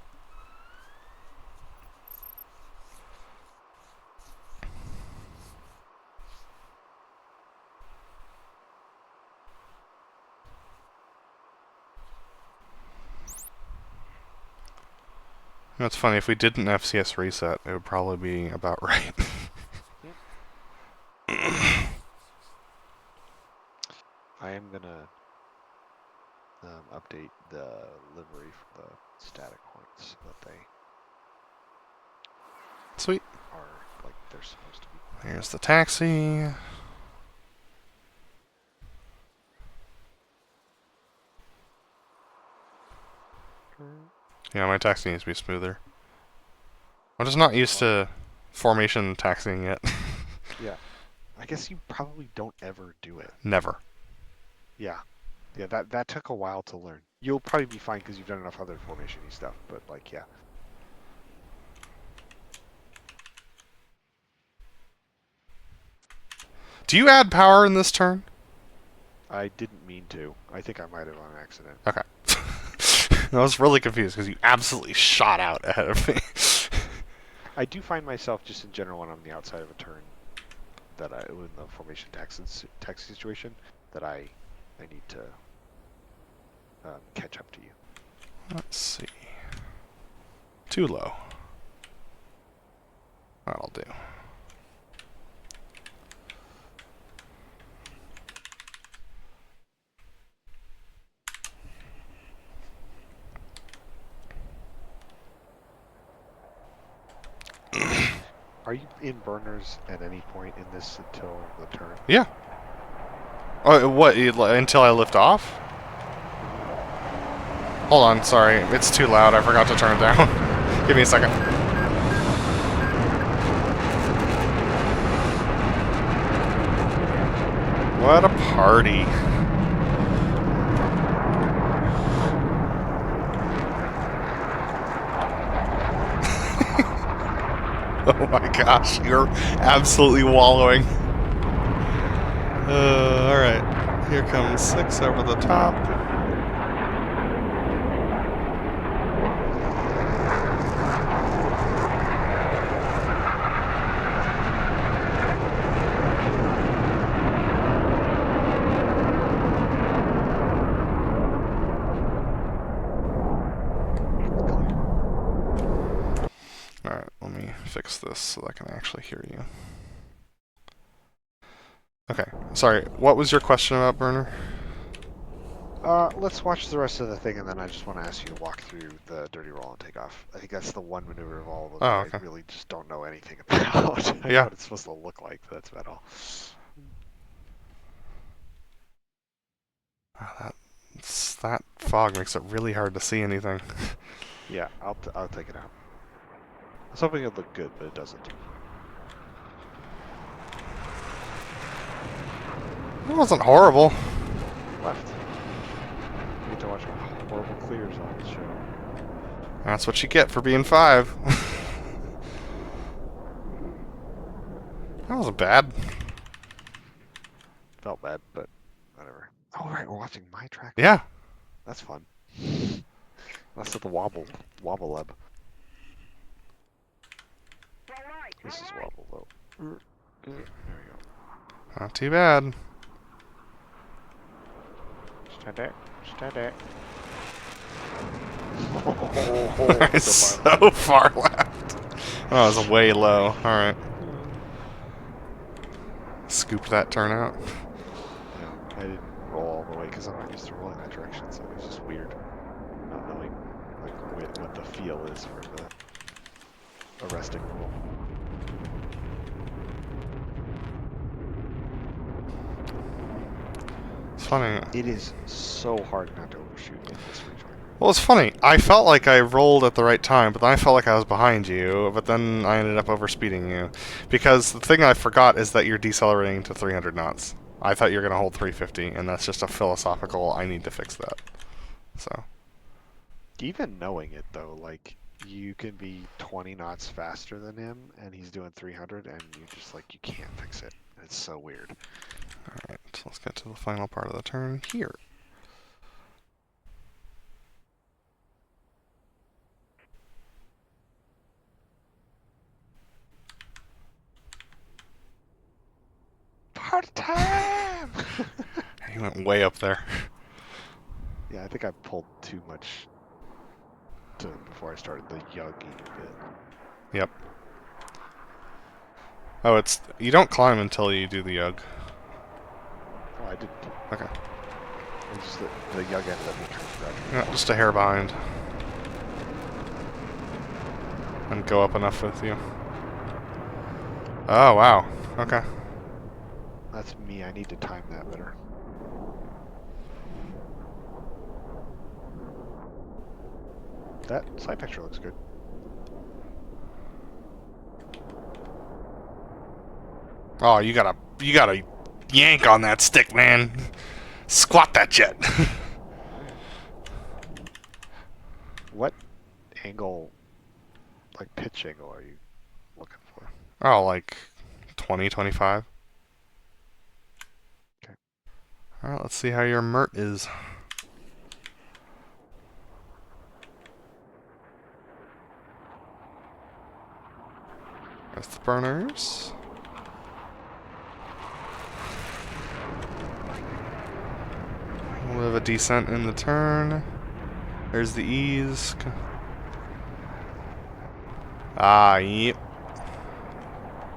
You know, it's funny, if we did an FCS reset, it would probably be about right. I am gonna update the livery for the static points so that they Sweet. are like they're supposed to be. Here's the taxi. Yeah, my taxi needs to be smoother. I'm just not used to formation taxiing yet. Yeah. I guess you probably don't ever do it. Never. Yeah. Yeah, that took a while to learn. You'll probably be fine because you've done enough other formation-y stuff, but yeah. Do you add power in this turn? I didn't mean to. I think I might have on accident. Okay. I was really confused because you absolutely shot out ahead of me. I do find myself just in general when I'm on the outside of a turn that in the formation taxi situation that I need to catch up to you. Let's see. Too low. That'll do. Are you in burners at any point in this until the turn? Yeah. Oh, what? Until I lift off? Hold on, sorry. It's too loud. I forgot to turn it down. Give me a second. What a party. Oh my gosh, you're absolutely wallowing. Alright. Here comes 6 over the top. fix this so that I can actually hear you. Okay, sorry, what was your question about burner? Let's watch the rest of the thing, and then I just want to ask you to walk through the dirty roll and take off. I think that's the one maneuver of all of them Oh, that okay. I really just don't know anything about. I know Yeah. what it's supposed to look like, but that's about all. That fog makes it really hard to see anything. Yeah, I'll take it out. I was hoping it'd look good, but it doesn't. It wasn't horrible. Left. You get to watch horrible clears on the show. That's what you get for being 5. That wasn't bad. Felt bad, but whatever. Oh, right, we're watching my track. Yeah. That's fun. That's at the WobbleLeb. This is wobble though. There we go. Not too bad. Stand there. Stand there. So far left. Oh, it was way low. Alright. Scoop that turn out. Yeah, I didn't roll all the way because I'm not used to rolling that direction, so it was just weird not knowing like what the feel is for the arresting roll. It's funny. It is so hard not to overshoot in this region. Well, it's funny. I felt like I rolled at the right time, but then I felt like I was behind you, but then I ended up overspeeding you. Because the thing I forgot is that you're decelerating to 300 knots. I thought you were going to hold 350, and that's just a philosophical, I need to fix that. So. Even knowing it though, like you can be 20 knots faster than him, and he's doing 300, and you just like you can't fix it. It's so weird. Alright, so let's get to the final part of the turn here. Part time! You went way up there. Yeah, I think I pulled too much before I started the yugging bit. Yep. Oh, it's... You don't climb until you do the yug. Oh, I didn't. Okay. It's just that the yug ended up being kind of gradual. Yeah, just a hair behind. And go up enough with you. Oh, wow. Okay. That's me. I need to time that better. That side picture looks good. Oh, you gotta yank on that stick, man. Squat that jet. What angle, like pitch angle, are you looking for? Oh, like 20, 25. Okay. Alright, let's see how your mert is. There's the burners. We'll have a descent in the turn. There's the ease. Ah, yep.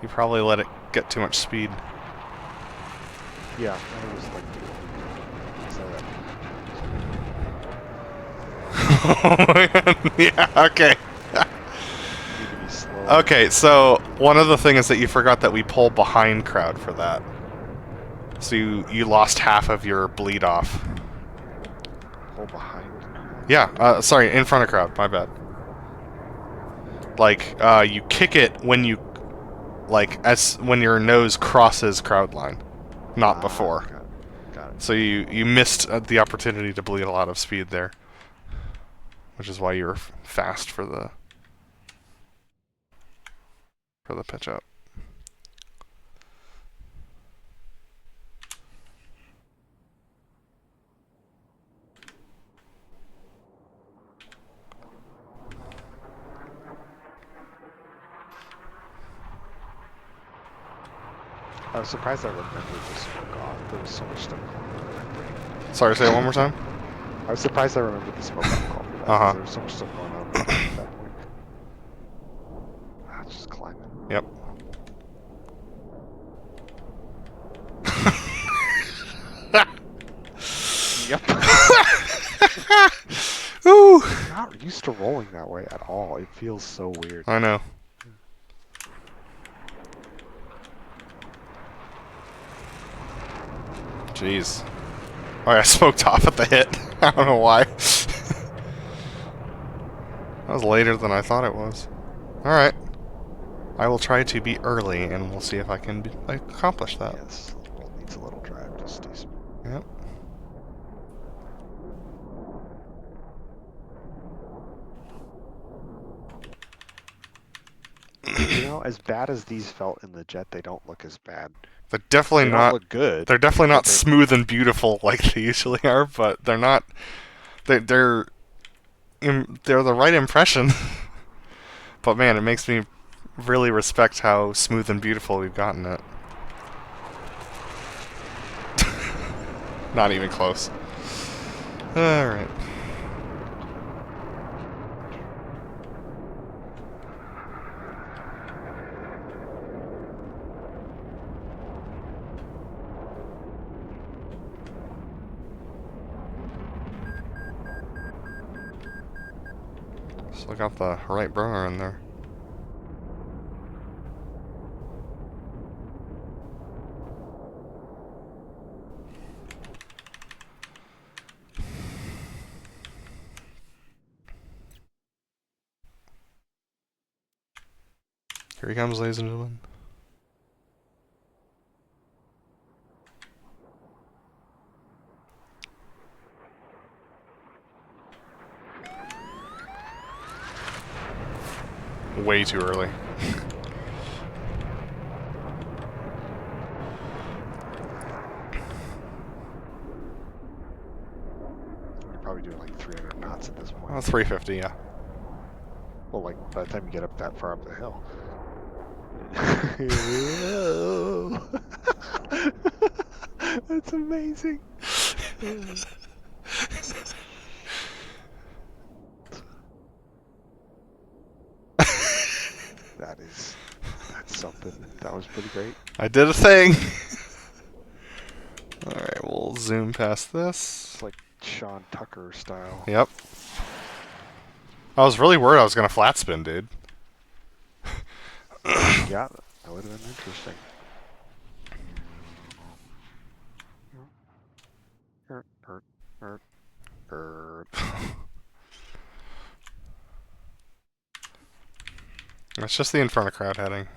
You probably let it get too much speed. Yeah, I was like, Oh man, yeah, okay. need to be slow. Okay, so one of the things is that you forgot that we pull behind crowd for that. So you lost half of your bleed off. Pull behind. Yeah, sorry, in front of crowd, my bad. Like, you kick it when you, like, when your nose crosses crowd line, not before. Got it. Got it. So you missed the opportunity to bleed a lot of speed there. Which is why you were fast for the pitch up. I was surprised I remembered the smoke off. There was so much stuff going on in my brain. Sorry, say it one more time. I was surprised I remembered the smoke off call for that. 'Cause there was so much stuff going on at that point. I'll just climb Yep. Yep. Ooh! I'm not used to rolling that way at all. It feels so weird. I know. Jeez. Oh, I smoked off at the hit. I don't know why. That was later than I thought it was. Alright. I will try to be early, and we'll see if I can accomplish that. Yes. Well, it needs a little drive. Just stay smooth. Yep. You know, as bad as these felt in the jet, they don't look as bad. They're definitely They don't not. look good. They're definitely not but they're- smooth and beautiful like they usually are, but they're not. They're the right impression. But man, it makes me really respect how smooth and beautiful we've gotten it. Not even close. Alright. Still got the right burner in there. Here he comes, ladies and gentlemen. Way too early. You're probably doing like 300 knots at this point. Oh, 350, yeah. Well, like by the time you get up that far up the hill. That's amazing. That's something. That was pretty great. I did a thing! Alright, we'll zoom past this. It's like Sean Tucker style. Yep. I was really worried I was gonna flat spin, dude. Yeah, that would have been interesting. It's just the Inferno crowd heading.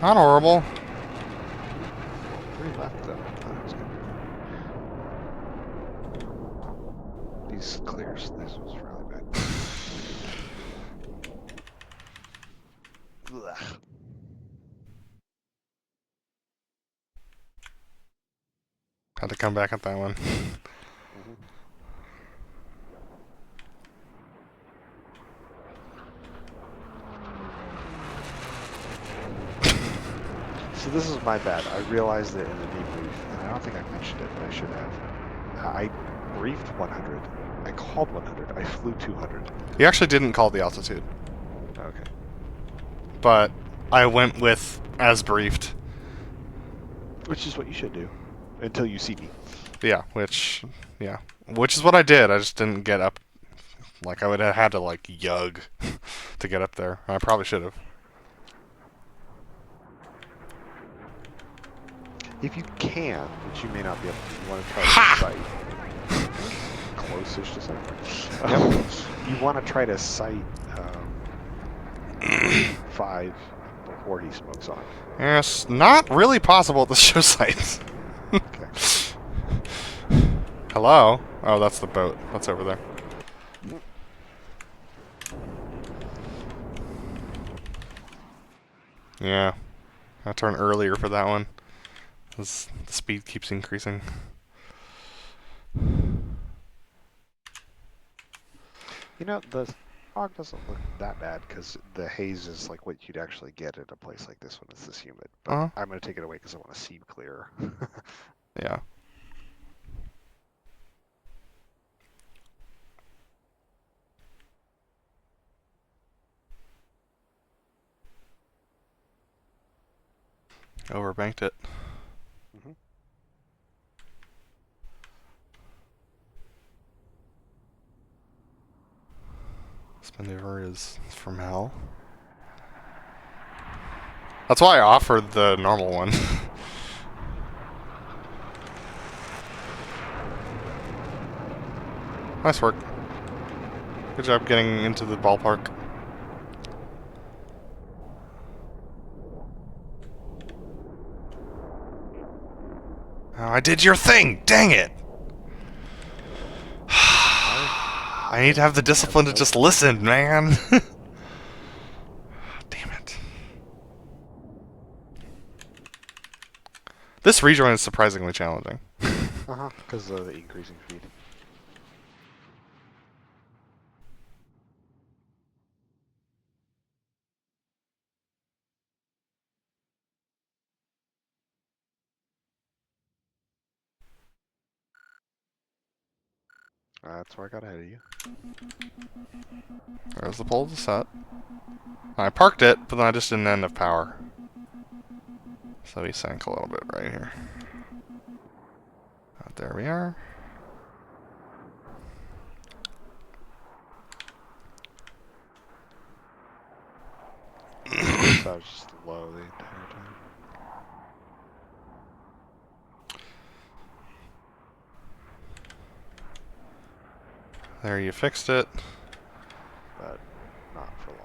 Not horrible. 3 left though. That was good. These clears. This was really bad. Ugh. Had to come back at that one. So this is my bad. I realized it in the debrief, and I don't think I mentioned it, but I should have. I briefed 100. I called 100. I flew 200. You actually didn't call the altitude, Okay. but I went with as briefed. Which is what you should do until you see me. Yeah, which is what I did. I just didn't get up. Like, I would have had to, like, yug to get up there. I probably should have. If you can, which you may not be able to, you want to try to sight. Close-ish to sight. You want to try to sight 5 before he smokes on. It's not really possible at the show site. Okay. Hello? Oh, that's the boat. That's over there. Yeah. I turn earlier for that one. 'Cause the speed keeps increasing. You know, the Fog doesn't look that bad because the haze is like what you'd actually get at a place like this when it's this humid. But Uh-huh. I'm going to take it away because I want to see clearer. Yeah. Overbanked it. hmm This maneuver is from hell. That's why I offered the normal one. Nice work. Good job getting into the ballpark. Oh, I did your thing! Dang it! I need to have the discipline to just listen, man! Damn it. This rejoin is surprisingly challenging. Because of the increasing speed. That's where I got ahead of you. There's the pole to set. I parked it, but then I just didn't have enough power. So he sank a little bit right here. There we are. So I was just low the entire time. There, you fixed it. But not for long.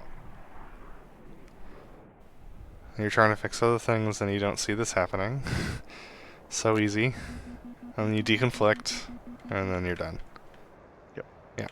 You're trying to fix other things and you don't see this happening. So easy. And then you deconflict, and then you're done. Yep. Yeah.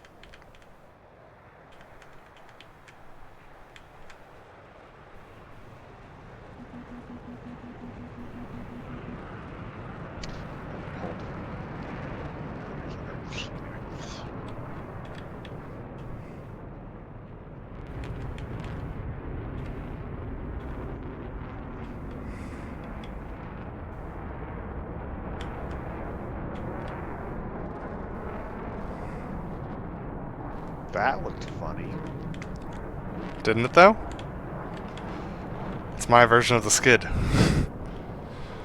That looked funny. Didn't it, though? It's my version of the skid.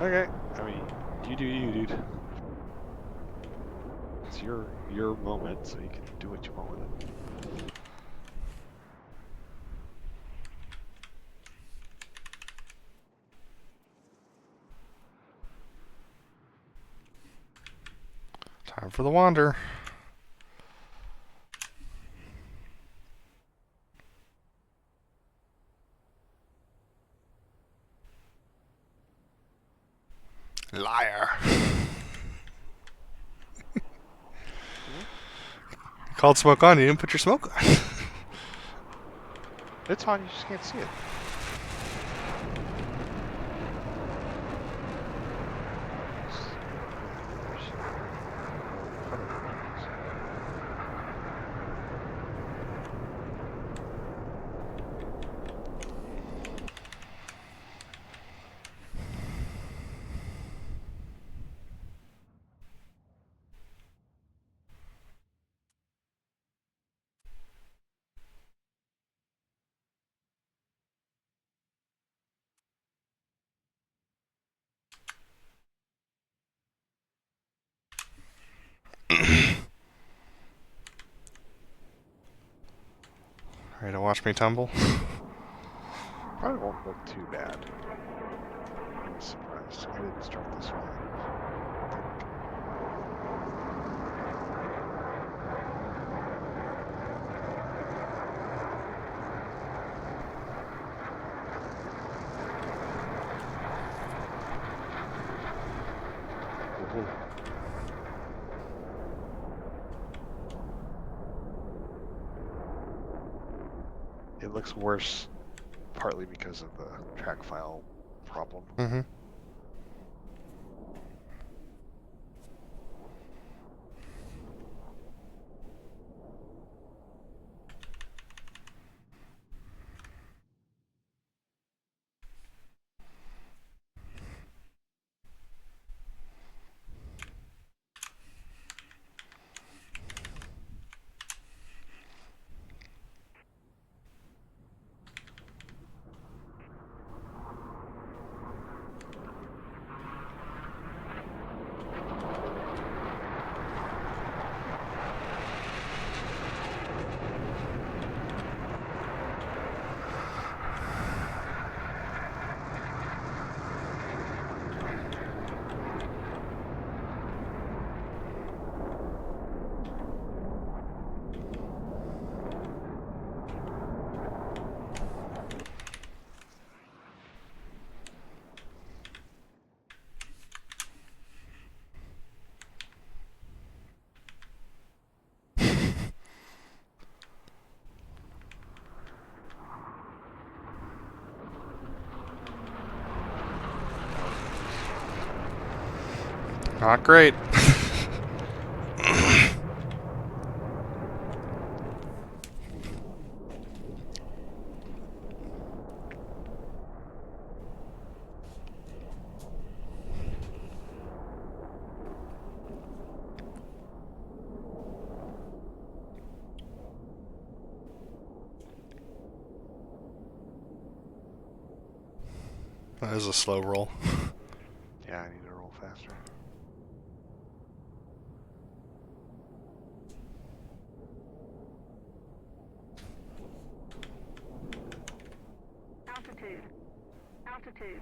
Okay. I mean, you do you, dude. It's your moment, so you can do what you want with it. Time for the wander. Liar. You called smoke on, you didn't put your smoke on. It's on, you just can't see it. Ready to watch me tumble? Probably won't look too bad. I'm surprised. I didn't start this one. It looks worse, partly because of the track file problem. Mm-hmm. Not great. That is a slow roll. Yeah, I need to roll faster. Altitude. Altitude.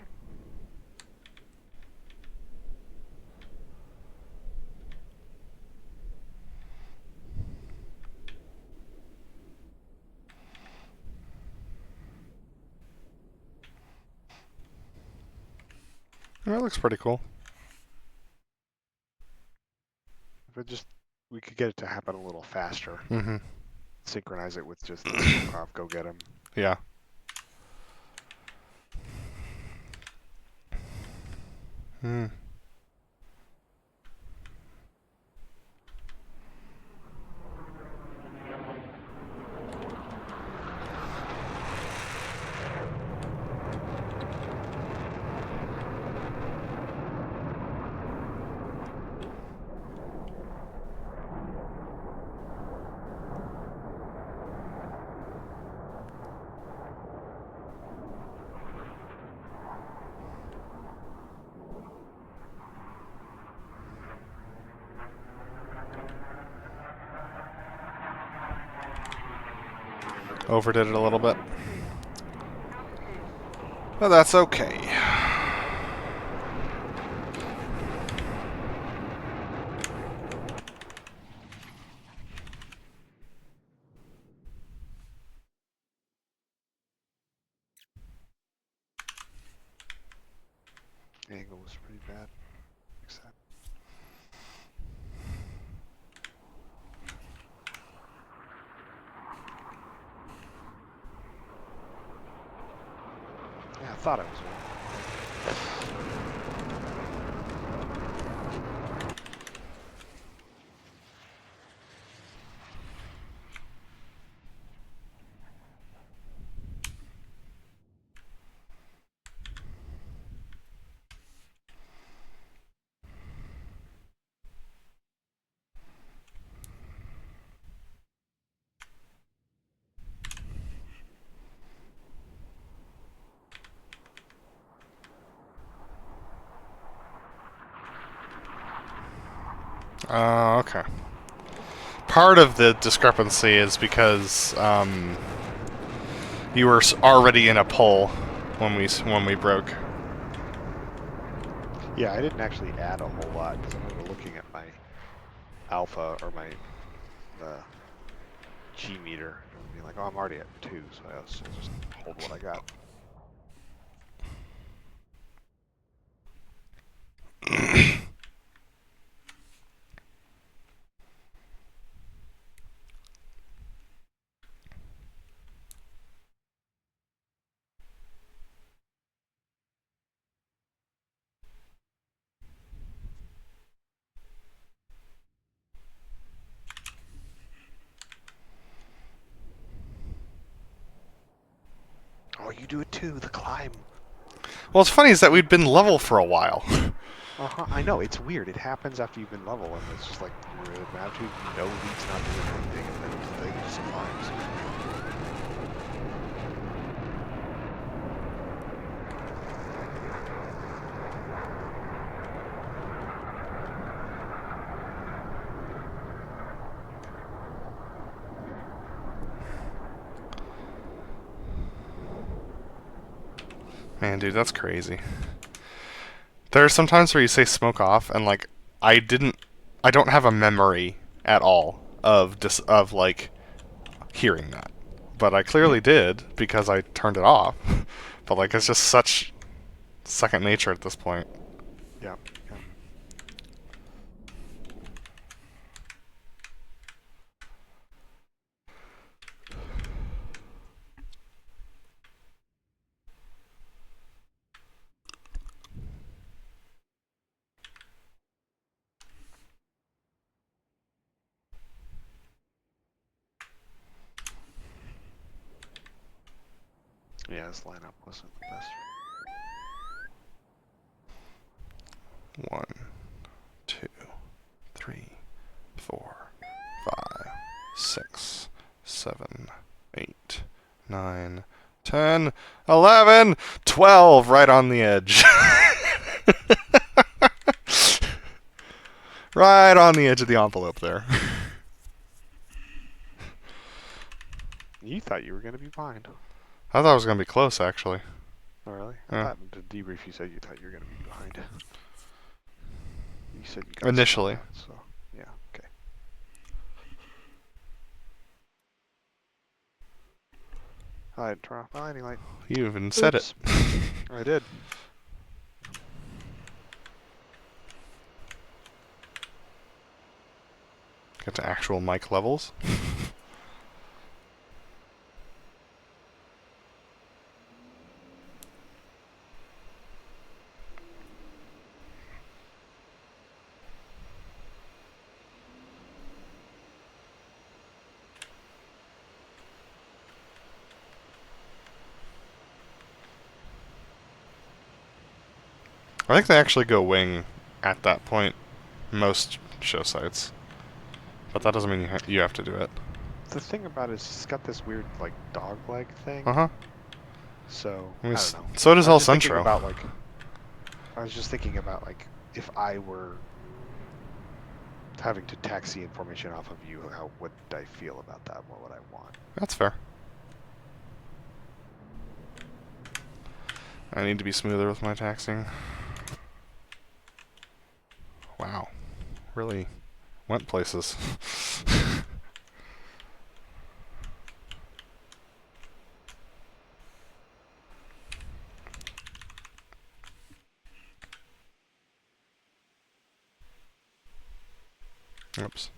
That looks pretty cool. If we could get it to happen a little faster. Mm-hmm. Synchronize it with just the smoke off, go get him. Yeah. Hmm. Overdid it a little bit. But that's okay. The angle was pretty bad. Fix that. Yeah, I thought I was right. Okay. Part of the discrepancy is because you were already in a pull when we broke. Yeah, I didn't actually add a whole lot because I remember looking at my alpha or my G meter and being like, oh, I'm already at 2, so I just hold what I got. Oh, you do it too, the climb. Well, what's funny is that we'd been level for a while. Uh-huh, I know, it's weird. It happens after you've been level, and it's just like, you're about to know lead's not doing anything, and then the thing just climbs. Man, dude, that's crazy. There are some times where you say smoke off, and like I don't have a memory at all of like hearing that, but I clearly did because I turned it off. But like it's just such second nature at this point. Yeah, yeah. Yeah, this lineup wasn't the best. 1, 2, 3, 4, 5, 6, 7, 8, 9, 10, 11, 12, right on the edge. Right on the edge of the envelope there. You thought you were going to be behind. I thought it was going to be close, actually. Oh, really? Yeah. I thought in the debrief you said you thought you were going to be behind. You said you got Initially. out, so yeah, okay. I didn't turn off my landing light. You even said it. Oops. I did. Get to actual mic levels. I think they actually go wing at that point, most show sites. But that doesn't mean you have to do it. The thing about it is it's got this weird like dog leg thing. Uh-huh. So I mean, I don't know. so does I El was just thinking Centro. about like I was just thinking about like if I were having to taxi information off of you, how would I feel about that? What would I want? That's fair. I need to be smoother with my taxing. Wow. Really went places. Oops.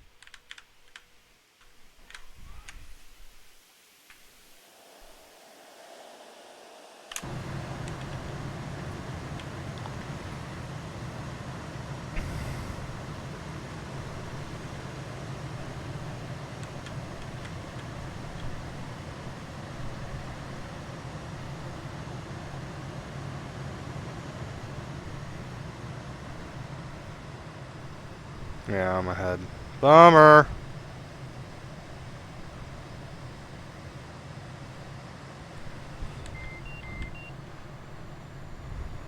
Yeah, I'm ahead. Bummer!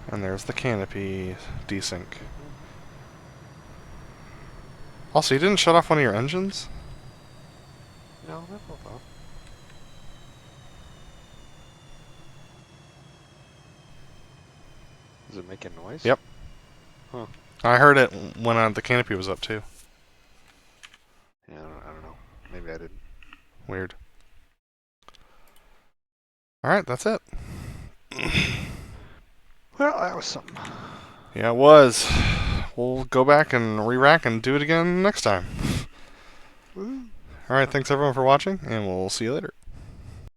And there's the canopy desync. Also, you didn't shut off one of your engines? No, that's not bad. Is it making noise? Yep. Huh. I heard it when the canopy was up too. Yeah, I don't know. Maybe I didn't. Weird. Alright, that's it. Well, that was something. Yeah, it was. We'll go back and re-rack and do it again next time. Alright, thanks everyone for watching, and we'll see you later.